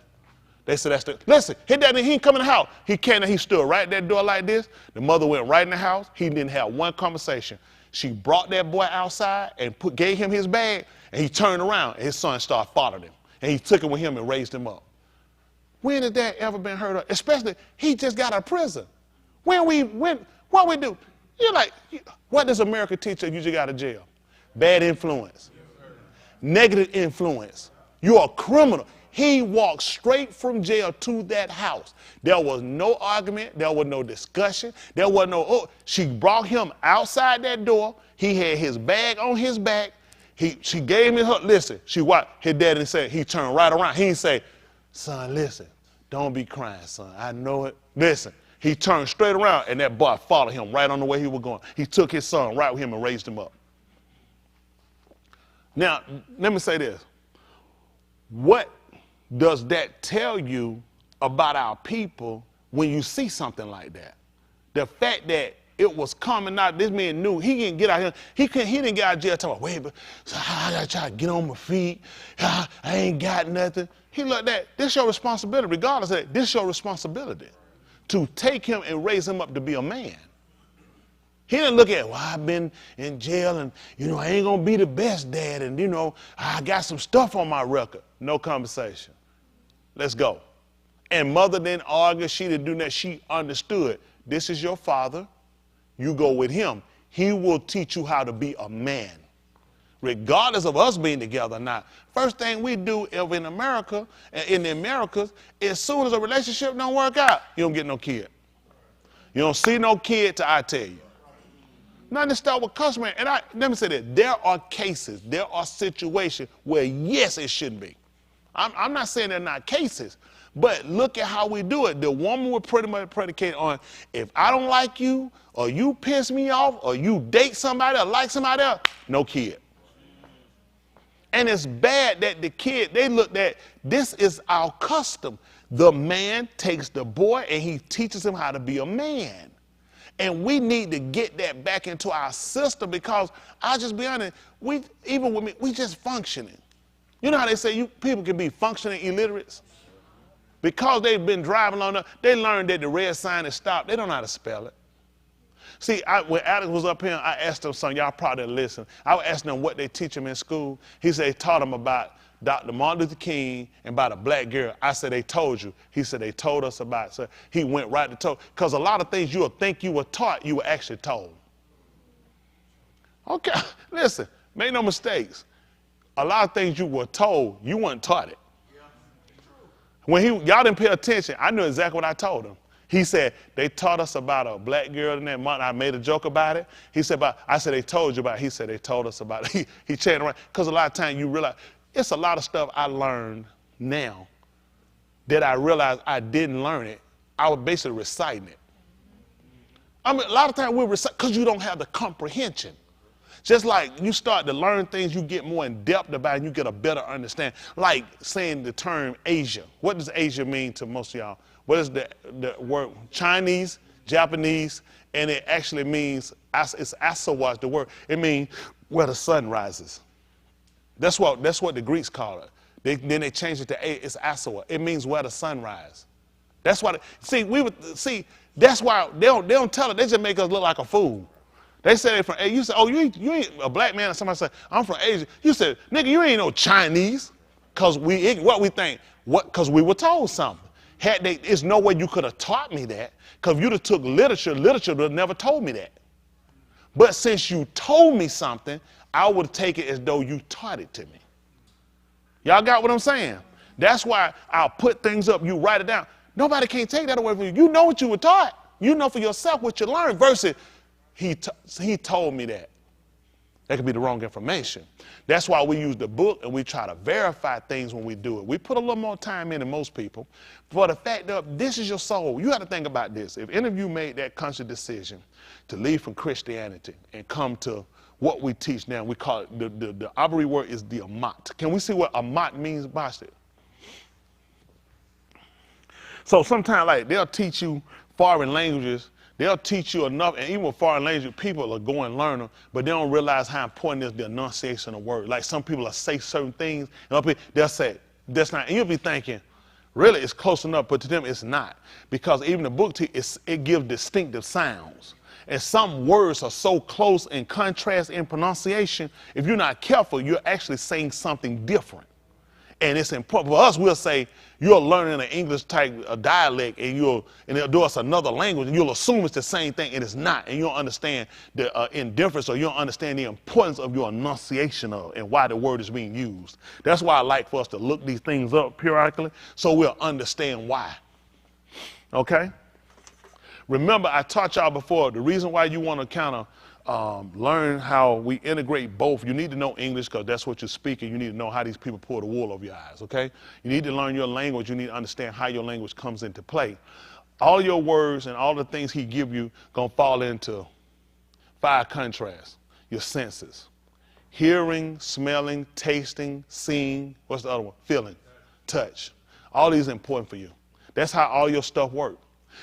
They said, listen, his daddy, he ain't come in the house. He came and he stood right at that door like this. The mother went right in the house. He didn't have one conversation. She brought that boy outside and gave him his bag, and he turned around and his son started following him. And he took him with him and raised him up. When has that ever been heard of? Especially, he just got out of prison. What we do? You're like, what does America teach you just got out of jail? Bad influence. Negative influence. You're a criminal. He walked straight from jail to that house. There was no argument. There was no discussion. There was no, she brought him outside that door. He had his bag on his back. She gave me her, listen, she watched. His daddy said, he turned right around. He didn't say, son, listen, don't be crying, son. I know it. Listen, he turned straight around and that boy followed him right on the way he was going. He took his son right with him and raised him up. Now, let me say this. What does that tell you about our people when you see something like that? The fact that it was coming out, this man knew he didn't get out here. He didn't get out of jail talking about, wait, but so I gotta try to get on my feet. I ain't got nothing. He looked at, this is your responsibility, regardless of that, this is your responsibility to take him and raise him up to be a man. He didn't look at, well, I've been in jail and, I ain't gonna be the best dad and, I got some stuff on my record. No conversation. Let's go. And mother didn't argue, she didn't do that. She understood, this is your father. You go with him. He will teach you how to be a man, regardless of us being together or not. First thing we do in America, in the Americas, as soon as a relationship don't work out, you don't get no kid. You don't see no kid till I tell you. Nothing to start with customary. And let me say that there are cases, there are situations where yes, it should be. I'm not saying they're not cases, but look at how we do it. The woman would pretty much predicate on, if I don't like you, or you piss me off, or you date somebody or like somebody else, no kid. And it's bad that the kid, they looked at, this is our custom. The man takes the boy and he teaches him how to be a man. And we need to get that back into our system, because I'll just be honest, even with me, we just functioning. You know how they say people can be functioning illiterates? Because they've been driving on they learned that the red sign is stopped. They don't know how to spell it. See, when Alex was up here, I asked him something, y'all probably didn't listen. I was asking them what they teach him in school. He said they taught him about Dr. Martin Luther King and about a black girl. I said, they told you. He said, they told us about it. So he went right to told. Because a lot of things you will think you were taught, you were actually told. Okay, listen, make no mistakes. A lot of things you were told, you weren't taught it. When y'all didn't pay attention, I knew exactly what I told him. He said, they taught us about a black girl in that month. I made a joke about it. He said, I said, they told you about it. He said, they told us about it. He changed around. Because a lot of times you realize, it's a lot of stuff I learned now that I realized I didn't learn it. I was basically reciting it. I mean, a lot of times we recite because you don't have the comprehension. Just like you start to learn things, you get more in depth about it, and you get a better understanding. Like saying the term Asia. What does Asia mean to most of y'all? What is the word? Chinese, Japanese, and it actually means, it's Asawa, the word. It means where the sun rises. That's what the Greeks call it. Then they changed it to it's Asawa. It means where the sun rises. That's why, that's why they don't tell it. They just make us look like a fool. They say they're from Asia. You say, oh, you ain't a black man, and somebody say, I'm from Asia. You said, nigga, you ain't no Chinese. Because what we think, because we were told something. There's no way you could have taught me that, because if you'd have took literature would have never told me that. But since you told me something, I would take it as though you taught it to me. Y'all got what I'm saying? That's why I'll put things up, you write it down. Nobody can take that away from you. You know what you were taught. You know for yourself what you learned versus he told me that. That could be the wrong information. That's why we use the book and we try to verify things when we do it. We put a little more time in than most people. For the fact that this is your soul, you got to think about this. If any of you made that conscious decision to leave from Christianity and come to what we teach now, we call it, the Abari word is the amat. Can we see what amat means? Watch it. So sometimes like they'll teach you foreign languages. They'll teach you enough, and even with foreign language, people are going to learn them, but they don't realize how important is the enunciation of words. Like some people will say certain things, and they'll say, that's not, and you'll be thinking, really, it's close enough, but to them, it's not. Because even the book, it gives distinctive sounds. And some words are so close in contrast in pronunciation, if you're not careful, you're actually saying something different. And it's important. For us, we'll say, you're learning an English type of dialect, and they'll do us another language, and you'll assume it's the same thing, and it's not. And you don't understand the indifference, or you don't understand the importance of your enunciation of and why the word is being used. That's why I like for us to look these things up periodically, so we'll understand why. Okay? Remember, I taught y'all before, the reason why you want to kind of learn how we integrate both. You need to know English because that's what you're speaking. You need to know how these people pull the wool over your eyes, okay? You need to learn your language. You need to understand how your language comes into play. All your words and all the things he give you going to fall into 5 contrasts. Your senses, hearing, smelling, tasting, seeing, what's the other one? Feeling, touch. All these are important for you. That's how all your stuff works.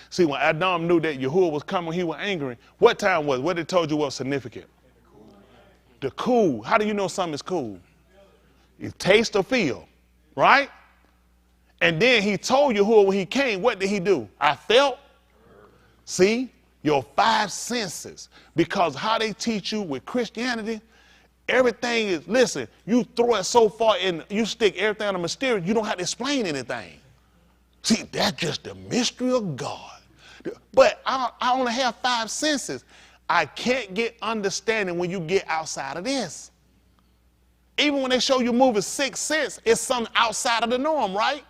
See, when Adam knew that Yahuah was coming, he was angry. What time was it? What they told you was significant? The cool. How do you know something is cool? You taste or feel, right? And then he told Yahuah when he came, what did he do? I felt. See, your 5 senses. Because how they teach you with Christianity, everything is, listen, you throw it so far in, you stick everything on the mysterious, you don't have to explain anything. See, that's just the mystery of God. But I only have 5 senses. I can't get understanding when you get outside of this. Even when they show you moving 6 sense, it's something outside of the norm, right?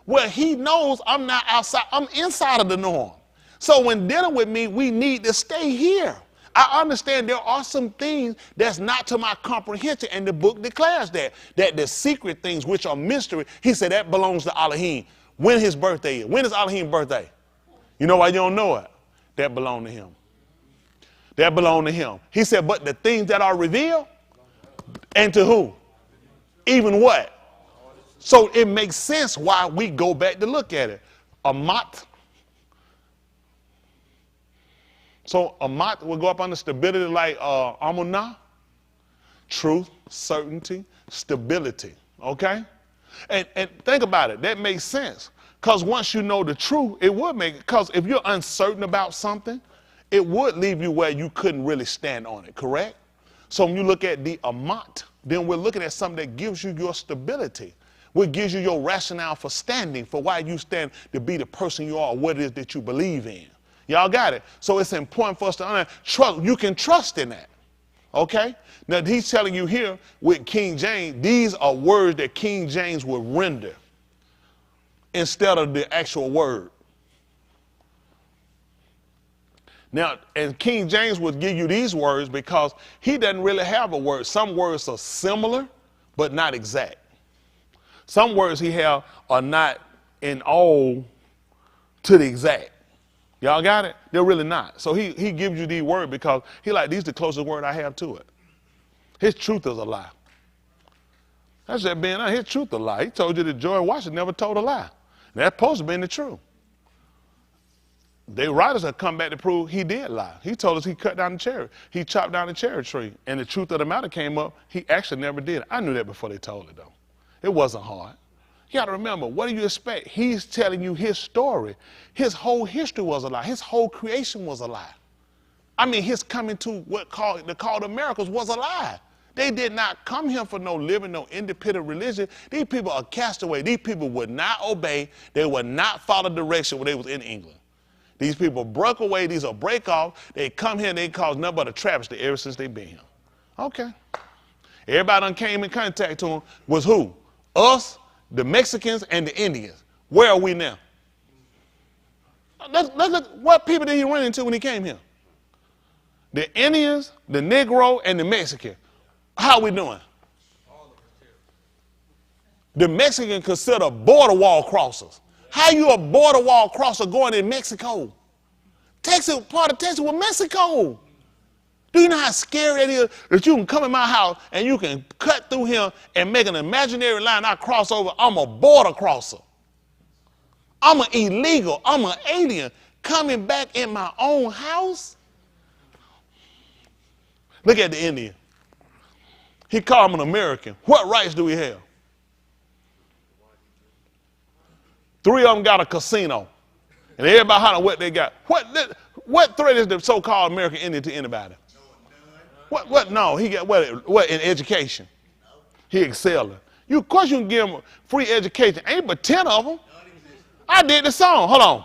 Well, he knows I'm not outside, I'm inside of the norm. So when dealing with me, we need to stay here. I understand there are some things that's not to my comprehension, and the book declares that the secret things which are mystery, he said that belongs to Elohim. When his birthday is. When is Elohim's birthday? You know why you don't know it? That belong to him. That belong to him. He said, but the things that are revealed, and to who? Even what? So it makes sense why we go back to look at it. Amat. So Amat will go up under stability like Amunah. Truth, certainty, stability. Okay? And think about it. That makes sense. Because once you know the truth, it would make it. Because if you're uncertain about something, it would leave you where you couldn't really stand on it, correct? So when you look at the Amat, then we're looking at something that gives you your stability, what gives you your rationale for standing, for why you stand to be the person you are, what it is that you believe in. Y'all got it? So it's important for us to understand. You can trust in that. Okay? Now he's telling you here with King James, these are words that King James would render instead of the actual word. Now, and King James would give you these words because he doesn't really have a word. Some words are similar, but not exact. Some words he have are not in all to the exact. Y'all got it? They're really not. So he gives you these words because he like, these are the closest word I have to it. His truth is a lie. That's just being honest. His truth is a lie. He told you that George Washington never told a lie. That's supposed to be the truth. The writers have come back to prove he did lie. He told us he cut down the cherry. He chopped down the cherry tree. And the truth of the matter came up, he actually never did. I knew that before they told it, though. It wasn't hard. You got to remember, what do you expect? He's telling you his story. His whole history was a lie. His whole creation was a lie. I mean, his coming to what the call of miracles was a lie. They did not come here for no living, no independent religion. These people are castaway. These people would not obey. They would not follow direction when they was in England. These people broke away. These are break off. They come here and they cause nothing but a travesty ever since they've been here. Okay. Everybody done came in contact to them was who? Us, the Mexicans, and the Indians. Where are we now? Let's look, what people did he run into when he came here? The Indians, the Negro, and the Mexican. How are we doing? The Mexican consider border wall crossers. How you a border wall crosser going in Mexico? Texas, part of Texas was Mexico. Do you know how scary it is that you can come in my house and you can cut through here and make an imaginary line I cross over? I'm a border crosser. I'm an illegal. I'm an alien coming back in my own house. Look at the Indian. He called him an American. What rights do we have? 3 of them got a casino. And everybody hollering what they got. What threat is the so-called American Indian to anybody? What? No, he got what in education? He excelling. Of course you can give him free education. Ain't but 10 of them. I did the song. Hold on.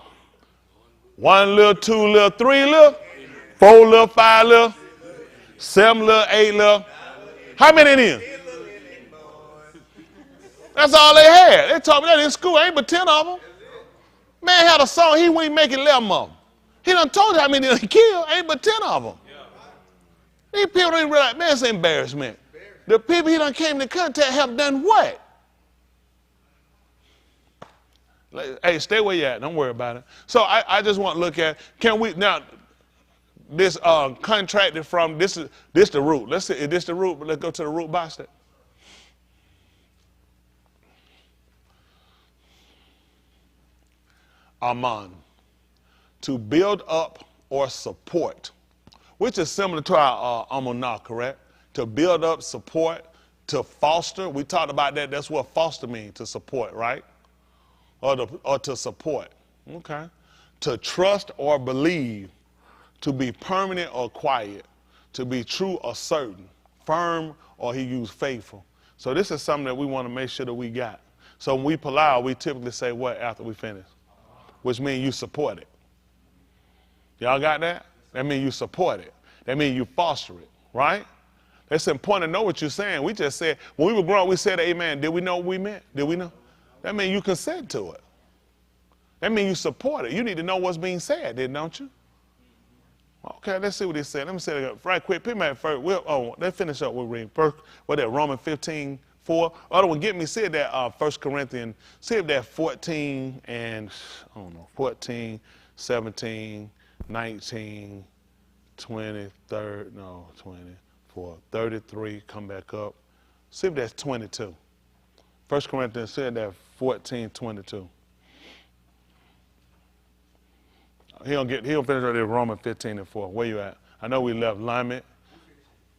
1 little, 2 little, 3 little, 4 little, 5 little, 7 little, 8 little. How many in here? That's all they had. They told me that in school. Ain't but 10 of them. Man had a song. He wouldn't make 11 of them. He done told you how many he killed. Ain't but 10 of them. These people don't even realize, man, it's an embarrassment. The people he done came into contact have done what? Hey, stay where you at. Don't worry about it. So I just want to look at, can we, now, this contracted from, this the root. Let's see, is this the root? Let's go to the root box. Aman, to build up or support, which is similar to our amunah, correct? To build up, support, to foster. We talked about that. That's what foster means, to support, right? Or to support, okay? To trust or believe, to be permanent or quiet, to be true or certain, firm or he used faithful. So this is something that we want to make sure that we got. So when we pull out, we typically say what after we finish? Which means you support it. Y'all got that? That means you support it. That means you foster it, right? It's important to know what you're saying. We just said, when we were growing up, we said amen. Did we know what we meant? Did we know? That means you consent to it. That means you support it. You need to know what's being said, then, don't you? Okay, let's see what it said. Let me say it right quick. Pick me first. Let's finish up with reading. First, what that, Romans 15:4. Other one, get me, see that 1 Corinthians, see if that 14 and, I don't know, 14, 17, 19, 20, 24, 33, come back up. See if that's 22. 1 Corinthians said that 14, 22. He'll finish right there, Romans 15:4. Where you at? I know we left alignment.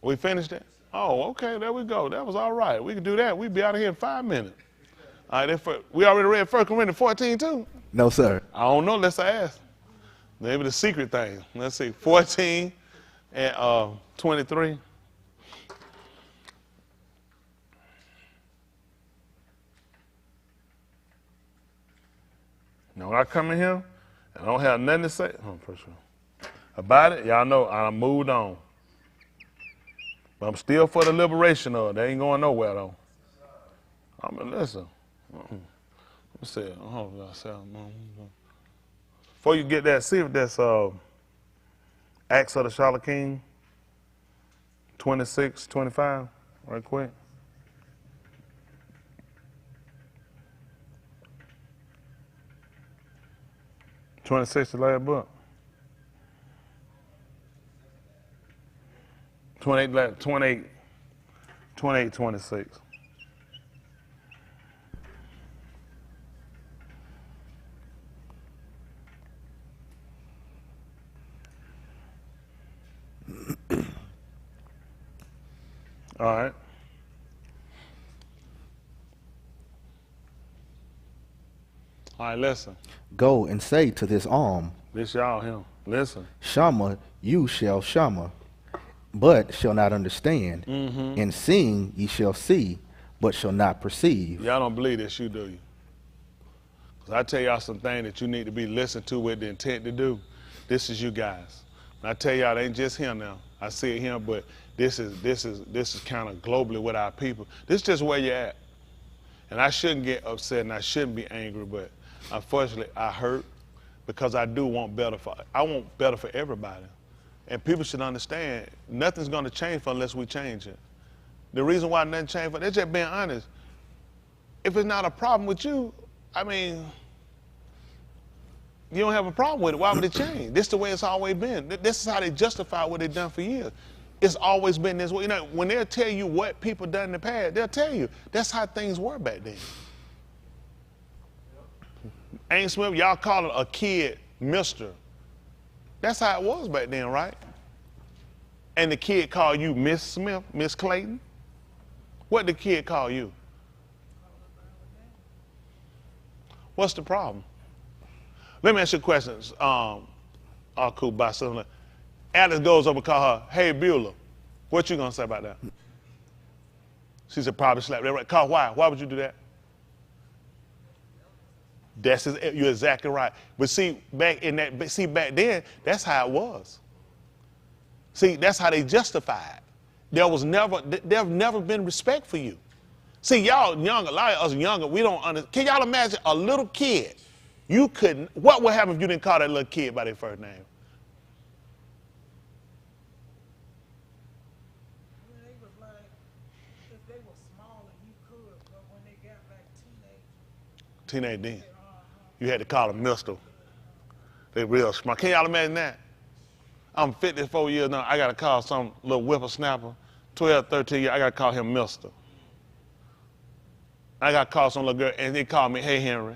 We finished it? Oh, okay, there we go. That was all right. We can do that. We'd be out of here in 5 minutes. All right, we already read 1 Corinthians 14 too? No, sir. I don't know, let's ask. Maybe the secret thing. Let's see, 14 and 23. Now, when I come in here, I don't have nothing to say for sure. About it, y'all know I moved on. But I'm still for the liberation of it. They ain't going nowhere, though. I'm going to listen. Let's see. Before you get that, see if that's Acts of the Charlotte King, 26, 25, right quick. '26, the last book. 28, 26. All right. All right, listen. Go and say to this arm, this y'all, him. Listen. Shama, you shall shama, but shall not understand. And seeing ye shall see, but shall not perceive. Y'all don't believe this, you do you? Because I tell y'all some things that you need to be listened to with the intent to do. This is you guys. And I tell y'all, it ain't just him now. I see it here, but this is kind of globally with our people. This is just where you're at. And I shouldn't get upset and I shouldn't be angry, but unfortunately I hurt because I want better for everybody. And people should understand nothing's going to change unless we change it. The reason why nothing changed, they're just being honest. If it's not a problem with you, I mean, you don't have a problem with it. Why would it change? This is the way it's always been. This is how they justify what they've done for years. It's always been this way. You know, when they'll tell you what people done in the past, they'll tell you that's how things were back then. Ain't Smith, y'all call it a kid Mr. That's how it was back then, right? And the kid called you Miss Smith, Miss Clayton. What did the kid call you? What's the problem? Let me ask you a question. Cool, by something. Alice goes over and call her, hey, Beulah. What you gonna say about that? She said, probably slap that right. Call why? Why would you do that? You're exactly right. But see, back then, that's how it was. See, that's how they justified. There's never been respect for you. See, y'all younger, a lot of us younger, we don't understand. Can y'all imagine a little kid? What would happen if you didn't call that little kid by their first name? They was like, if they were smaller, you could, but when they got like teenage then, you had to call them Mister. They real smart. Can y'all imagine that? I'm 54 years now. I got to call some little whippersnapper, 12, 13 years. I got to call him Mister. I got to call some little girl, and they call me, hey, Henry.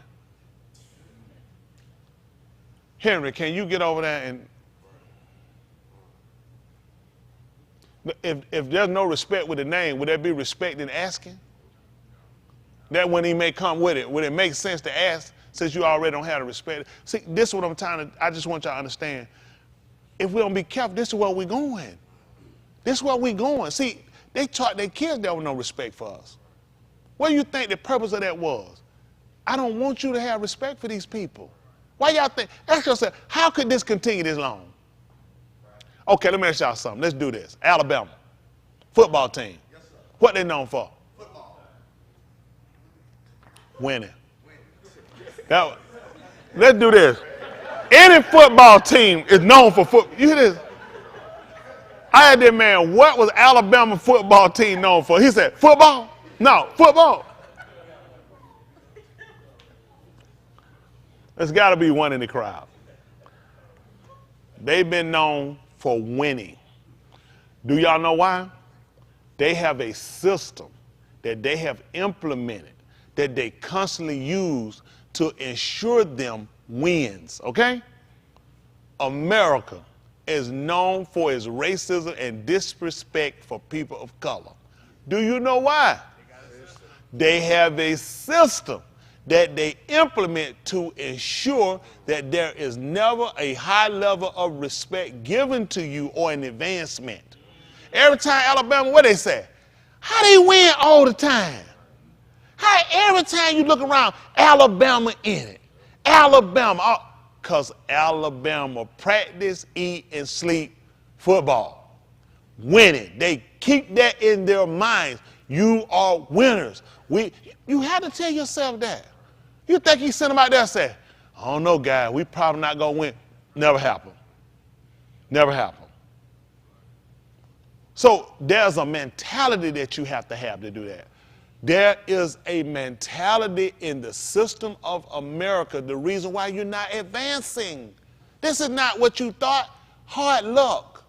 Henry, can you get over there and... If there's no respect with the name, would there be respect in asking? That when he may come with it, would it make sense to ask since you already don't have the respect? See, this is what I'm trying to, I just want y'all to understand. If we don't be careful, this is where we're going. This is where we're going. See, they taught their kids there was no respect for us. What do you think the purpose of that was? I don't want you to have respect for these people. Why y'all think? Ask yourself, how could this continue this long? Okay, let me ask y'all something. Let's do this. Alabama, football team. Yes, sir. What they known for? Football. Winning. Now, let's do this. Any football team is known for football. You hear this? I had that man, what was Alabama football team known for? He said, football? No, football. There's got to be one in the crowd. They've been known for winning. Do y'all know why? They have a system that they have implemented that they constantly use to ensure them wins, okay? America is known for its racism and disrespect for people of color. Do you know why? They have a system that they implement to ensure that there is never a high level of respect given to you or an advancement. Every time Alabama, what they say? How they win all the time? How every time you look around, Alabama in it. Alabama, because Alabama practice, eat, and sleep football. Winning. They keep that in their minds. You are winners. You have to tell yourself that. You think he sent them out there and said, I don't know, guys, we probably not going to win. Never happened. Never happened. So there's a mentality that you have to do that. There is a mentality in the system of America, the reason why you're not advancing. This is not what you thought. Hard luck,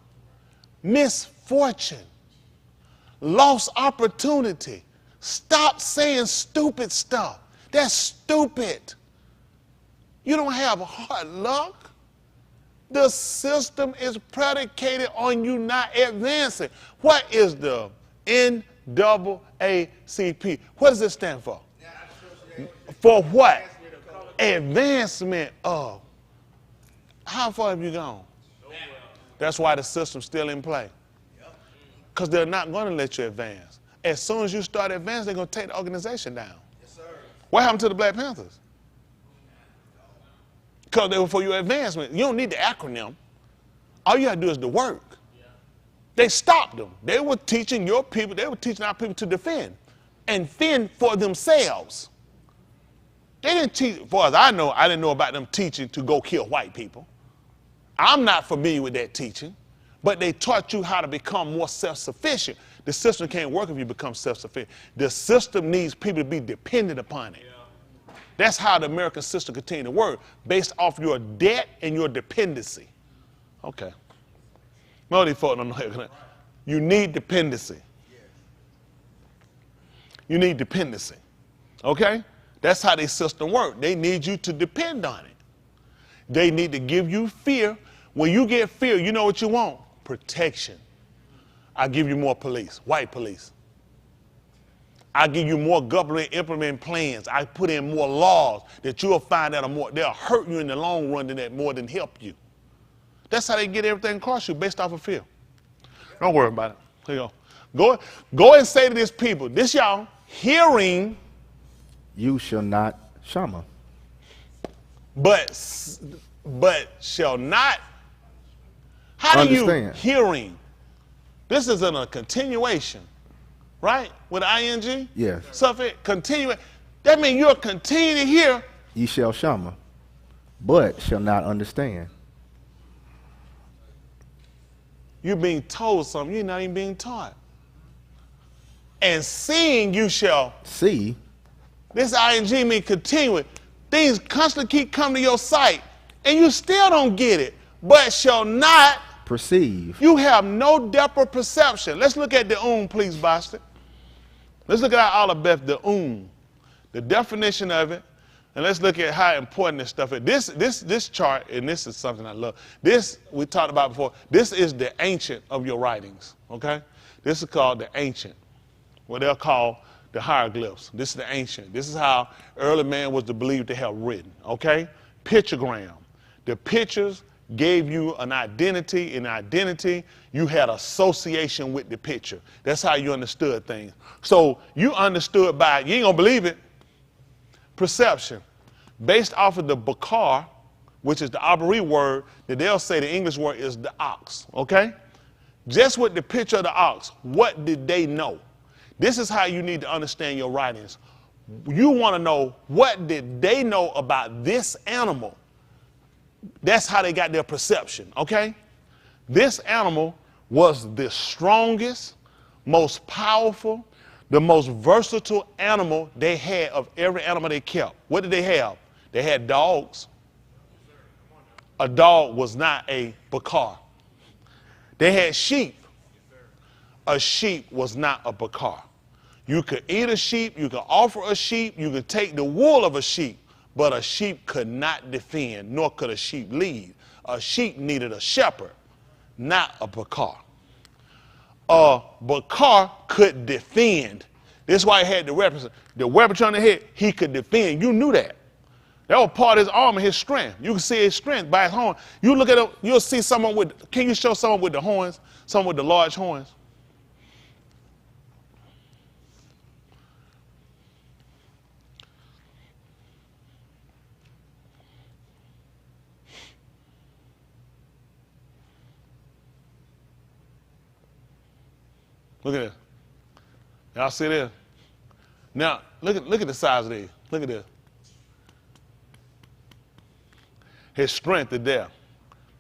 misfortune, lost opportunity. Stop saying stupid stuff. That's stupid. You don't have hard luck. The system is predicated on you not advancing. What is the NAACP? What does it stand for? For what? Advancement of. How far have you gone? That's why the system's still in play. Because they're not going to let you advance. As soon as you start advancing, they're going to take the organization down. What happened to the Black Panthers? Because they were for your advancement. You don't need the acronym. All you got to do is the work. They stopped them. They were teaching your people, they were teaching our people to defend and fend for themselves. They didn't teach, as far as I know, I didn't know about them teaching to go kill white people. I'm not familiar with that teaching, but they taught you how to become more self-sufficient. The system can't work if you become self-sufficient. The system needs people to be dependent upon it. Yeah. That's how the American system continues to work, based off your debt and your dependency. Okay. No, these folks don't know. You need dependency. You need dependency. Okay? That's how their system works. They need you to depend on it. They need to give you fear. When you get fear, you know what you want? Protection. I give you more police, white police. I give you more government implement plans. I put in more laws that you'll find out they'll hurt you in the long run than that more than help you. That's how they get everything across you, based off of fear. Don't worry about it. Here you go. Go and say to these people, this y'all, hearing. You shall not shama. But shall not. How do you hearing? This is in a continuation, right? With ing? Yes. Suffix, continue. That means you'll continue to hear. Ye shall shama, but shall not understand. You're being told something, you're not even being taught. And seeing you shall. See. This ing means continuing. Things constantly keep coming to your sight, and you still don't get it. But shall not perceive. You have no depth of perception. Let's look at the please, Boston. Let's look at our Aleph, the the definition of it, and let's look at how important this stuff is. This chart, and this is something I love. This we talked about before. This is the ancient of your writings. Okay, this is called the ancient, what they'll call the hieroglyphs. This is the ancient. This is how early man was believed to have written. Okay, pictogram. The pictures gave you an identity. In identity, you had association with the picture. That's how you understood things. So you understood by, you ain't gonna believe it, perception. Based off of the bakar, which is the Abari word, that they'll say the English word is the ox, okay? Just with the picture of the ox, what did they know? This is how you need to understand your writings. You wanna know, what did they know about this animal? That's how they got their perception, okay? This animal was the strongest, most powerful, the most versatile animal they had of every animal they kept. What did they have? They had dogs. A dog was not a bakar. They had sheep. A sheep was not a bakar. You could eat a sheep, you could offer a sheep, you could take the wool of a sheep, but a sheep could not defend, nor could a sheep lead. A sheep needed a shepherd, not a bakar. A bakar could defend. This is why he had the weapon on the head. He could defend. You knew that. That was part of his arm and his strength. You can see his strength by his horn. You look at him, you'll see someone with, can you show someone with the horns, someone with the large horns? Look at this. Y'all see this? Now, look at the size of these. Look at this. His strength is there.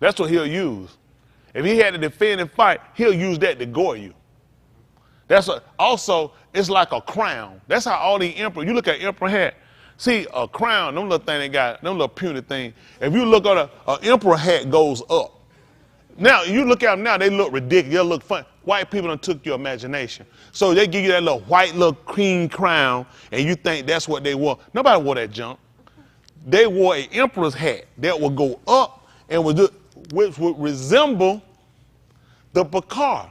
That's what he'll use. If he had to defend and fight, he'll use that to gore you. Also, it's like a crown. That's how all the emperors, you look at emperor hat. See, a crown, them little thing they got, them little puny thing. If you look at an emperor hat goes up. Now, you look at them now, they look ridiculous, they look fun. White people done took your imagination. So they give you that little white little cream crown, and you think that's what they wore. Nobody wore that junk. They wore an emperor's hat that would go up and which would resemble the bakar.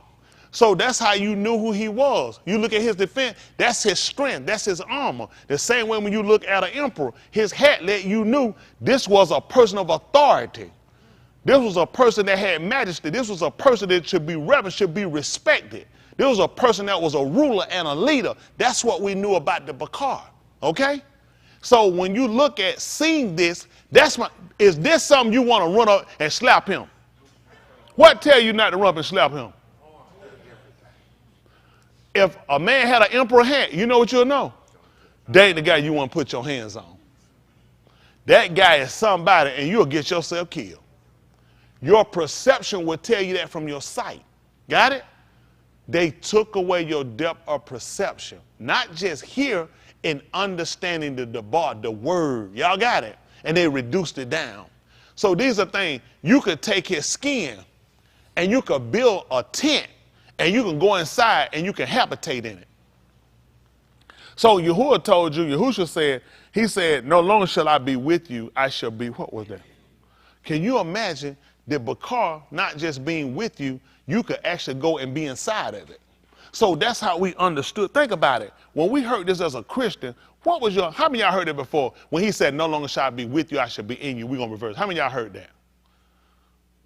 So that's how you knew who he was. You look at his defense, that's his strength, that's his armor. The same way when you look at an emperor, his hat let you knew this was a person of authority. This was a person that had majesty. This was a person that should be reverenced, should be respected. This was a person that was a ruler and a leader. That's what we knew about the bakar, okay? So when you look at seeing this, is this something you want to run up and slap him? What tell you not to run up and slap him? If a man had an emperor hat, you know what you'll know? That ain't the guy you want to put your hands on. That guy is somebody, and you'll get yourself killed. Your perception will tell you that from your sight. Got it? They took away your depth of perception. Not just here in understanding the word. Y'all got it? And they reduced it down. So these are things, you could take his skin and you could build a tent and you can go inside and you can habitate in it. So Yahuah told you, Yahushua said, he said, no longer shall I be with you, I shall be, what was that? Can you imagine the bakar not just being with you, you could actually go and be inside of it. So that's how we understood. Think about it. When we heard this as a Christian, how many of y'all heard it before? When he said, no longer shall I be with you, I shall be in you, we're going to reverse. How many of y'all heard that?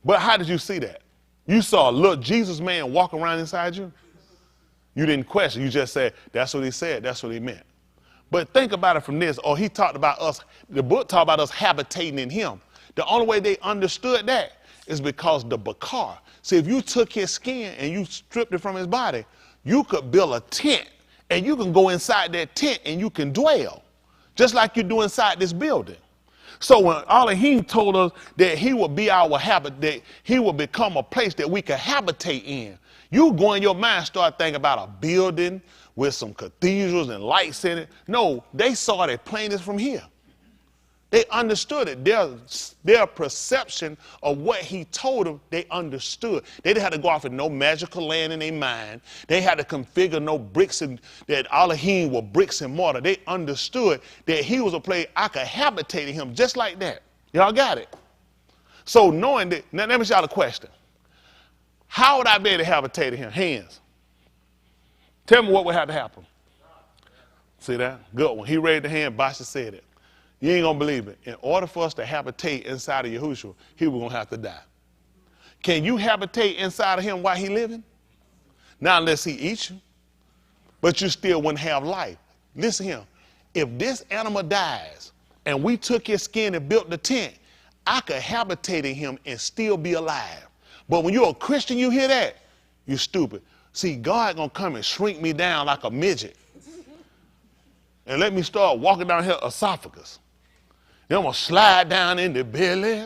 But how did you see that? You saw a little Jesus man walk around inside you? You didn't question. You just said, that's what he said. That's what he meant. But think about it from this. Or he talked about us, the book talked about us habitating in him. The only way they understood that is because the bakar. See, if you took his skin and you stripped it from his body, you could build a tent and you can go inside that tent and you can dwell, just like you do inside this building. So when Elohim told us that he would be our habitat, he would become a place that we could habitate in, you go in your mind, start thinking about a building with some cathedrals and lights in it. No, they saw it plain as from here. They understood it. Their perception of what he told them, they understood. They didn't have to go off in no magical land in their mind. They had to configure no bricks, and that Elohim were bricks and mortar. They understood that he was a place I could habitate in him just like that. Y'all got it? So knowing that, now let me ask y'all a question. How would I be able to habitate in him? Hands. Tell me what would have to happen. See that? Good one. He raised the hand, Basha said it. You ain't gonna believe it. In order for us to habitate inside of Yahushua, he was gonna have to die. Can you habitate inside of him while he living? Not unless he eats you. But you still wouldn't have life. Listen here. If this animal dies and we took his skin and built the tent, I could habitate in him and still be alive. But when you're a Christian, you hear that? You're stupid. See, God gonna come and shrink me down like a midget and let me start walking down here esophagus. Then I'm gonna slide down in the belly,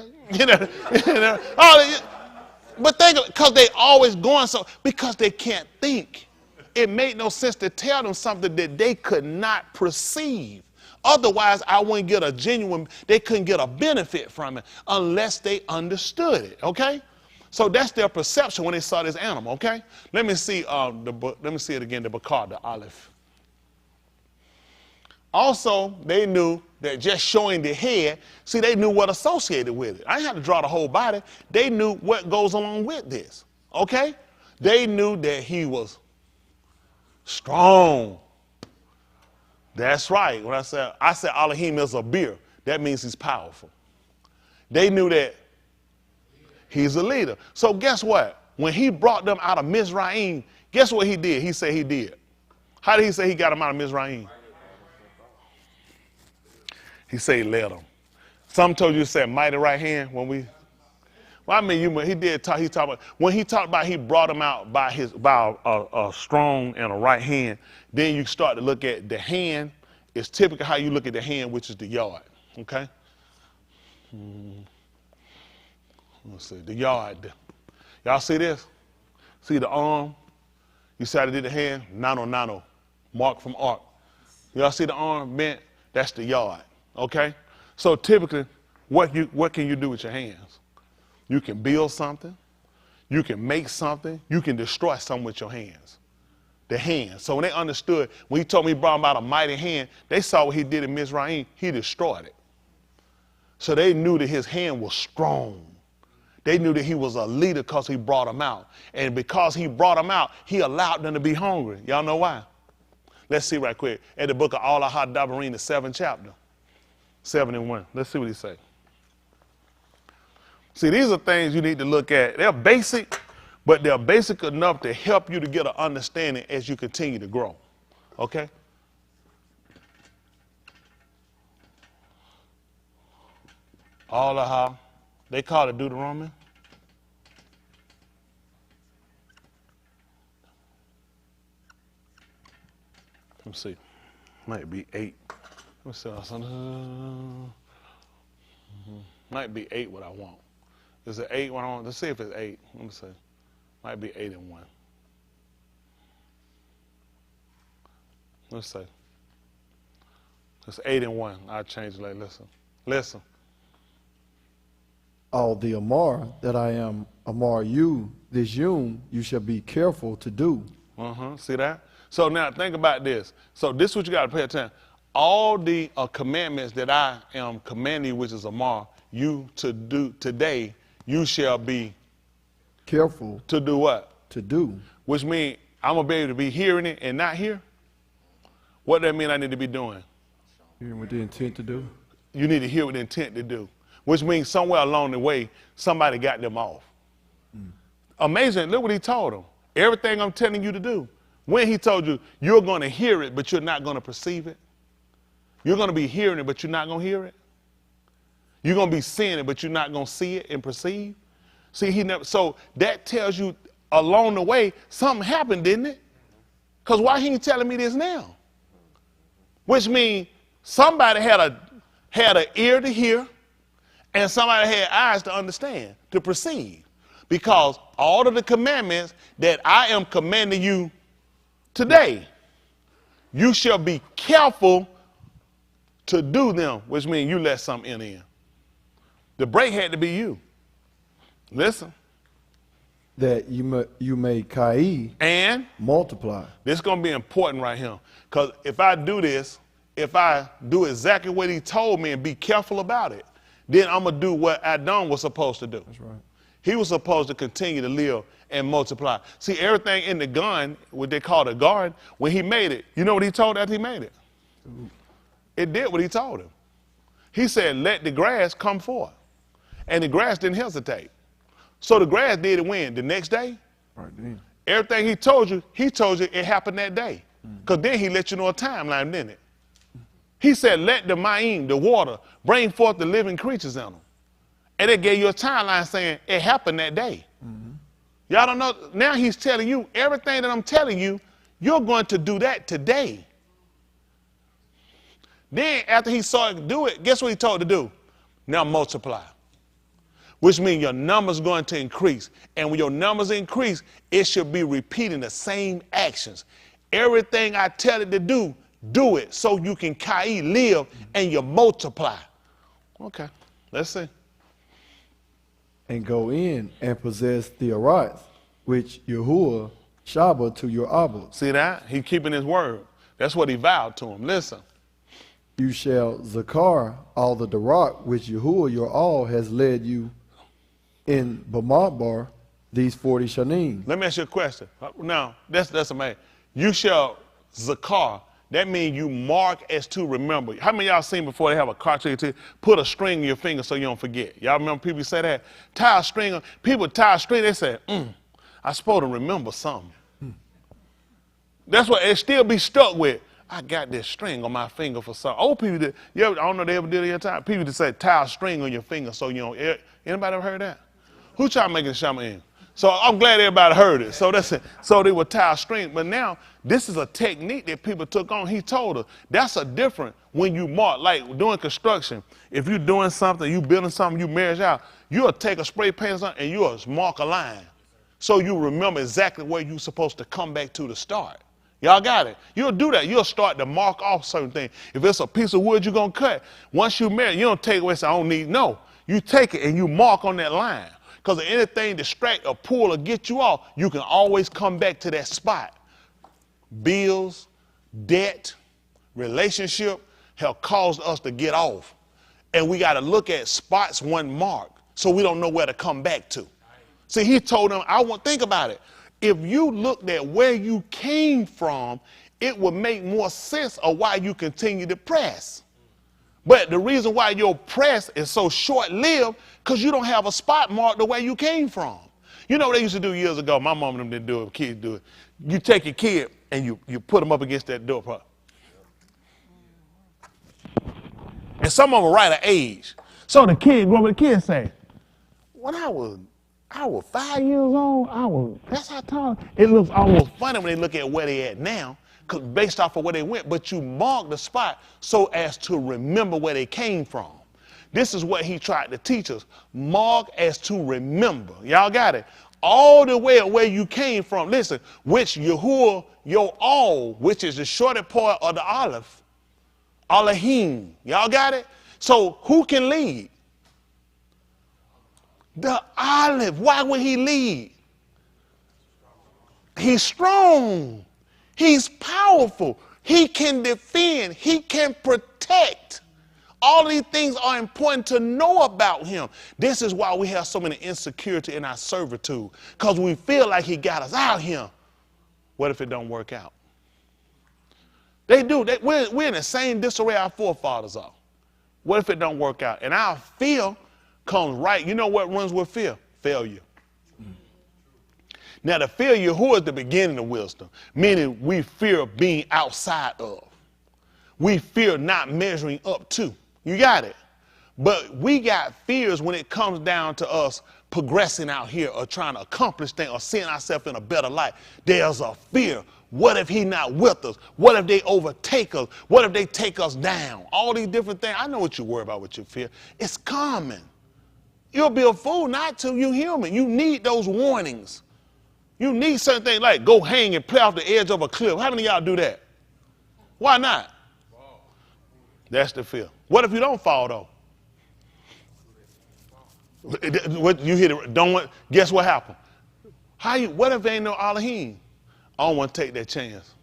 But because they always going so, because they can't think. It made no sense to tell them something that they could not perceive. Otherwise, I wouldn't get a genuine, they couldn't get a benefit from it unless they understood it, okay? So that's their perception when they saw this animal, okay? Let me see it again, the bakar, the olive. Also, they knew that just showing the head, see, they knew what associated with it. I didn't have to draw the whole body. They knew what goes along with this, okay? They knew that he was strong. That's right. When I said Elohim is a beer, that means he's powerful. They knew that he's a leader. So guess what? When he brought them out of Mizraim, guess what he did? He said he did. How did he say he got them out of Mizraim? He said he led them. Some told you to say mighty right hand when we. Well, I mean, he did talk. He talked about when he talked about he brought them out by a strong and a right hand. Then you start to look at the hand. It's typical how you look at the hand, which is the yard. Okay. Let's see the yard. Y'all see this? See the arm? You see how they did the hand? Nano, mark from ark. Y'all see the arm bent? That's the yard. Okay? So typically, what can you do with your hands? You can build something. You can make something. You can destroy something with your hands. The hand. So when they understood, when he told me he brought about a mighty hand, they saw what he did in Mizraim. He destroyed it. So they knew that his hand was strong. They knew that he was a leader because he brought them out. And because he brought them out, he allowed them to be hungry. Y'all know why? Let's see right quick. At the book of Allah Dabarim, the 7th chapter. 7 and 1. Let's see what he say. See, these are things you need to look at. They're basic, but they're basic enough to help you to get an understanding as you continue to grow. Okay? Allah, they call it Deuteronomy. Let me see. Might be 8. Let's see. Might be 8 what I want. Is it 8 what I want? Let's see if it's 8. Let me see. Might be 8 and 1. Let's see. It's 8 and 1. I'll change it later. Listen. All the Amar that I am Amar you, this you shall be careful to do. See that? So now think about this. So this is what you got to pay attention. All the commandments that I am commanding you, which is Amar, you to do today, you shall be careful to do what? To do. Which means I'm going to be able to be hearing it and not hear? What that mean I need to be doing? Hearing with the intent to do. You need to hear with the intent to do. Which means somewhere along the way, somebody got them off. Amazing. Look what he told them. Everything I'm telling you to do. When he told you, you're going to hear it, but you're not going to perceive it. You're going to be hearing it, but you're not going to hear it. You're going to be seeing it, but you're not going to see it and perceive. See, so that tells you along the way, something happened, didn't it? Because why he ain't telling me this now? Which means somebody had an ear to hear, and somebody had eyes to understand, to perceive. Because all of the commandments that I am commanding you today, you shall be careful to do them, which means you let something in. The break had to be you. Listen. That you may kai and multiply. This is going to be important right here. Because if I do this, if I do exactly what he told me and be careful about it, then I'm going to do what Adam was supposed to do. That's right. He was supposed to continue to live and multiply. See, everything in the gun, what they call the garden, when he made it, you know what he told after he made it? It did what he told him. He said, let the grass come forth. And the grass didn't hesitate. So the grass did it when? The next day? Right then. Everything he told you it happened that day. Because then he let you know a timeline, didn't it? He said, let the ma'im, the water, bring forth the living creatures in them. And it gave you a timeline saying it happened that day. Y'all don't know. Now he's telling you everything that I'm telling you, you're going to do that today. Then after he saw it do it, guess what he told to do? Now multiply. Which means your numbers going to increase. And when your numbers increase, it should be repeating the same actions. Everything I tell it to do it so you can kai, live, and you multiply. Okay, let's see. And go in and possess the Arath, which Yahuah Shabbat to your Abba. See that? He keeping his word. That's what he vowed to him. Listen. You shall zakar all the Darak, which Yahuah your all has led you in Bamidbar these 40 shanim. Let me ask you a question. Now, that's amazing. You shall zakar. That means you mark as to remember. How many of y'all seen before they have a cartridge to put a string in your finger so you don't forget? Y'all remember people say that? Tie a string. People tie a string, they say, I'm supposed to remember something. That's what it still be stuck with. I got this string on my finger for something. Old people did. I don't know if they ever did it in time. People just say tie a string on your finger so you don't. Anybody ever heard that? Who tried making the shama in? So I'm glad everybody heard it. So that's it. So they would tie a string. But now this is a technique that people took on. He told us that's a different when you mark, like doing construction. If you're doing something, you building something, you measure out, you'll take a spray paint or something and you'll mark a line. So you remember exactly where you're supposed to come back to start. Y'all got it? You'll do that. You'll start to mark off certain things. If it's a piece of wood you're going to cut, once you measure, you don't take it away and say, I don't need, no. You take it and you mark on that line. Because if anything distract or pull or get you off, you can always come back to that spot. Bills, debt, relationship have caused us to get off. And we got to look at spots one mark so we don't know where to come back to. See, he told them, think about it. If you looked at where you came from, it would make more sense of why you continue to press. But the reason why your press is so short-lived, because you don't have a spot marked the way you came from. You know what they used to do years ago? My mom and them didn't do it, kids do it. You take your kid and you put them up against that door. And some of them are right of age. So the kid, what would the kid say? When I was 5 years old, that's how tall. It looks almost funny when they look at where they at now, because based off of where they went, but you mark the spot so as to remember where they came from. This is what he tried to teach us. Mark as to remember. Y'all got it? All the way where you came from. Listen, which Yahuah, your all, which is the shorter part of the Aleph, Elohim. Y'all got it? So who can lead? The Aleph. Why would he lead? He's strong. He's powerful. He can defend. He can protect. All these things are important to know about him. This is why we have so many insecurity in our servitude, because we feel like he got us out here. What if it don't work out? They do. We're in the same disarray our forefathers are. What if it don't work out? And our fear comes right. You know what runs with fear? Failure. Now, the fear of Yahuah is the beginning of wisdom, meaning we fear being outside of. We fear not measuring up to. You got it? But we got fears when it comes down to us progressing out here or trying to accomplish things or seeing ourselves in a better light. There's a fear. What if he's not with us? What if they overtake us? What if they take us down? All these different things. I know what you worry about with your fear. It's common. You'll be a fool not to. You're human. You need those warnings. You need certain things like go hang and play off the edge of a cliff. How many of y'all do that? Why not? That's the fear. What if you don't fall, though? What you hit it? Guess what happened? What if there ain't no Elohim? I don't want to take that chance.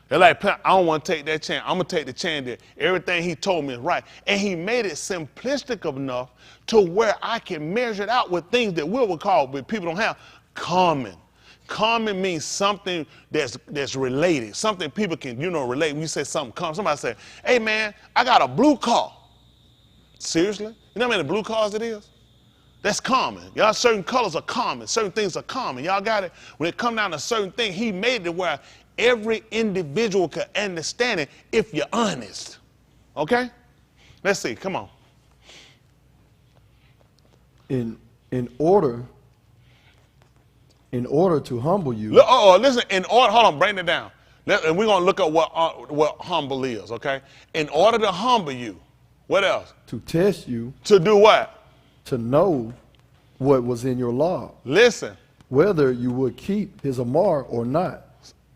They're like, I don't want to take that chance. I'm going to take the chance that everything he told me is right. And he made it simplistic enough to where I can measure it out with things that we would call, but people don't have, common. Common means something that's related, something people can, relate. When you say something common, somebody say, hey man, I got a blue car. Seriously? You know how many blue cars it is? That's common. Y'all, certain colors are common. Certain things are common. Y'all got it? When it come down to certain things, he made it where every individual can understand it if you're honest. Okay? Let's see. Come on. In order to humble you. Listen. Hold on. Bring it down. And we're gonna look at what humble is. Okay? In order to humble you, what else? To test you. To do what? To know what was in your law. Listen. Whether you would keep his amar or not.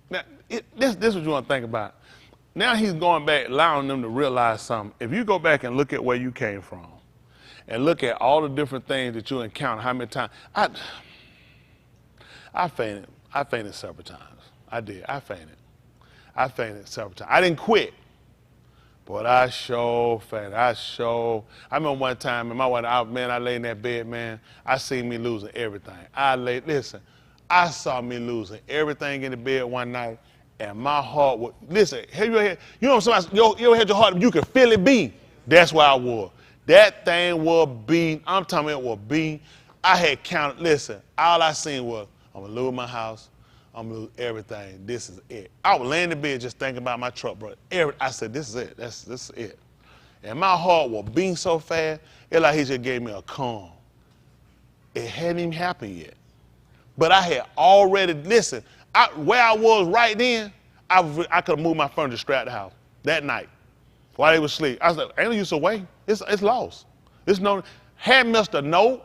Now, this is what you want to think about. Now he's going back, allowing them to realize something. If you go back and look at where you came from, and look at all the different things that you encounter, how many times I fainted. I fainted several times. I did. I fainted several times. I didn't quit. But I fainted. I remember one time, and I lay in that bed, man. I seen me losing everything. I saw me losing everything in the bed one night, and my heart was, listen, you ever had your heart, you can feel it beat. That's where I was. That thing was beating. I'm talking about it was beating. I had counted, listen, all I seen was, I'm going to lose my house. I'm going to lose everything. This is it. I was laying in the bed just thinking about my truck, bro. I said, this is it. This is it. And my heart was beating so fast, it's like he just gave me a calm. It hadn't even happened yet. But I had already, listen, where I was right then, I could have moved my furniture straight out the house that night while they was asleep. I said, ain't no use of waiting. It's lost. Had missed a note.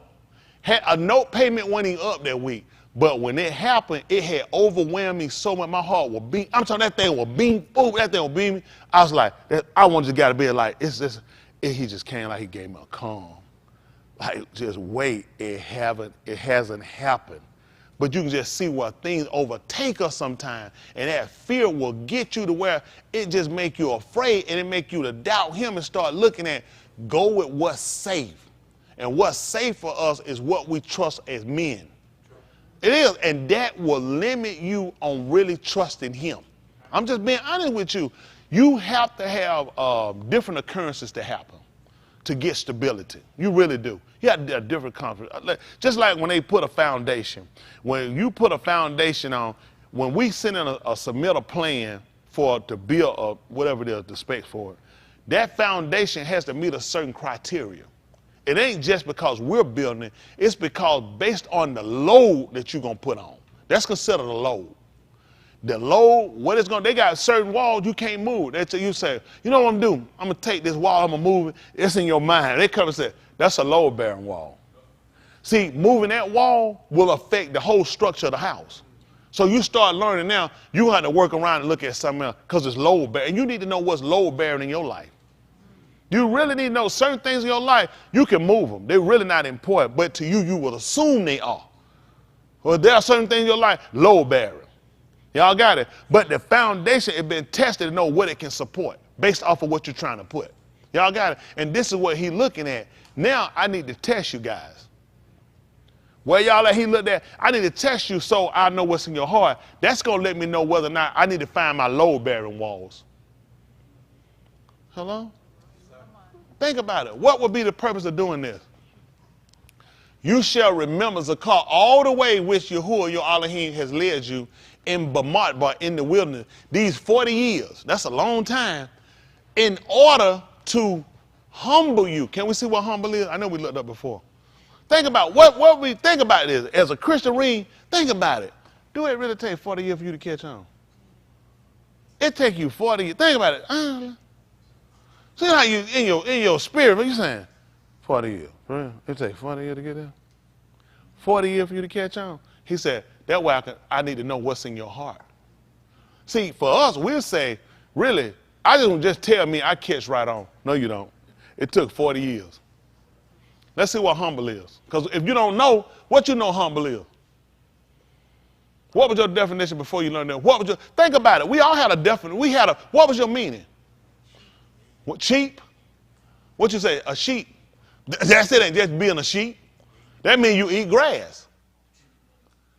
Had a note payment wasn't even up that week. But when it happened, it had overwhelmed me so much. My heart was beating. I'm talking that thing was beating. Boom, that thing was beating. I was like, I wanted to get out of bed like, he just came like he gave me a calm. Like, just wait, it hasn't happened. But you can just see where things overtake us sometimes. And that fear will get you to where it just make you afraid and it make you to doubt him and start looking at, go with what's safe. And what's safe for us is what we trust as men. It is, and that will limit you on really trusting him. I'm just being honest with you. You have to have different occurrences to happen to get stability. You really do. You have a different confidence. Just like when they put a foundation. When you put a foundation on, when we send in submit a plan to build whatever it is, the specs for it, that foundation has to meet a certain criteria. It ain't just because we're building it, it's because based on the load that you're going to put on. That's considered a load. The load, they got certain walls you can't move. You say, you know what I'm doing? I'm going to take this wall, I'm going to move it. It's in your mind. They come and say, that's a load-bearing wall. See, moving that wall will affect the whole structure of the house. So you start learning now, you have to work around and look at something else because it's load-bearing. And you need to know what's load-bearing in your life. You really need to know certain things in your life, you can move them. They're really not important, but to you, you will assume they are. Well, there are certain things in your life, load-bearing. Y'all got it? But the foundation has been tested to know what it can support based off of what you're trying to put. Y'all got it? And this is what he's looking at. Now I need to test you guys. Where y'all at, he looked at, I need to test you so I know what's in your heart. That's going to let me know whether or not I need to find my load-bearing walls. Hello? Think about it. What would be the purpose of doing this? You shall remember Zakar all the way which Yahuah, your Elohim, has led you in Bamatbar, in the wilderness, these 40 years. That's a long time. In order to humble you. Can we see what humble is? I know we looked up before. Think about what we think about this. As a Christian read, think about it. Do it really take 40 years for you to catch on? It take you 40 years. Think about it. See how you, in your spirit, what you saying? 40 years. Right? It take 40 years to get there? 40 years for you to catch on? He said, that way I need to know what's in your heart. See, for us, we'll say, really, I just tell me I catch right on. No, you don't. It took 40 years. Let's see what humble is. Because if you don't know, what you know humble is? What was your definition before you learned that? Think about it. We all had a definition. What was your meaning? What, cheap? What you say? A sheep? That's it. Ain't just being a sheep. That means you eat grass.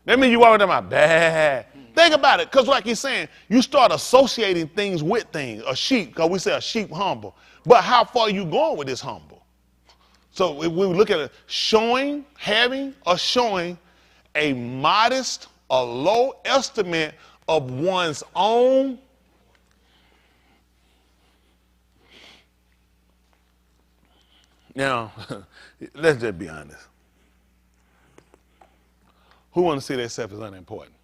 That means you always about bad. Think about it, because like he's saying, you start associating things with things. A sheep, because we say a sheep humble. But how far are you going with this humble? So if we look at it, showing a modest, a low estimate of one's own. Now, let's just be honest. Who wants to see themselves as unimportant?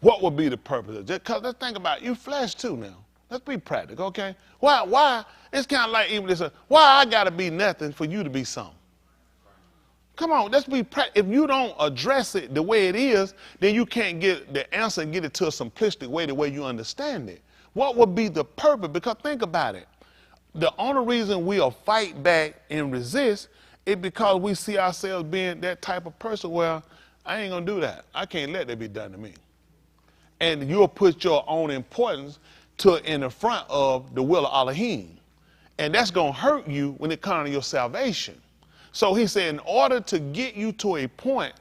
What would be the purpose of it? Because let's think about it. You flesh too now. Let's be practical, okay? Why? It's kind of like even this. Why I got to be nothing for you to be something? Come on, let's be practical. If you don't address it the way it is, then you can't get the answer and get it to a simplistic way, the way you understand it. What would be the purpose? Because think about it. The only reason we'll fight back and resist is because we see ourselves being that type of person where I ain't going to do that. I can't let that be done to me. And you'll put your own importance in the front of the will of Elohim. And that's going to hurt you when it comes to your salvation. So he said, in order to get you to a point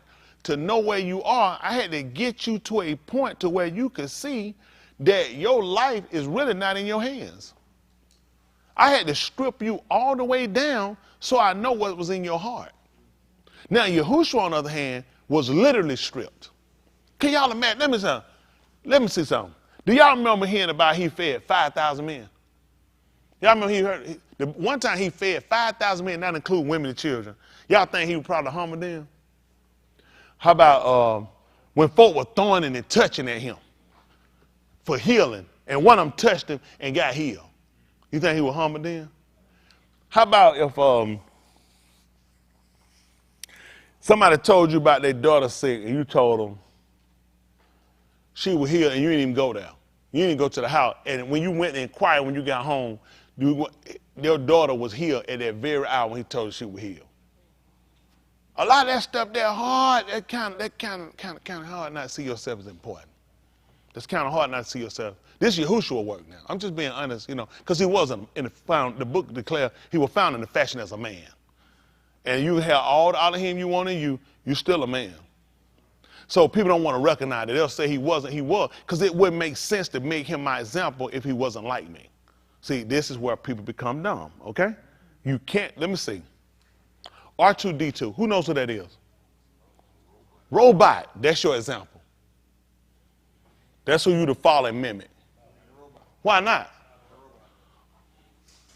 to know where you are, I had to get you to a point to where you could see that your life is really not in your hands. I had to strip you all the way down so I know what was in your heart. Now, Yahushua, on the other hand, was literally stripped. Can y'all imagine? Let me see something. Do y'all remember hearing about he fed 5,000 men? Y'all remember the one time he fed 5,000 men, not including women and children. Y'all think he was probably humble then? How about when folk were throwing and touching at him for healing, and one of them touched him and got healed? You think he was humble then? How about if somebody told you about their daughter sick and you told them she was healed and you didn't even go there? You didn't go to the house. And when you went and inquired when you got home, their daughter was healed at that very hour when he told her she was healed. A lot of that stuff there hard. That kind of hard not to see yourself as important. That's kind of hard not to see yourself. This is Yahushua work now. I'm just being honest, because he wasn't the book declared he was found in the fashion as a man. And you have all the Elohim you want in you, you're still a man. So people don't want to recognize it. They'll say he wasn't, he was, because it wouldn't make sense to make him my example if he wasn't like me. See, this is where people become dumb, okay? You can't, let me see. R2-D2, who knows who that is? Robot, that's your example. That's who you to follow and mimic. Why not?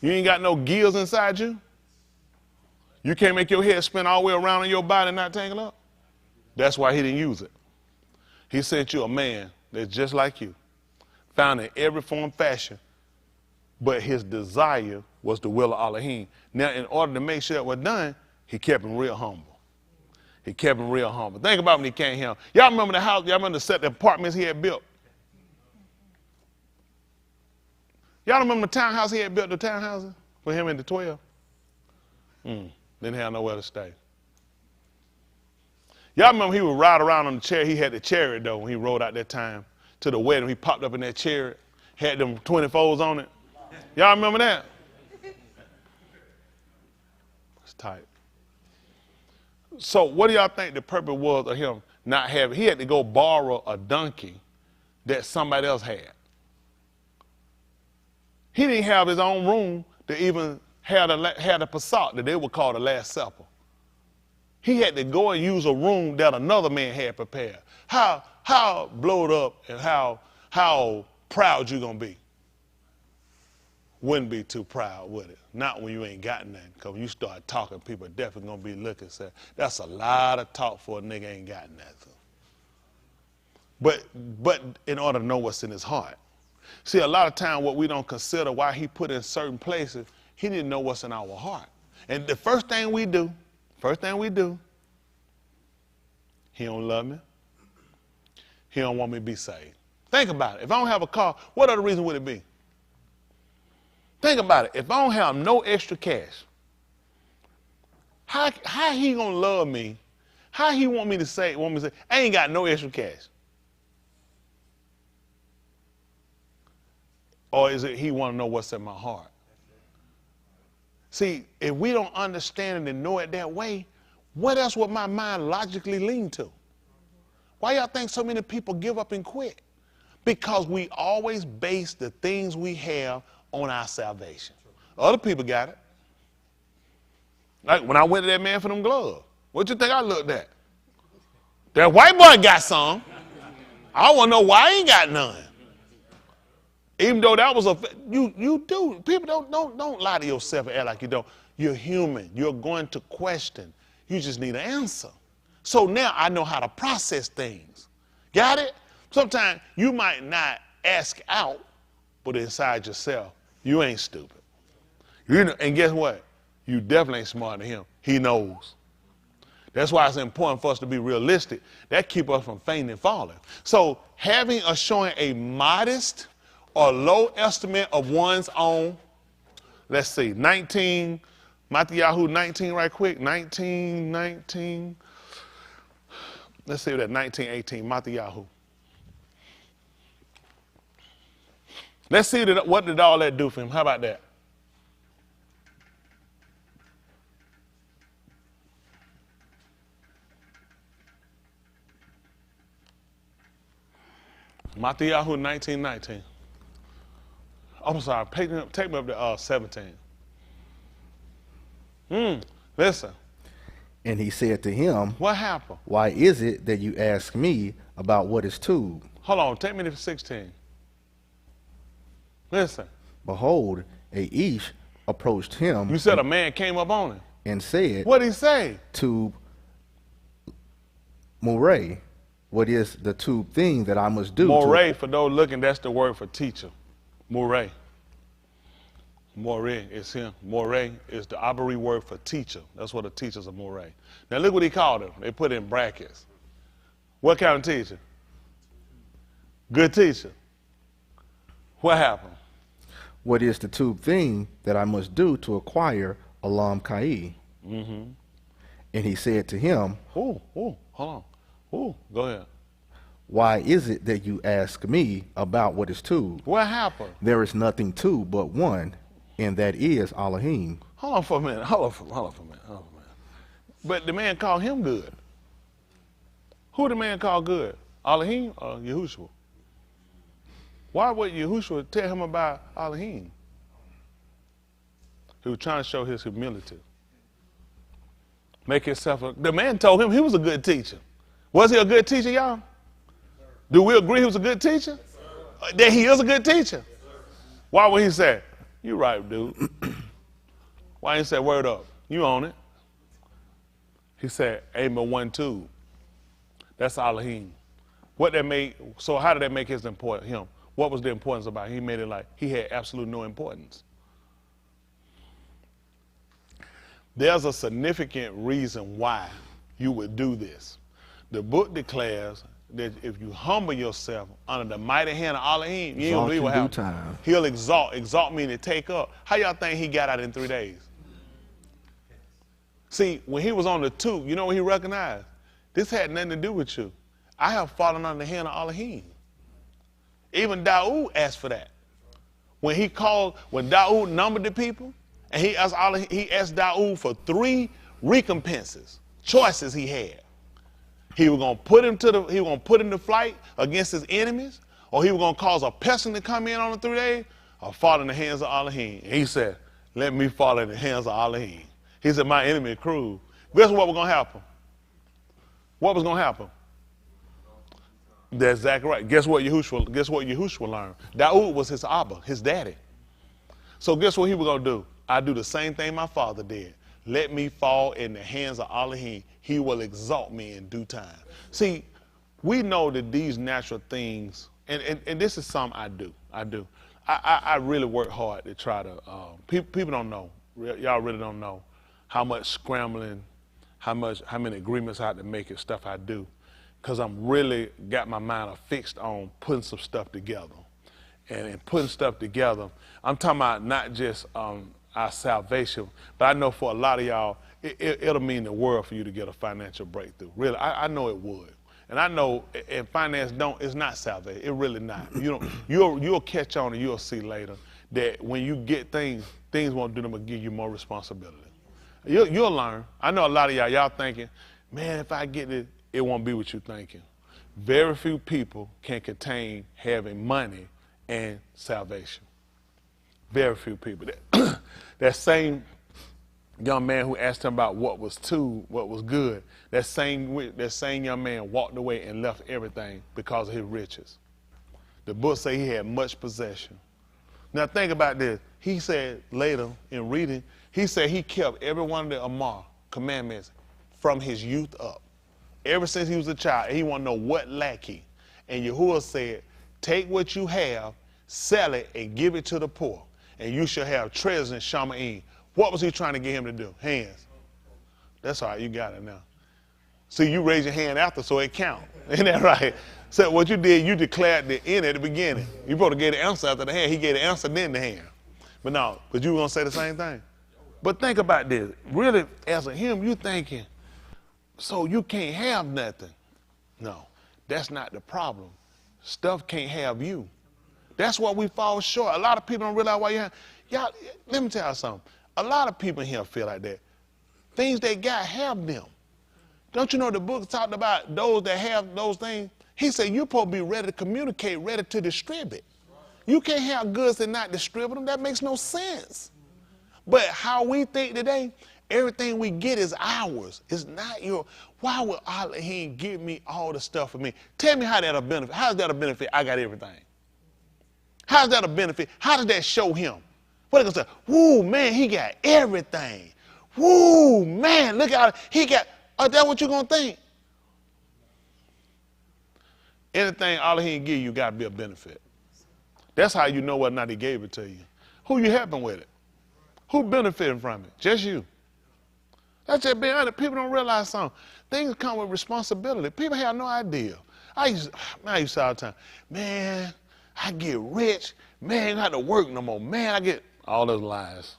You ain't got no gears inside you? You can't make your head spin all the way around in your body and not tangle up? That's why he didn't use it. He sent you a man that's just like you, found in every form, fashion, but his desire was the will of Elohim. Now, in order to make sure it was done, he kept him real humble. He kept him real humble. Think about when he came here. Y'all remember the house, y'all remember the set of apartments he had built? Y'all remember the townhouse he had built, the townhouses for him and the 12? Didn't have nowhere to stay. Y'all remember he would ride around on the chariot. He had the chariot, though, when he rode out that time to the wedding. He popped up in that chariot, had them 24s on it. Y'all remember that? It's tight. So what do y'all think the purpose was of him not having? He had to go borrow a donkey that somebody else had. He didn't have his own room to even have a passat that they would call the Last Supper. He had to go and use a room that another man had prepared. How blowed up and how proud you gonna be? Wouldn't be too proud, would it? Not when you ain't got nothing. Because when you start talking, people are definitely gonna be looking and say, that's a lot of talk for a nigga ain't got nothing. But in order to know what's in his heart. See, a lot of time what we don't consider why he put in certain places, he didn't know what's in our heart. And the first thing we do, he don't love me. He don't want me to be saved. Think about it. If I don't have a car, what other reason would it be? Think about it. If I don't have no extra cash, how he gonna love me? How he want me to say, I ain't got no extra cash? Or is it he want to know what's in my heart? See, if we don't understand it and know it that way, what else would my mind logically lean to? Why y'all think so many people give up and quit? Because we always base the things we have on our salvation. Other people got it. Like when I went to that man for them gloves, what you think I looked at? That white boy got some. I want to know why I ain't got none. Even though that was you do. People don't lie to yourself and act like you don't. You're human. You're going to question. You just need an answer. So now I know how to process things. Got it? Sometimes you might not ask out, but inside yourself, you ain't stupid. You know, and guess what? You definitely ain't smarter than him. He knows. That's why it's important for us to be realistic. That keeps us from fainting and falling. So having or showing a modest or low estimate of one's own, let's see, 19, Yahuah 19 right quick, 19. Let's see that 19:18, Yahuah. Let's see what did all that do for him. How about that? Yahuah 19:19. I'm sorry, take me up to 17. Listen. And he said to him, what happened? Why is it that you ask me about what is tube? Hold on, take me to 16. Listen. Behold, a Ish approached him. You said a man came up on him. And said, what did he say? Tube Moray, what is the tube thing that I must do? Moray, for those looking, that's the word for teacher. Moray. Moray is him. Moray is the Abari word for teacher. That's what the teachers are Moray. Now look what he called him. They put it in brackets. What kind of teacher? Good teacher. What happened? What is the tube thing that I must do to acquire Alam Kai? Mm-hmm. And he said to him, hold on. Go ahead. Why is it that you ask me about what is tube? What happened? There is nothing tube but one, and that is Elohim. Hold on for a minute. Hold on for a minute. But the man called him good. Who the man called good? Elohim or Yahushua? Why would Yahushua tell him about Elohim? He was trying to show his humility. Make himself the man told him he was a good teacher. Was he a good teacher, y'all? Do we agree he was a good teacher? That he is a good teacher? Why would he say, you right, dude? Why didn't he say, word up? You own it. He said, Amen 1, 2. That's Elohim. What that made, so how did that make him? What was the importance about it? He made it like he had absolute no importance. There's a significant reason why you would do this. The book declares that if you humble yourself under the mighty hand of Elohim, you don't believe what happens. He'll exalt. Exalt meaning to take up. How y'all think he got out in 3 days? See, when he was on the tube, you know what he recognized? This had nothing to do with you. I have fallen under the hand of Elohim. Even Daud asked for that. When Daud numbered the people, and he asked Daud for 3 recompenses, choices he had. He was gonna put him to flight against his enemies, or he was gonna cause a pestilence to come in on the 3 days, or fall in the hands of Elohim. And he said, let me fall in the hands of Elohim. He said, my enemy is cruel. Guess what was gonna happen? What was gonna happen? That's exactly right. Guess what Yahushua learned? Daud was his Abba, his daddy. So guess what he was gonna do? I do the same thing my father did. Let me fall in the hands of Elohim. He will exalt me in due time. See, we know that these natural things, and this is something I do. I really work hard to try to, people don't know, y'all really don't know how much scrambling, how many agreements I have to make and stuff I do. Because I'm really got my mind fixed on putting some stuff together. and putting stuff together. I'm talking about not just our salvation, but I know for a lot of y'all, it'll mean the world for you to get a financial breakthrough. Really, I know it would. And I know if finance it's not salvation. It really not. You'll catch on and you'll see later that when you get things won't do them but give you more responsibility. You'll learn. I know a lot of y'all thinking, man, if I get it, it won't be what you're thinking. Very few people can contain having money and salvation. Very few people. That same young man who asked him about what was good, that same young man walked away and left everything because of his riches. The book says he had much possession. Now think about this. He said later in reading, he said he kept every one of the Amar commandments from his youth up. Ever since he was a child, he wanted to know what lack he. And Yahuah said, take what you have, sell it, and give it to the poor, and you shall have treasures in Shamaim. What was he trying to get him to do? Hands. That's all right, you got it now. See, you raise your hand after, so it counts. Isn't that right? So what you did, you declared the end at the beginning. You supposed to get the answer after the hand. He gave the answer, then the hand. But no, but you were going to say the same thing. But think about this. Really, as a him, you thinking, so you can't have nothing. No, that's not the problem. Stuff can't have you. That's why we fall short. A lot of people don't realize why you have. Y'all, let me tell you something. A lot of people in here feel like that. Things they got have them. Don't you know the book talked about those that have those things? He said you're supposed to be ready to communicate, ready to distribute. You can't have goods and not distribute them. That makes no sense. But how we think today, everything we get is ours. It's not your. Why would he give me all the stuff for me? Tell me how that'll benefit. How's that a benefit? I got everything. How's that a benefit? How does that show him? What are they going to say? Woo, man, he got everything. Woo, man, look out. He got. Is that what you're going to think? Anything Allah he give you got to be a benefit. That's how you know whether or not he gave it to you. Who you helping with it? Who benefiting from it? Just you. That's just being honest. People don't realize something. Things come with responsibility. People have no idea. I used to say all the time, man, I get rich. Man, I don't have to work no more. Man, I get all those lies.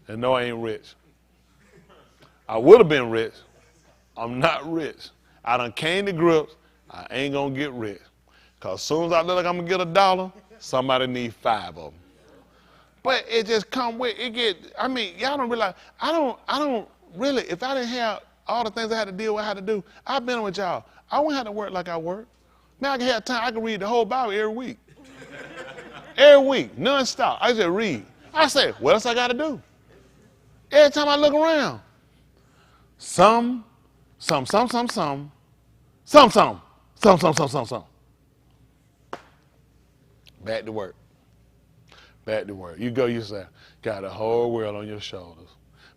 And no, I ain't rich. I would have been rich. I'm not rich. I done came to grips. I ain't going to get rich. Because as soon as I look like I'm going to get $1, somebody need 5 of them. But it just come with, y'all don't realize, I don't really, if I didn't have all the things I had to deal with, I had to do, I've been with y'all. I wouldn't have to work like I work. Now I can have time, I can read the whole Bible every week. Every week, non-stop. I just read. I say, what else I got to do? Every time I look around, some. Back to work. Back to work. You go yourself. Got the whole world on your shoulders.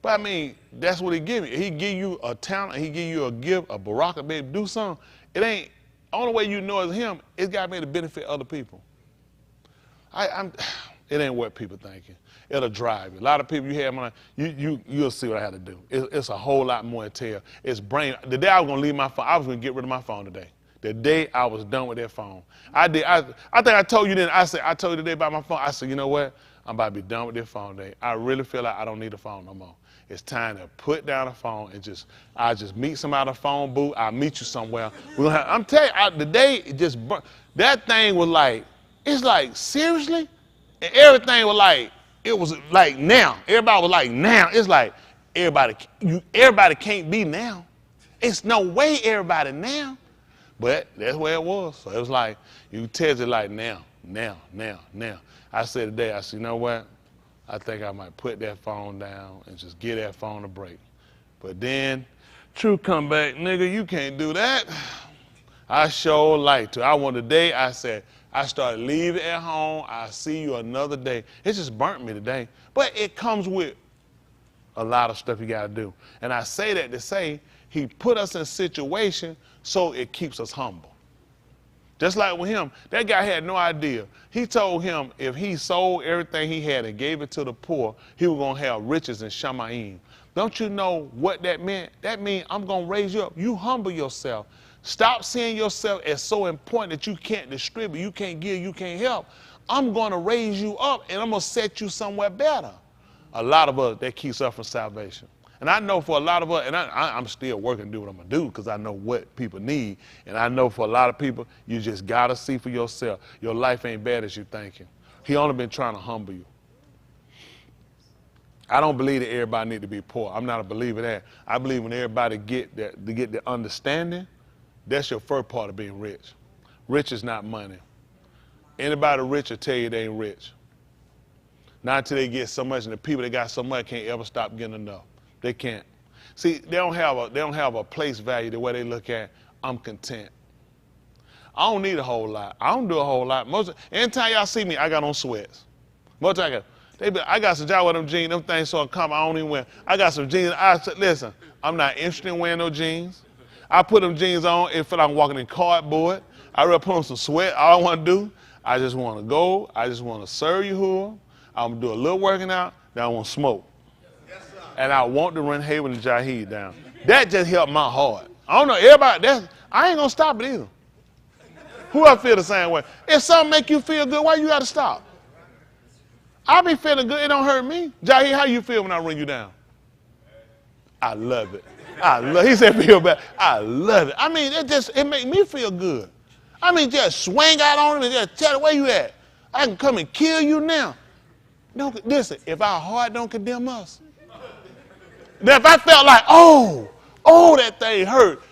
But I mean, that's what he give you. He give you a talent, he give you a gift, a baraka, baby, do something. It ain't, only way you know it's him, it's got to be to benefit other people. It ain't what people thinking. It'll drive you. A lot of people you have money, you'll see what I had to do. It's a whole lot more to tell. It's brain. The day I was going to leave my phone, I was going to get rid of my phone today. The day I was done with that phone. I think I told you then, I told you today about my phone. I said, you know what? I'm about to be done with this phone today. I really feel like I don't need a phone no more. It's time to put down a phone and I'll just meet somebody at a phone booth. I'll meet you somewhere. I'm telling you, the day it just burnt. That thing was like, it's like, seriously? And everything was like, it was like now. Everybody was like now. It's like everybody can't be now. It's no way everybody now. But that's where it was. So it was like, you test it like now. I said today, I said, you know what? I think I might put that phone down and just give that phone a break. But then, truth come back, nigga, you can't do that. I sure like to. I want today, I said, I started leaving at home. I'll see you another day. It just burnt me today. But it comes with a lot of stuff you got to do. And I say that to say, he put us in a situation so it keeps us humble. Just like with him, that guy had no idea. He told him if he sold everything he had and gave it to the poor, he was going to have riches in Shamaim. Don't you know what that meant? That means I'm going to raise you up. You humble yourself. Stop seeing yourself as so important that you can't distribute, you can't give, you can't help. I'm going to raise you up and I'm going to set you somewhere better. A lot of us, that keeps us from salvation. And I know for a lot of us, and I'm still working to do what I'm going to do because I know what people need. And I know for a lot of people, you just got to see for yourself. Your life ain't bad as you thinking. He only been trying to humble you. I don't believe that everybody need to be poor. I'm not a believer of that. I believe when everybody get the understanding, that's your first part of being rich. Rich is not money. Anybody rich will tell you they ain't rich. Not until they get so much, and the people that got so much can't ever stop getting enough. They can't. See, they don't have a place value the way they look at, I'm content. I don't need a whole lot. I don't do a whole lot. Anytime y'all see me, I got on sweats. Most time I got some Yahuah with them jeans, them things so uncomfortable, I don't even wear. I got some jeans. Listen, I'm not interested in wearing no jeans. I put them jeans on, it feel like I'm walking in cardboard. I rather put on some sweat. All I want to do, I just want to go. I just want to serve Yahuah. I'm going to do a little working out, then I want to smoke. Yes, and I want to run Haven and Jaheed down. That just helped my heart. I don't know, everybody, I ain't going to stop it either. Who else feel the same way? If something make you feel good, why you got to stop? I be feeling good, it don't hurt me. Jaheed, how you feel when I run you down? I love it. He said feel bad. I love it. I mean, it make me feel good. I mean, just swing out on him and just tell him where you at. I can come and kill you now. Listen, if our heart don't condemn us, then if I felt like, oh, that thing hurt,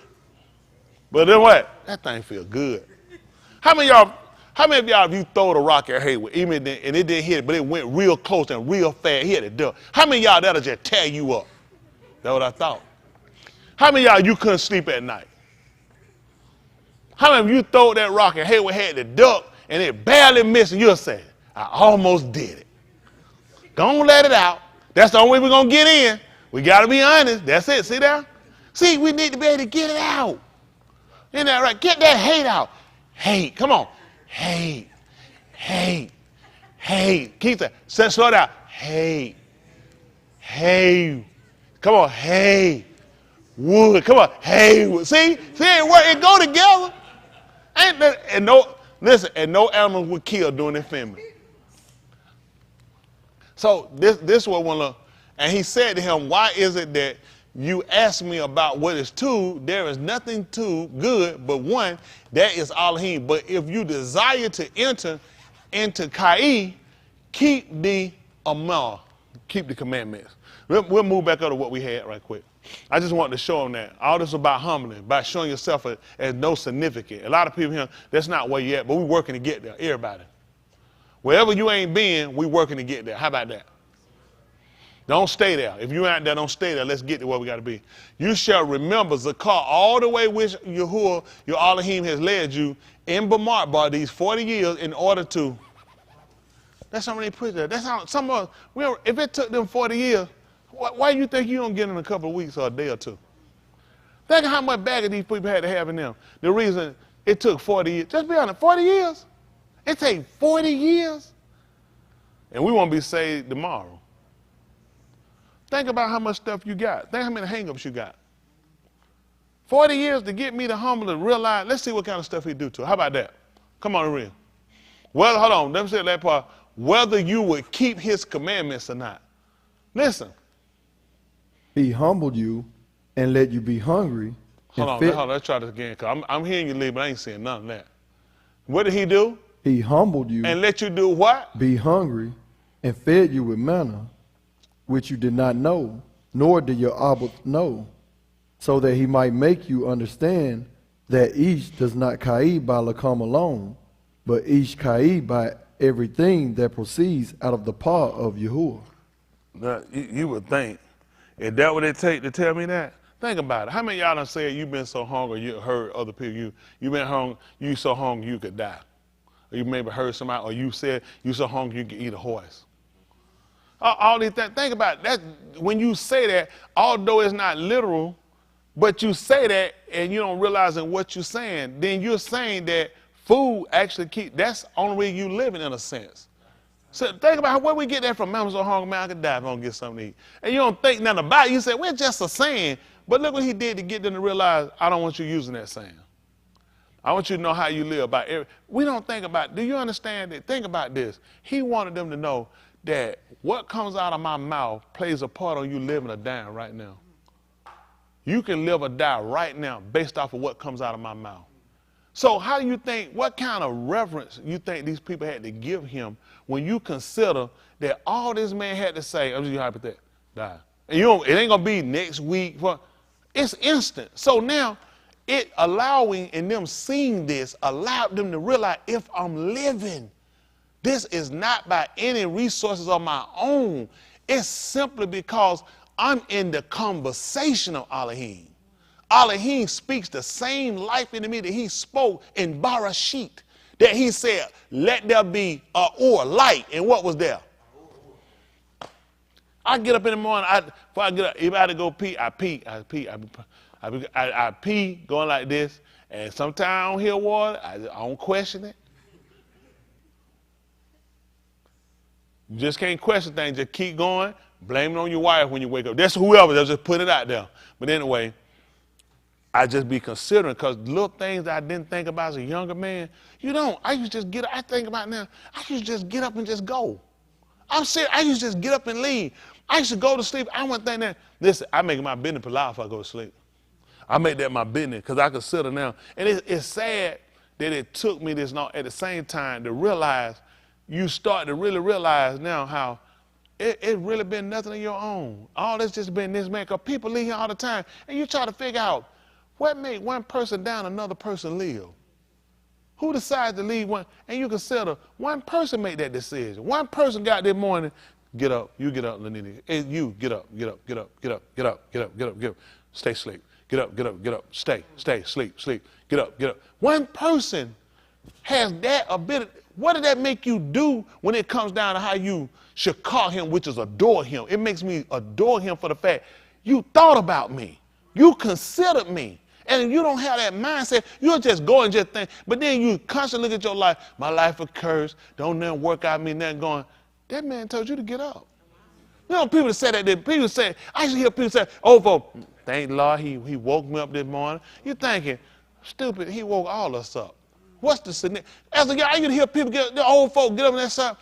but then what? That thing feel good. How many of y'all, if you throw the rock at Hayward, even and it didn't hit it, but it went real close and real fast, hit it duck. How many of y'all that'll just tear you up? That's what I thought. How many of y'all you couldn't sleep at night? How many of you throw that rock and Hayward had the duck and it barely missed and you'll say, I almost did it. Don't let it out. That's the only way we're going to get in. We got to be honest. That's it. See there? See, we need to be able to get it out. Isn't that right? Get that hate out. Hate. Come on. Hate. Hate. Hate. Keep that. Slow down. Hate. Hate. Come on. Hate. Wood. Come on. Hate. See? It go together. And no animals would kill during their family. So this what one look, and he said to him, why is it that you ask me about what is two? There is nothing too good but one, that is Elohim. But if you desire to enter into Kai, keep the Amar, keep the commandments. We'll move back up to what we had right quick. I just wanted to show them that. All this is about humbling, about showing yourself as no significant. A lot of people here, that's not where you're at, but we're working to get there, everybody. Wherever you ain't been, we working to get there. How about that? Don't stay there. If you ain't there, don't stay there. Let's get to where we got to be. You shall remember Zakar all the way which Yahuah, your Elohim, has led you in Bamar these 40 years in order to. That's how many put there. That's how some of us, if it took them 40 years, why do you think you don't get in a couple of weeks or a day or two? Think of how much baggage these people had to have in them. The reason it took 40 years, just be honest, 40 years? It takes 40 years, and we won't be saved tomorrow. Think about how much stuff you got. Think how many hang-ups you got. 40 years to get me to humble and realize, let's see what kind of stuff he do to her. How about that? Come on, real. Well, hold on, let me say that part. Whether you would keep his commandments or not. Listen. He humbled you and let you be hungry. Hold on, let's try this again, because I'm hearing you leave, but I ain't saying none of that. What did he do? He humbled you. And let you do what? Be hungry and fed you with manna, which you did not know, nor did your Abba know, so that he might make you understand that each does not kai by lakam alone, but each kai by everything that proceeds out of the paw of Yahuah. Now, you would think, is that what it take to tell me that? Think about it. How many of y'all done said you've been so hungry, you heard other people, you've been hungry, you so hungry you could die? Or you maybe heard somebody, or you said you so hungry you could eat a horse. All these things, think about it. That. When you say that, although it's not literal, but you say that and you don't realize in what you're saying, then you're saying that food actually that's the only way you living in a sense. So think about where we get that from. Man, I'm so hungry, man, I could die if I don't get something to eat. And you don't think nothing about it. You say, we're just a saying. But look what he did to get them to realize, I don't want you using that saying. I want you to know how you live. We don't think about, do you understand it? Think about this. He wanted them to know that what comes out of my mouth plays a part on you living or dying right now. You can live or die right now based off of what comes out of my mouth. So how do you think, what kind of reverence you think these people had to give him when you consider that all this man had to say, I'm just hypothetical, die. And it ain't gonna be next week. It's instant. So now, it allowing and them seeing this allowed them to realize if I'm living, this is not by any resources of my own. It's simply because I'm in the conversation of Elohim. Elohim speaks the same life into me that he spoke in Barashit, that he said, let there be light. And what was there? I get up in the morning, before I get up, if I had to go pee, I pee going like this, and sometimes I don't hear water, I don't question it. You just can't question things, just keep going, blame it on your wife when you wake up. That's whoever, they'll just put it out there. But anyway, I just be considering, because little things that I didn't think about as a younger man, I used to just get up, I think about now, I used to just get up and just go. I'm serious, I used to just get up and leave. I used to go to sleep, I wouldn't think that, listen, I make my business polite if I go to sleep. I make that my business because I consider now. And it's sad that it took me this long at the same time to realize, you start to really realize now how it really been nothing of your own. All this just been this man, because people leave here all the time. And you try to figure out what made one person down, another person live. Who decides to leave one? And you consider one person made that decision. One person got that morning, get up, you get up, Lenini. And you get up, get up, get up, get up, get up, get up, get up, get up, stay asleep. Get up, get up, get up, stay, sleep, get up, get up. One person has that ability. What did that make you do when it comes down to how you should call him, which is adore him? It makes me adore him for the fact you thought about me. You considered me. And if you don't have that mindset, you'll just go and just think. But then you constantly look at your life. My life a curse. Don't nothing work out me, nothing going. That man told you to get up. You know, people say that. People say, I used to hear people say, folks, thank the Lord he woke me up this morning. You're thinking, stupid, he woke all us up. What's the significance? As a guy, I used to hear people, the old folk get up and that stuff.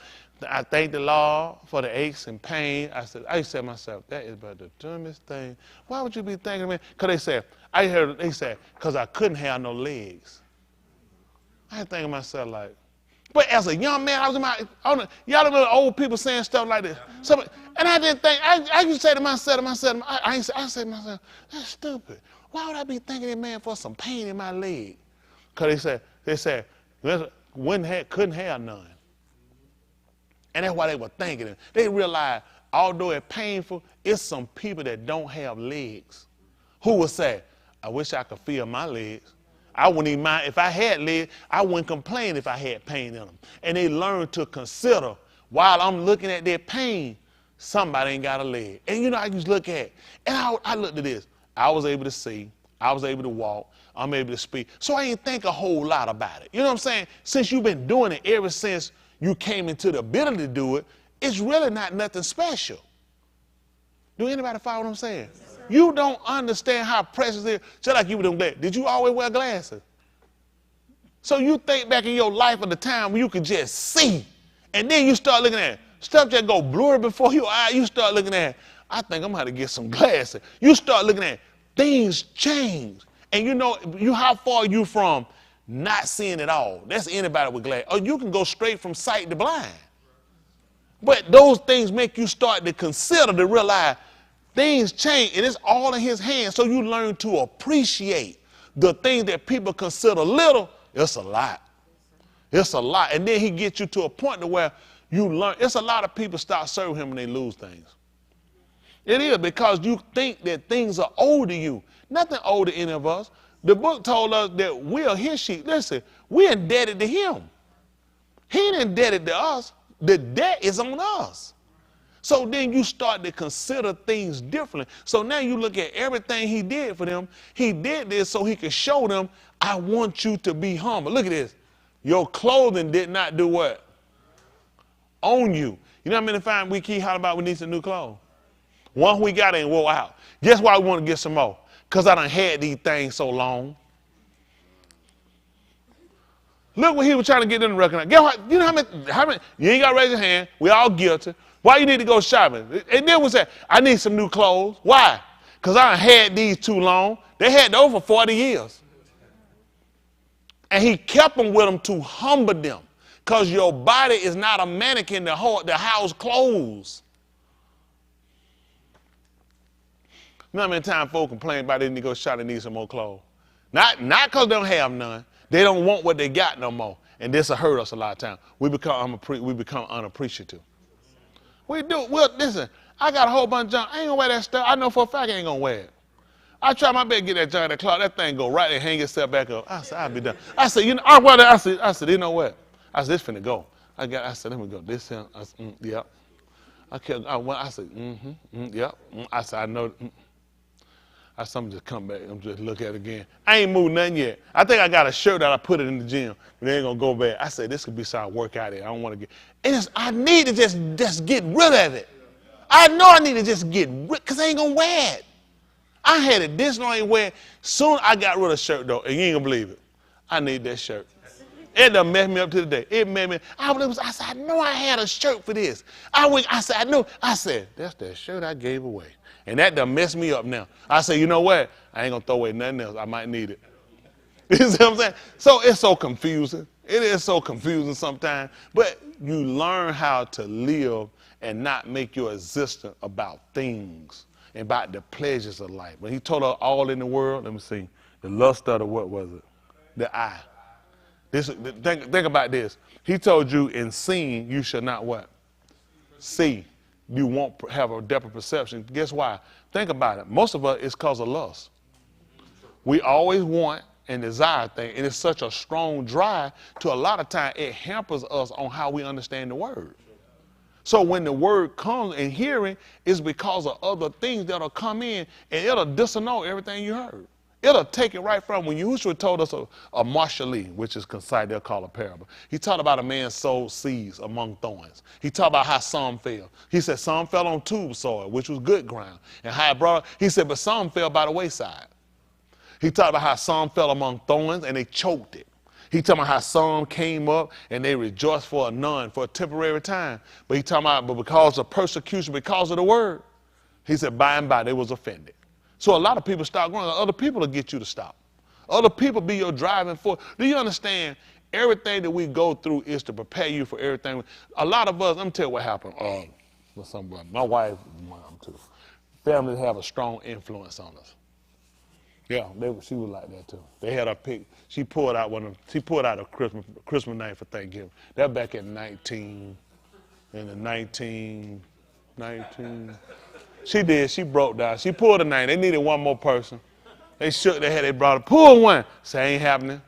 I thank the Lord for the aches and pain. I used to say to myself, that is about the dumbest thing. Why would you be thanking me? Because they said, because I couldn't have no legs. I think to myself like, but as a young man, y'all remember old people saying stuff like this. And I didn't think, I used to say to myself, I say to myself, that's stupid. Why would I be thanking that man for some pain in my leg? Because they said, couldn't have none. And that's why they were thinking it. They realized, although it's painful, it's some people that don't have legs who will say, I wish I could feel my legs. I wouldn't even mind if I had legs. I wouldn't complain if I had pain in them. And they learned to consider, while I'm looking at their pain, somebody ain't got a leg. And I just look at, and I looked at this. I was able to see. I was able to walk. I'm able to speak. So I didn't think a whole lot about it. You know what I'm saying? Since you've been doing it ever since you came into the ability to do it, it's really not nothing special. Do anybody follow what I'm saying? Yes, you don't understand how precious it is. Just like you with them glasses. Did you always wear glasses? So you think back in your life of the time when you could just see, and then you start looking at it. Stuff just go blurry before your eye. You start looking at it. I think I'm going to get some glasses. You start looking at it. Things change. And how far you from not seeing it all. That's anybody with glasses. Or you can go straight from sight to blind. But those things make you start to consider, to realize things change, and it's all in his hands. So you learn to appreciate the things that people consider little. It's a lot. It's a lot. And then he gets you to a point to where you learn. It's a lot of people start serving him when they lose things. It is because you think that things are owed to you. Nothing owed to any of us. The book told us that we are his sheep. Listen, we're indebted to him. He ain't indebted to us. The debt is on us. So then you start to consider things differently. So now you look at everything he did for them. He did this so he could show them, I want you to be humble. Look at this. Your clothing did not do what? Own you. You know how many times we keep hollering about we need some new clothes? Once we got it and wore out. Guess why we want to get some more? Because I done had these things so long. Look what he was trying to get them to recognize. Guess what? You know how many, you ain't got to raise your hand. We all guilty. Why you need to go shopping? And then we said, I need some new clothes. Why? Because I had these too long. They had those for 40 years. And he kept them with him to humble them. Because your body is not a mannequin to house clothes. You know how many times folks complain about they need to go shop and need some more clothes? Not because they don't have none. They don't want what they got no more. And this will hurt us a lot of times. We become unappreciative. We do. Well, listen, I got a whole bunch of junk. I ain't going to wear that stuff. I know for a fact I ain't going to wear it. I try my best to get that junk in the closet. That thing go right there, hang itself back up. I said, I'll be done. I said, you know, I wear that. I said, you know what? I said, it's finna go. I said, let me go. This here. I said, yep. I said, yep. I said, I know. I said, I'm just come back. I'm just look at it again. I ain't moved nothing yet. I think I got a shirt that I put it in the gym, but they ain't gonna go back. I said, this could be something I work out in. I don't want to get. I need to just get rid of it. I know I need to just get rid, because I ain't gonna wear it. I had it this long, I ain't wear it. Soon I got rid of the shirt though, and you ain't gonna believe it. I need that shirt. It done messed me up to the day. It made me. I said, I know I had a shirt for this. I said, I know. I said, that's that shirt I gave away. And that done messed me up now. I said, you know what? I ain't going to throw away nothing else. I might need it. You see what I'm saying? So it's so confusing. It is so confusing sometimes. But you learn how to live and not make your existence about things and about the pleasures of life. When he told her all in the world, let me see, the lust of the, what was it? The eye. Think about this. He told you in seeing you shall not what? See. You won't have a depth of perception. Guess why? Think about it. Most of us, it's because of lust. We always want and desire things, and it's such a strong drive to a lot of time it hampers us on how we understand the word. So when the word comes in hearing, it's because of other things that'll come in, and it'll disannul everything you heard. It'll take it right from when Yahuah told us a marshallee, which is considered, they'll call a parable. He talked about a man sowed seeds among thorns. He talked about how some fell. He said some fell on tube soil, which was good ground. And how it brought up, he said, but some fell by the wayside. He talked about how some fell among thorns and they choked it. He talked about how some came up and they rejoiced for a temporary time. But he talked about, but because of persecution, because of the word, he said by and by they was offended. So a lot of people start growing. Other people will get you to stop. Other people be your driving force. Do you understand? Everything that we go through is to prepare you for everything. A lot of us, let me tell you what happened. My wife, mom too. Families have a strong influence on us. Yeah, she was like that too. They had her pick. She pulled out a Christmas night for Thanksgiving. That back in 19. She did. She broke down. She pulled a name. They needed one more person. They shook their head. They brought her. Pull one. Say, ain't happening.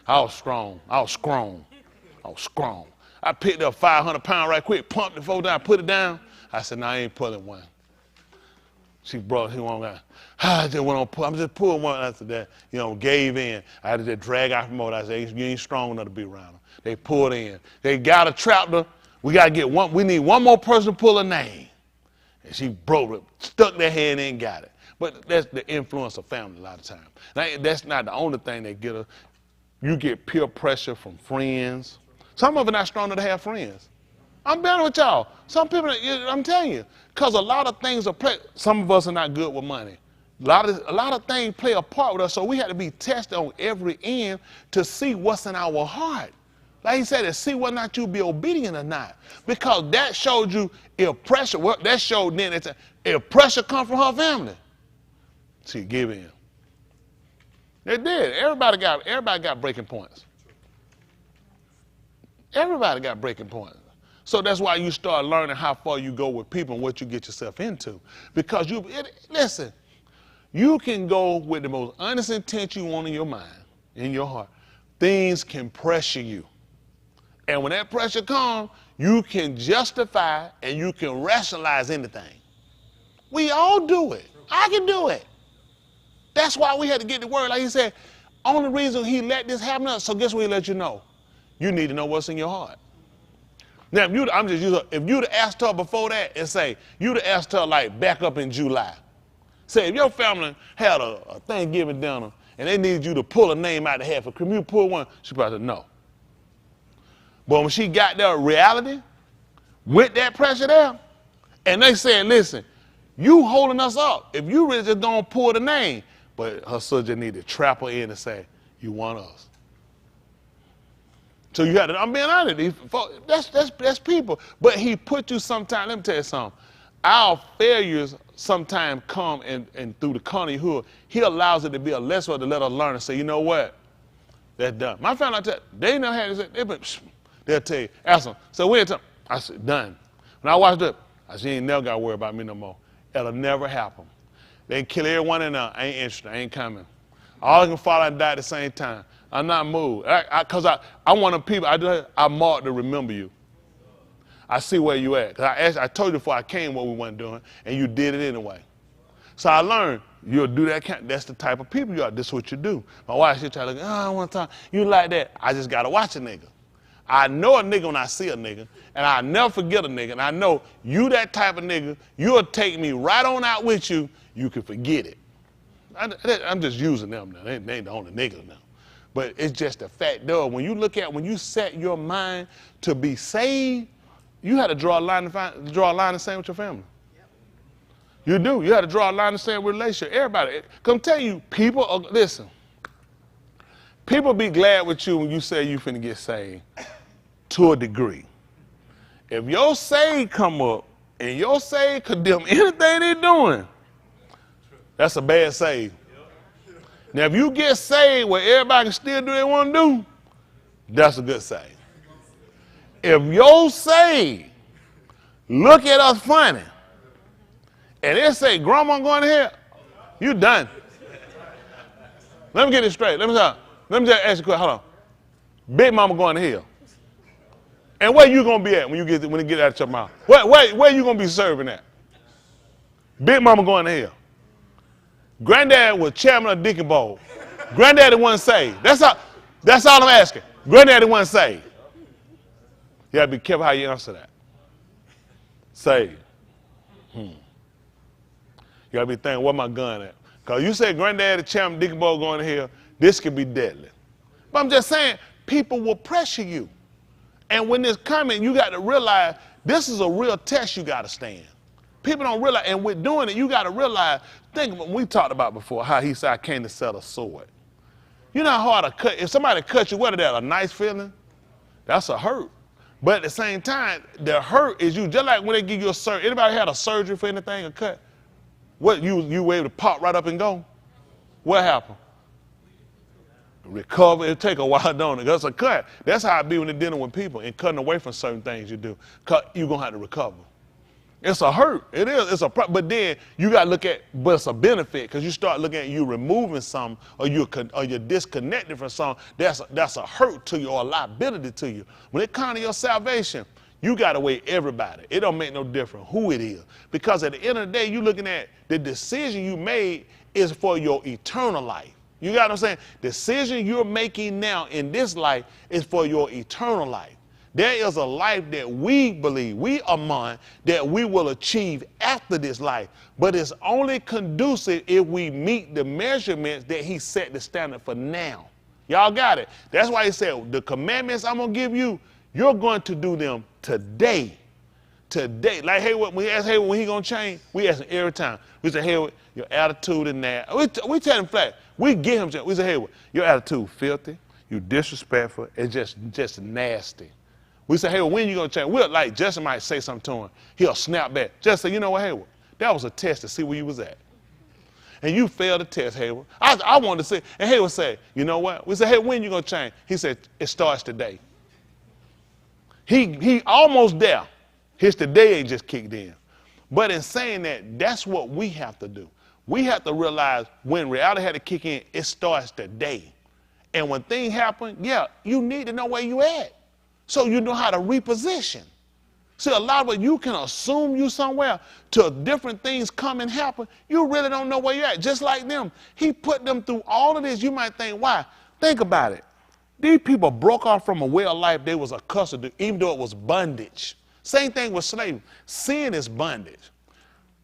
I was strong. I picked up 500 pounds right quick, pumped the phone down, put it down. I said, no, I ain't pulling one. She brought him on. I just went on pull. I'm just pulling one after that. Gave in. I had to just drag out from over. I said, you ain't strong enough to be around her. They pulled in. They got her, trapped her. We got to get one. We need one more person to pull a name. And she broke it, stuck their hand in and got it. But that's the influence of family a lot of times. Now, that's not the only thing that get her. You get peer pressure from friends. Some of it not strong enough to have friends. I'm better with y'all. Some people, I'm telling you, because a lot of things are some of us are not good with money. A lot of things play a part with us, so we have to be tested on every end to see what's in our heart. Like he said, to see whether or not you be obedient or not. Because that showed you if pressure, that showed then if pressure comes from her family, she give in. It did. Everybody got breaking points. Everybody got breaking points. So that's why you start learning how far you go with people and what you get yourself into. Because listen, you can go with the most honest intent you want in your mind, in your heart. Things can pressure you. And when that pressure comes, you can justify and you can rationalize anything. We all do it. I can do it. That's why we had to get the word. Like he said, only reason he let this happen, so guess what he let you know? You need to know what's in your heart. Now, if you'd have asked her before that and say, you'd have asked her like back up in July. Say, if your family had a Thanksgiving dinner and they needed you to pull a name out of the hat. For Can you pull one? She probably said no. But when she got there reality, with that pressure there, and they said, listen, you holding us up. If you really just don't pull the name, but her sister just needed to trap her in and say, you want us. So you had to, I'm being honest, that's people. But he put you sometime, let me tell you something. Our failures sometimes come and through the corner of your hood, he allows it to be a lesson to let us learn and say, you know what? That's done. My family, they never had this, they'll tell you, ask them, so when time? I said, done. When I watched it, I said, you ain't never got to worry about me no more. It'll never happen. They kill everyone in there. I ain't interested. I ain't coming. All can fall and die at the same time. I'm not moved. Because I want the people, I mark to remember you. I see where you at. Because I told you before I came what we weren't doing, and you did it anyway. So I learned you'll do that. That's the type of people you are. This is what you do. My wife, she try to look, I don't want to talk. You like that. I just got to watch a nigga. I know a nigga when I see a nigga, and I never forget a nigga, and I know you that type of nigga, you'll take me right on out with you, you can forget it. I'm just using them now. They ain't the only niggas now. But it's just a fact, though. When you set your mind to be saved, you had to draw a line and say with your family. You do. You had to draw a line and say with relationship. Everybody. Come tell you, people, listen. People be glad with you when you say you finna get saved to a degree. If your saved come up and your saved condemn anything they doing, that's a bad save. Now, if you get saved where everybody can still do what they want to do, that's a good save. If your saved look at us funny and they say, Grandma going to hell, you done. Let me get this straight. Let me just ask you a question. Hold on. Big Mama going to hell. And where you going to be at when it get out of your mouth? Where you going to be serving at? Big Mama going to hell. Granddad was chairman of Deacon Bowl. Granddaddy wasn't saved. That's all I'm asking. Granddaddy wasn't saved. You got to be careful how you answer that. Saved. You got to be thinking, where my gun at? Because you say Granddaddy, chairman of Deacon Bowl going to hell, this could be deadly. But I'm just saying, people will pressure you. And when this coming, you got to realize this is a real test you got to stand. People don't realize, and with doing it, you got to realize, think of what we talked about before, how he said, I came to sell a sword. You know how hard to cut, if somebody cut you, what is that, a nice feeling? That's a hurt. But at the same time, the hurt is you, just like when they give you a surgery, anybody had a surgery for anything, a cut? What, you were able to pop right up and go? What happened? Recover, it'll take a while, don't it? That's a cut. That's how it be when you're dealing with people and cutting away from certain things you do. You're going to have to recover. It's a hurt. It is. But then you got to look at, but it's a benefit because you start looking at you removing something or you're disconnected from something. That's a hurt to you or a liability to you. When it comes to your salvation, you got to weigh everybody. It don't make no difference who it is. Because at the end of the day, you're looking at the decision you made is for your eternal life. You got what I'm saying? Decision you're making now in this life is for your eternal life. There is a life that we believe, we are mine, that we will achieve after this life. But it's only conducive if we meet the measurements that he set the standard for now. Y'all got it? That's why he said, the commandments I'm going to give you, you're going to do them today. Today. Like Hayward, when we ask Hayward when he going to change, we ask him every time. We say, Hayward, your attitude and that. We tell him flat. We get him, we say, Hayward, your attitude filthy, you disrespectful, it's just nasty. We say, Hayward, when you going to change? We'll, like, Justin might say something to him. He'll snap back. Just say, you know what, Hayward, that was a test to see where you was at. And you failed the test, Hayward. I wanted to say, and Hayward said, you know what? We said, hey, when you going to change? He said, it starts today. He almost there. His today ain't just kicked in. But in saying that, that's what we have to do. We have to realize when reality had to kick in, it starts today. And when things happen, yeah, you need to know where you at. So you know how to reposition. See, a lot of it, you can assume you somewhere till different things come and happen. You really don't know where you're at. Just like them. He put them through all of this. You might think, why? Think about it. These people broke off from a way of life they was accustomed to, even though it was bondage. Same thing with slavery. Sin is bondage.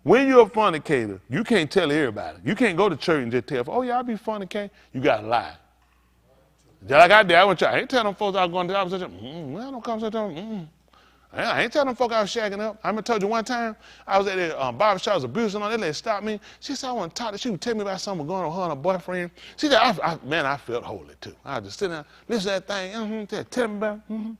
When you're a fornicator, you can't tell everybody. You can't go to church and just tell, oh, yeah, I be fornicating. You got to lie. Just like I did. I ain't telling them folks I was going to the opposite. Well, don't come to them. I ain't telling them folks I was shacking up. I told you one time, I was at the barbershop, I was abusing on. They let stopped me. She said, I want to talk to you. She would tell me about something going on with her and her boyfriend. She said, I felt holy too. I was just sitting there, listen to that thing, tell me about it.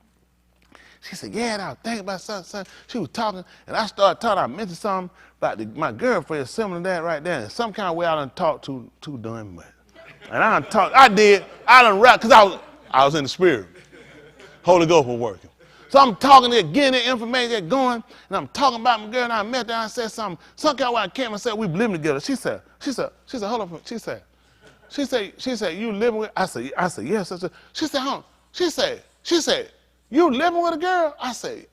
She said, yeah, I was thinking about something. She was talking, and I started talking. I mentioned something about my girlfriend, similar to that right there. And some kind of way I done talked too darn much. And I done talked, I done rap, because I was in the spirit. Holy Ghost was working. So I'm talking there, getting the information, they're going, and I'm talking about my girl, and I met her, and I said something. Some kind of way I came and said, we living together. She said, hold on. She said, you living with, I said, yes. She said, huh? She said, you living with a girl? I said,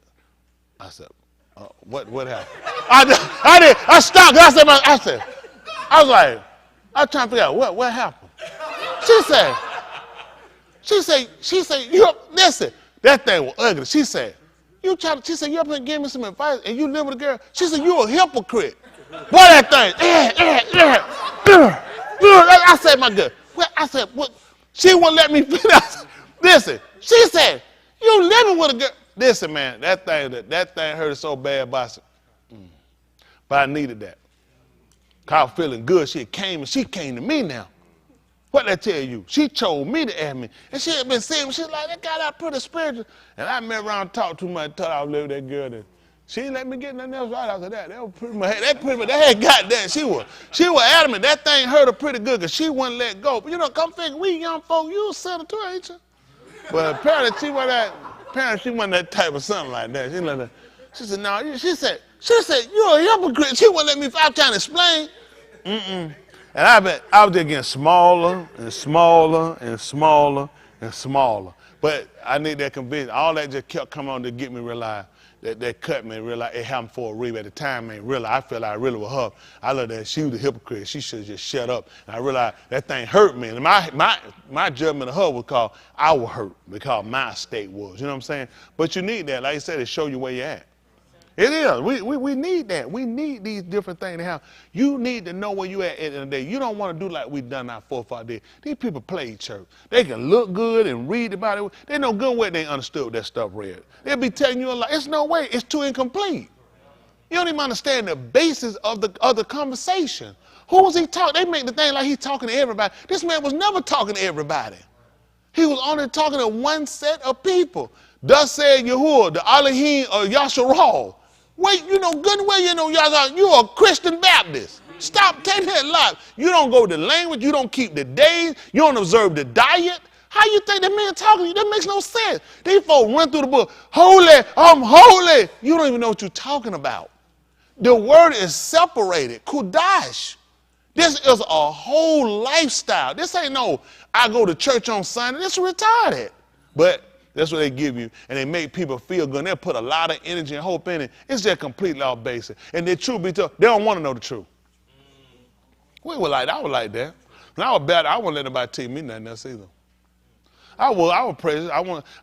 what happened? I stopped. I was like, I was trying to figure out what happened. She said, you listen, that thing was ugly. She said, you up here and give me some advice and you live with a girl. She said, you a hypocrite. Boy, that thing, I said, my girl, what? She wouldn't let me finish. Listen, she said, you living with a girl. Listen, man, that thing hurt so bad, but I needed that. Cause I was feeling good. She came to me now. What did I tell you? She chose me to ask me. And she had been saying, she's like, that guy out pretty spiritual. And I met around and talked too much until I was living with that girl. That she didn't let me get nothing else right after that. That was pretty much, that had got that. She was adamant. That thing hurt her pretty good because she wouldn't let go. But come figure, we young folk, you a sinner too, ain't you? But apparently she wasn't that type of something like that. She said, no, she said, you're a hypocrite. She wouldn't let me, I was trying to explain. And I was just getting smaller and smaller and smaller and smaller. But I need that conviction. All that just kept coming on to get me realize that cut me and realize it happened for a reason. At the time, I felt like I really was her. I looked at her, she was a hypocrite. She should have just shut up. And I realized that thing hurt me. And my judgment of her was called I was hurt because my state was. You know what I'm saying? But you need that, like I said, to show you where you're at. It is. We need that. We need these different things to have. You need to know where you at the end of the day. You don't want to do like we done our forefathers did. These people play church. They can look good and read about it. They know good way they understood what that stuff read. They'll be telling you a lot. It's no way. It's too incomplete. You don't even understand the basis of the conversation. Who was he talking? They make the thing like he's talking to everybody. This man was never talking to everybody. He was only talking to one set of people. Thus said Yahuah, the Elohim of Yasharal. Wait, good way you're a Christian Baptist. Stop taking that life. You don't go to language. You don't keep the days. You don't observe the diet. How you think that man talking to you? That makes no sense. These folks run through the book. Holy, I'm holy. You don't even know what you're talking about. The word is separated. Kudash. This is a whole lifestyle. This ain't no, I go to church on Sunday. This is retarded. But that's what they give you, and they make people feel good. And they put a lot of energy and hope in it. It's just completely off basic. And the truth be told, they don't want to know the truth. I was like that. When I was bad, I wouldn't let nobody tell me nothing else either. I was praise.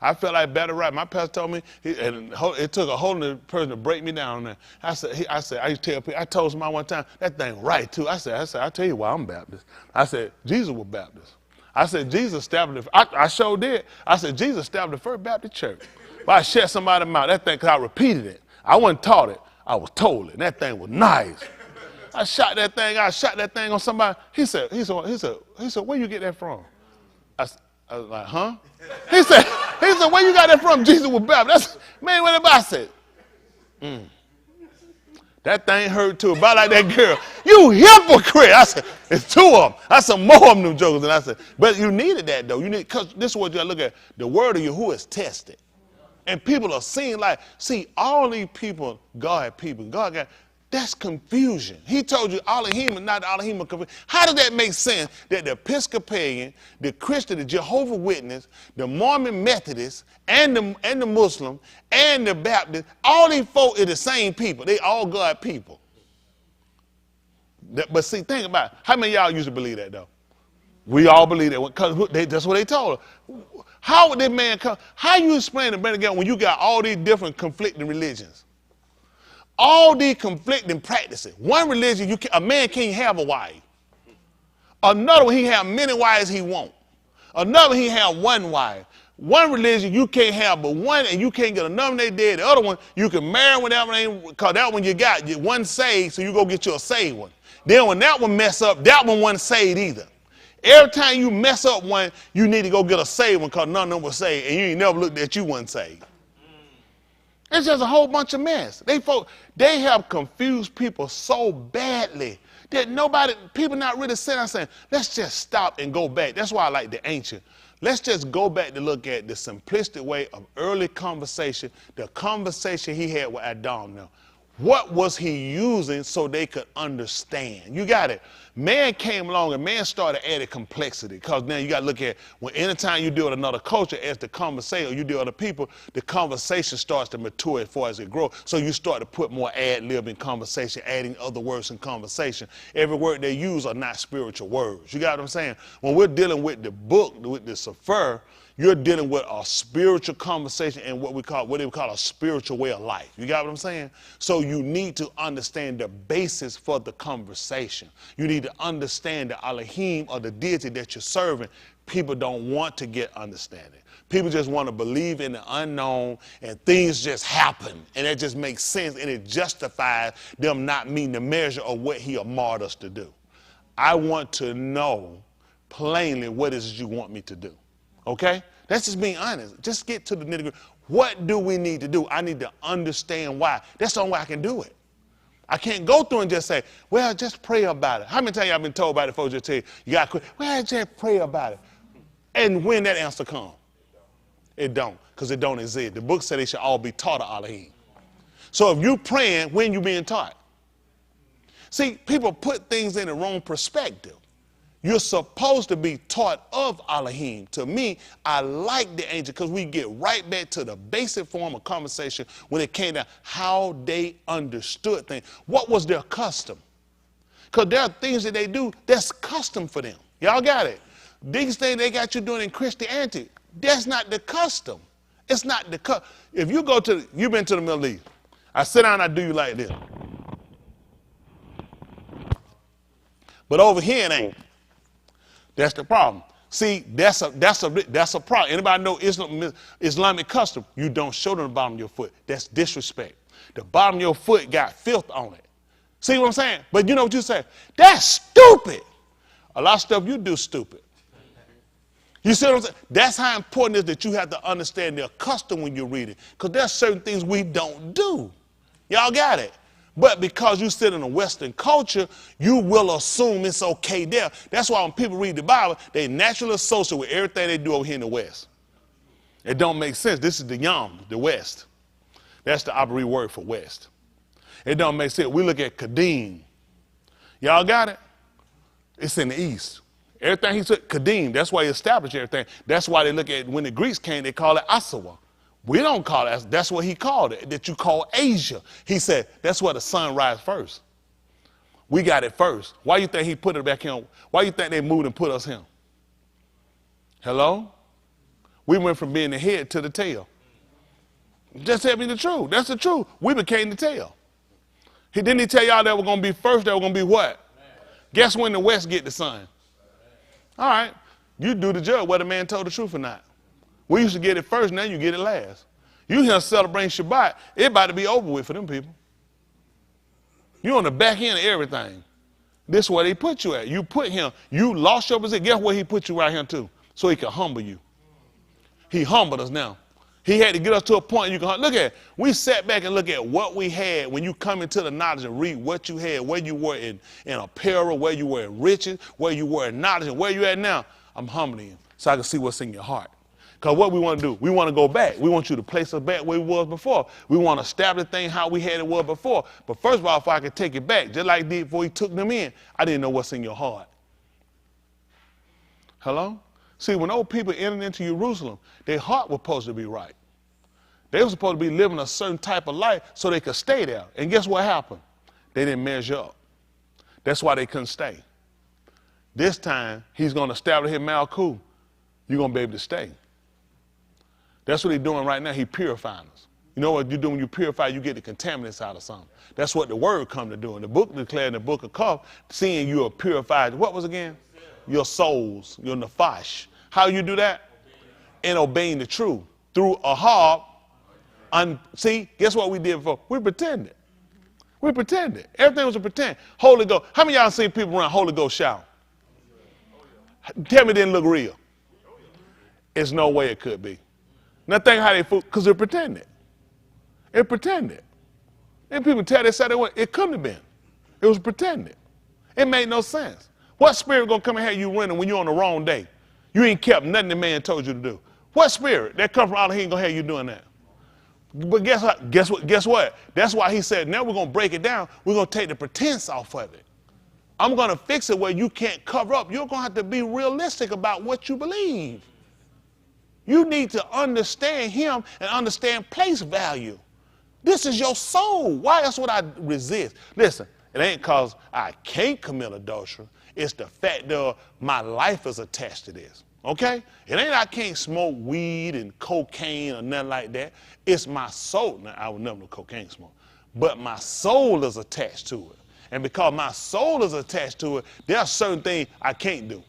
I felt like better right. My pastor told me, and it took a whole new person to break me down there. I used to tell people, I told somebody one time, that thing right too. I said, I tell you why I'm Baptist. I said, Jesus was Baptist. I said, Jesus established, I sure did. I said, Jesus established the first Baptist church. But I shut somebody mouth, that thing, because I repeated it. I wasn't taught it. I was told it. And that thing was nice. I shot that thing on somebody. He said, where you get that from? I was like, huh? He said, where you got that from? Jesus was Baptist. Man, what about I said? That thing hurt too, about like that girl. You hypocrite. I said, it's two of them. I said, more of them jokers. And I said, but you needed that though. Because this is what you got to look at. The word of Yahuah is tested. And people are seeing all these people, God got, that's confusion. He told you Elohim is not the Elohim of confusion. How does that make sense that the Episcopalian, the Christian, the Jehovah's Witness, the Mormon Methodist, and the Muslim, and the Baptist, all these folk are the same people. They all God people. But see, think about it. How many of y'all used to believe that though? We all believe that because that's what they told us. How would that man come? How you explain the man again when you got all these different conflicting religions? all these conflicting practices. One religion, a man can't have a wife. Another one, he have many wives he want. Another one, he have one wife. One religion, you can't have but one, and you can't get another they dead. The other one, you can marry whatever name, because that one you got, you one saved, so you go get you a saved one. Then when that one mess up, that one wasn't saved either. Every time you mess up one, you need to go get a saved one, because none of them were saved, and you ain't never looked at you wasn't saved. It's just a whole bunch of mess. They have confused people so badly that people not really sitting down saying, let's just stop and go back. That's why I like the ancient. Let's just go back to look at the simplistic way of early conversation, the conversation he had with Adam now. What was he using so they could understand? You got it. Man came along and man started adding complexity, because now you got to look at when anytime you deal with another culture as the conversation, or you deal with other people, the conversation starts to mature as far as it grows. So you start to put more ad lib in conversation, adding other words in conversation. Every word they use are not spiritual words. You got what I'm saying? When we're dealing with the book, with the Sefer, you're dealing with a spiritual conversation and what they call a spiritual way of life. You got what I'm saying? So you need to understand the basis for the conversation. You need to understand the Elohim, or the deity that you're serving. People don't want to get understanding. People just want to believe in the unknown, and things just happen, and it just makes sense, and it justifies them not meeting the measure of what he marred us to do. I want to know plainly what is it you want me to do. Okay? That's just being honest. Just get to the nitty-gritty. What do we need to do? I need to understand why. That's the only way I can do it. I can't go through and just say, well, just pray about it. How many times y'all been told by the folks just tell you, you got to quit? Well, just pray about it. And when that answer comes, it don't, because it don't exist. The book said they should all be taught of Elohim. So if you praying, when you being taught? See, people put things in the wrong perspective. You're supposed to be taught of Elohim. To me, I like the angel because we get right back to the basic form of conversation when it came to how they understood things. What was their custom? Because there are things that they do that's custom for them. Y'all got it? These things they got you doing in Christianity, that's not the custom. It's not the custom. If you go to, you've been to the Middle East. I sit down and I do you like this. But over here it ain't. That's the problem. See, that's a problem. Anybody know Islamic custom? You don't show them the bottom of your foot. That's disrespect. The bottom of your foot got filth on it. See what I'm saying? But you know what you say? That's stupid. A lot of stuff you do stupid. You see what I'm saying? That's how important it is that you have to understand their custom when you read it. Because there's certain things we don't do. Y'all got it? But because you sit in a Western culture, you will assume it's okay there. That's why when people read the Bible, they naturally associate with everything they do over here in the West. It don't make sense. This is the Yam, the West. That's the Abri word for West. It don't make sense. We look at Kadim. Y'all got it? It's in the East. Everything he said, Kadim, that's why he established everything. That's why they look at, when the Greeks came, they call it Asawa. We don't call it, that's what he called it, that you call Asia. He said, that's where the sun rises first. We got it first. Why you think he put it back here? Why you think they moved and put us here? Hello? We went from being the head to the tail. Just tell me the truth. That's the truth. We became the tail. Didn't he tell y'all that we're going to be first, that we're going to be what? Guess when the West get the sun? All right. You do the judge whether the man told the truth or not. We used to get it first, now you get it last. You here celebrating Shabbat, it about to be over with for them people. You on the back end of everything. This is where they put you at. You put him, you lost your position. Guess where he put you right here too? So he can humble you. He humbled us now. He had to get us to a point you can, look at, we sat back and look at what we had when you come into the knowledge and read what you had, where you were in apparel, where you were in riches, where you were in knowledge, and where you at now. I'm humbling you so I can see what's in your heart. Because what we want to do, we want to go back. We want you to place us back where we was before. We want to establish things how we had it was before. But first of all, if I could take it back, just like he did before he took them in, I didn't know what's in your heart. Hello? See, when old people entered into Jerusalem, their heart was supposed to be right. They were supposed to be living a certain type of life so they could stay there. And guess what happened? They didn't measure up. That's why they couldn't stay. This time, he's going to establish his Malkut. You're going to be able to stay. That's what he's doing right now. He's purifying us. You know what you do when you purify? You get the contaminants out of something. That's what the word come to do. And the book declared in the book of Cup, seeing you are purified. What was again? Your souls, your nephesh. How you do that? In obeying the truth. Through a hard, see, guess what we did before? We pretended. We pretended. Everything was a pretend. Holy Ghost. How many of y'all seen people run Holy Ghost shout? Tell me it didn't look real. There's no way it could be. Now think how they fool, because they're pretending. It pretended. And people tell they said it couldn't have been. It was pretended. It made no sense. What spirit gonna come and have you running when you're on the wrong day? You ain't kept nothing the man told you to do. What spirit that come from out of here ain't gonna have you doing that? But guess what? Guess what? That's why he said, now we're gonna break it down. We're gonna take the pretense off of it. I'm gonna fix it where you can't cover up. You're gonna have to be realistic about what you believe. You need to understand him and understand place value. This is your soul. Why else would I resist? Listen, it ain't because I can't commit adultery. It's the fact that my life is attached to this. Okay? It ain't I can't smoke weed and cocaine or nothing like that. It's my soul. Now, I would never do cocaine smoke. But my soul is attached to it. And because my soul is attached to it, there are certain things I can't do.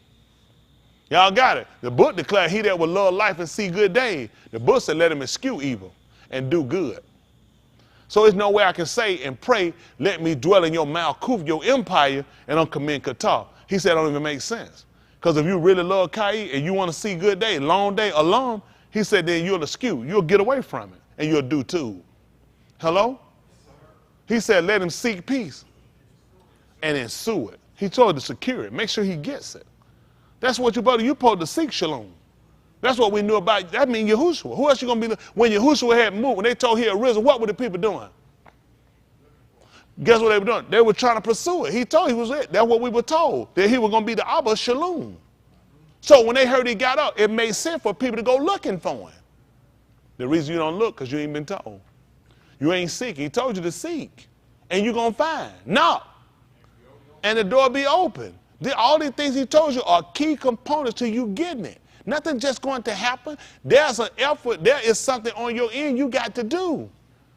Y'all got it. The book declared he that will love life and see good days. The book said let him eschew evil and do good. So there's no way I can say and pray, let me dwell in your Malkuth, your empire, and don't commit Qatar. He said it don't even make sense. Because if you really love Kai and you want to see good day, long day, alone, he said then you'll eschew. You'll get away from it. And you'll do too. Hello? He said let him seek peace and ensue it. He told to secure it. Make sure he gets it. That's what you're supposed to seek shalom. That's what we knew about. That means Yahuah. Who else you going to be? When Yahuah had moved, when they told he had risen, what were the people doing? Guess what they were doing? They were trying to pursue it. He told he was it. That's what we were told, that he was going to be the Abba Shalom. So when they heard he got up, it made sense for people to go looking for him. The reason you don't look, because you ain't been told. You ain't seeking. He told you to seek. And you're going to find. Knock. And the door be open. All these things he told you are key components to you getting it. Nothing just going to happen. There's an effort. There is something on your end you got to do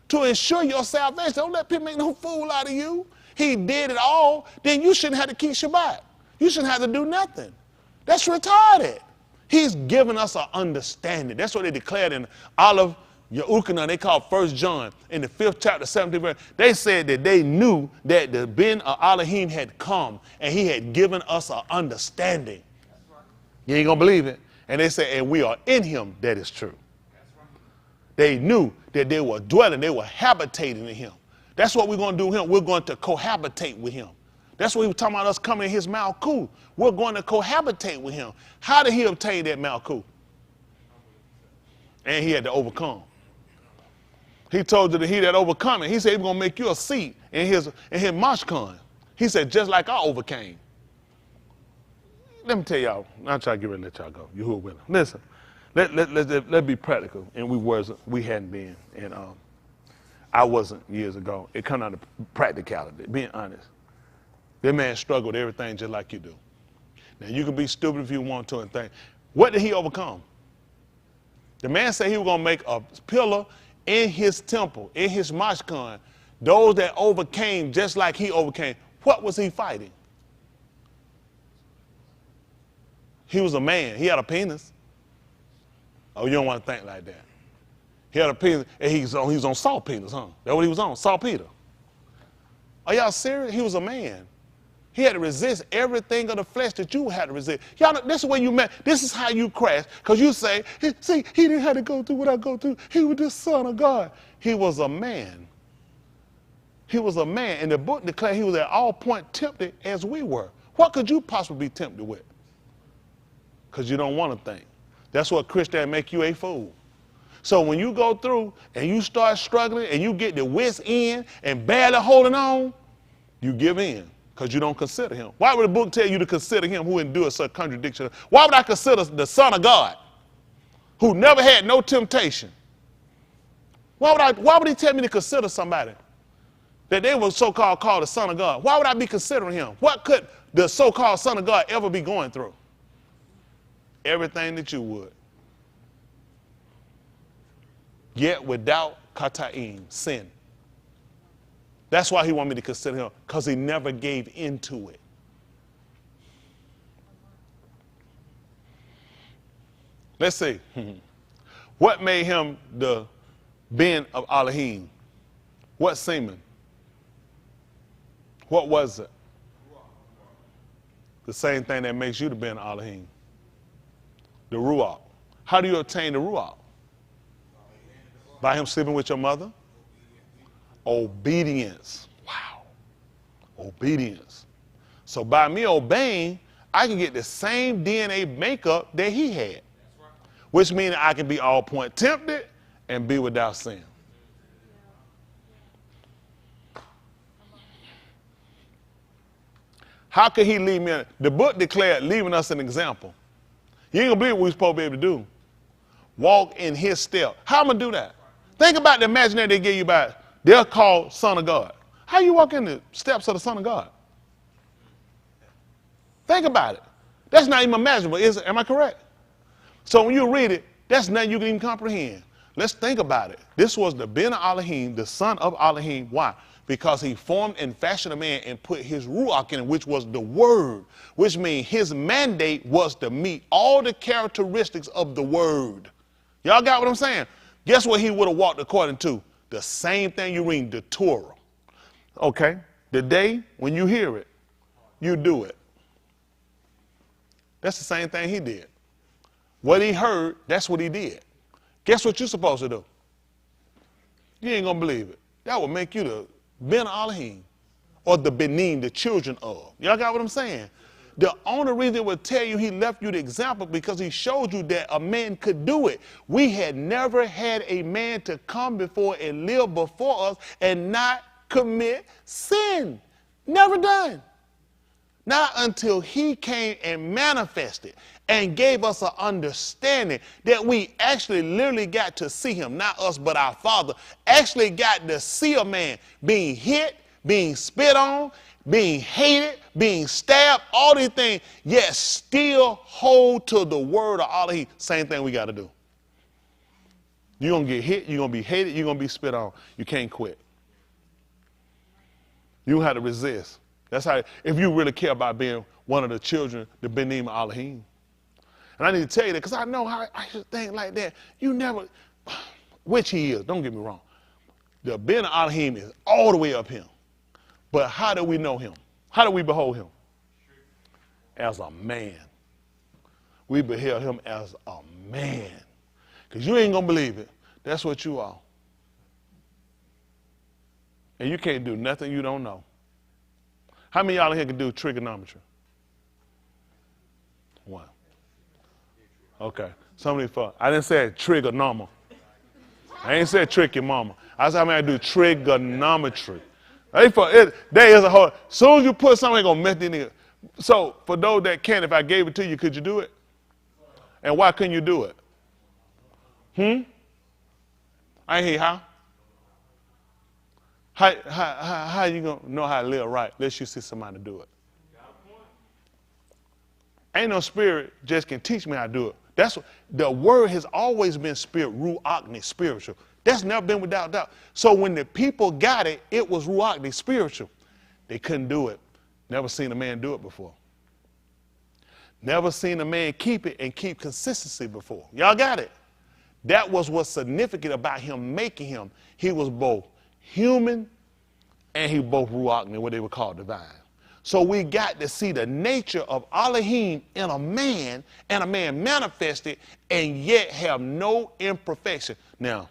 to ensure your salvation. Don't let people make no fool out of you. He did it all. Then you shouldn't have to keep Shabbat. You shouldn't have to do nothing. That's retarded. He's given us an understanding. That's what they declared in Olive Yahuah. They called 1 John in the 5th chapter, 17th verse. They said that they knew that the Ben Elohim had come and he had given us an understanding. You ain't gonna believe it. And they said, and we are in him, that is true. They knew that they were dwelling, they were habitating in him. That's what we're going to do with him. We're going to cohabitate with him. That's what he was talking about us coming in his Malkuth. We're going to cohabitate with him. How did he obtain that Malkuth? And he had to overcome. He told you that he that overcome it. He said he was going to make you a seat in his mashkan. He said, just like I overcame. Let me tell y'all, I'll try to get ready to let y'all go. Yahuah willing. Listen, let's be practical. And we hadn't been. And I wasn't years ago. It come out of practicality, being honest. That man struggled with everything just like you do. Now, you can be stupid if you want to and think. What did he overcome? The man said he was going to make a pillar in his temple, in his mashkan. Those that overcame just like he overcame. What was he fighting? He was a man. He had a penis. Oh, you don't want to think like that. He had a penis, and he was on saltpeter's, huh? That's what he was on, saltpeter. Are y'all serious? He was a man. He had to resist everything of the flesh that you had to resist. Y'all know, this is where you met. This is how you crash. Because you say, see, he didn't have to go through what I go through. He was the Son of God. He was a man. He was a man. And the book declared he was at all point tempted as we were. What could you possibly be tempted with? Because you don't want to think. That's what Christian make you a fool. So when you go through and you start struggling and you get the wits in and barely holding on, you give in because you don't consider him. Why would the book tell you to consider him who endures such contradiction? Why would I consider the Son of God who never had no temptation? Why would he tell me to consider somebody that they were so-called called the Son of God? Why would I be considering him? What could the so-called Son of God ever be going through? Everything that you would. Yet without Kata'im, sin. That's why he wanted me to consider him, because he never gave into it. Let's see. What made him the Ben of Elohim? What semen? What was it? The same thing that makes you the Ben of Elohim. The Ruach. How do you obtain the Ruach? By him sleeping with your mother? Obedience. Wow. Obedience. So by me obeying, I can get the same DNA makeup that he had. Which means I can be all point tempted and be without sin. How could he leave me? The book declared leaving us an example. You ain't gonna believe what we're supposed to be able to do. Walk in his step. How am I gonna do that? Think about the imaginary they give you about, they're called Son of God. How you walk in the steps of the Son of God? Think about it. That's not even imaginable, is it? Am I correct? So when you read it, that's nothing you can even comprehend. Let's think about it. This was the Ben of Elohim, the son of Elohim. Why? Because he formed and fashioned a man and put his Ruach in it, which was the word, which means his mandate was to meet all the characteristics of the word. Y'all got what I'm saying? Guess what he would have walked according to? The same thing you read, the Torah. Okay? The day when you hear it, you do it. That's the same thing he did. What he heard, that's what he did. Guess what you're supposed to do? You ain't gonna believe it. That would make you the Ben Elohim, or the Benin, the children of. Y'all got what I'm saying? The only reason it would tell you he left you the example because he showed you that a man could do it. We had never had a man to come before and live before us and not commit sin. Never done. Not until he came and manifested and gave us an understanding that we actually literally got to see him, not us but our Father, actually got to see a man being hit, being spit on, being hated, being stabbed, all these things, yet still hold to the word of Allah. Same thing we got to do. You're going to get hit, you're going to be hated, you're going to be spit on. You can't quit. You have to resist. That's how, if you really care about being one of the children, the Benim Elohim. And I need to tell you that because I know how I should think like that. You never, which he is, don't get me wrong. The Ben Elohim is all the way up here. But how do we know him? How do we behold him? As a man. We beheld him as a man. Because you ain't going to believe it. That's what you are. And you can't do nothing you don't know. How many of y'all in here can do trigonometry? One. Okay. Somebody thought. I didn't say trigonometry. I ain't said trick your mama. I said how many I do trigonometry. There is a whole. As soon as you put something, going to mess in it. So for those that can, if I gave it to you, could you do it? And why couldn't you do it? I ain't hear how. How you going to know how to live right unless you see somebody do it? Ain't no spirit just can teach me how to do it. That's what, the word has always been spirit, ruach, spiritual. That's never been without doubt. So when the people got it, it was ruach, spiritual. They couldn't do it. Never seen a man do it before. Never seen a man keep it and keep consistency before. Y'all got it? That was what's significant about him making him. He was both human and he both ruach, what they would call divine. So we got to see the nature of Elohim in a man, and a man manifested and yet have no imperfection. Now,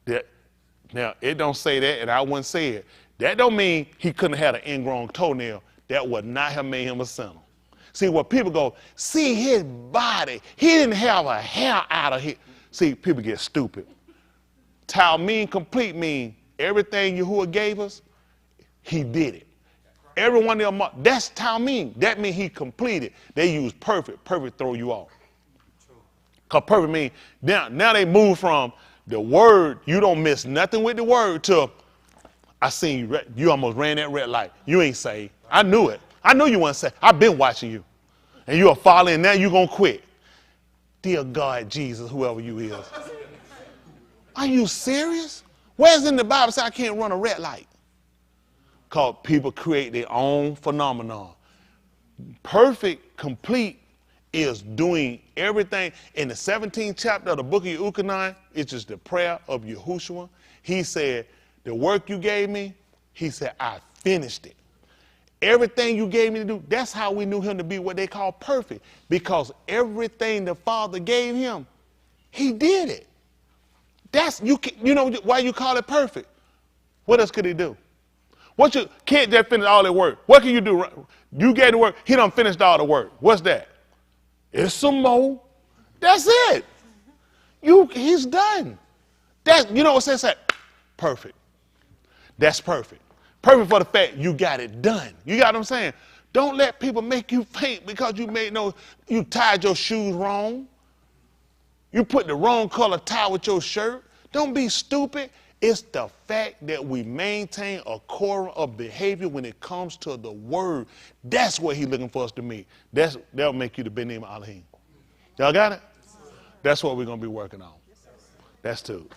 it don't say that, and I wouldn't say it. That don't mean he couldn't have had an ingrown toenail. That would not have made him a sinner. See, what people go, see his body. He didn't have a hair out of his. See, people get stupid. Talmud complete mean everything Yahuah gave us, he did it. Every one of them, that's Talmud. That means he completed. They use perfect. Perfect throw you off. Because perfect means, now they move from the word, you don't miss nothing with the word, to I seen you, you almost ran that red light. You ain't saved. I knew it. I knew you weren't saved. I've been watching you. And you are following, now you're going to quit. Dear God, Jesus, whoever you is. Are you serious? Where's in the Bible say I can't run a red light? Because people create their own phenomenon. Perfect, complete is doing everything. In the 17th chapter of the book of Yahuah, it's just the prayer of Yahushua. He said, the work you gave me, he said, I finished it. Everything you gave me to do, that's how we knew him to be what they call perfect. Because everything the Father gave him, he did it. That's, you know why you call it perfect? What else could he do? What you can't just finish all the work. What can you do? You gave the work, he done finished all the work. What's that? It's some more. That's it. He's done. You know what it says? Perfect. That's perfect. Perfect for the fact you got it done. You got what I'm saying? Don't let people make you faint because you tied your shoes wrong. You put the wrong color tie with your shirt. Don't be stupid. It's the fact that we maintain a core of behavior when it comes to the word. That's what he's looking for us to meet. That'll make you the Benim Elohim. Y'all got it? That's what we're going to be working on. That's two.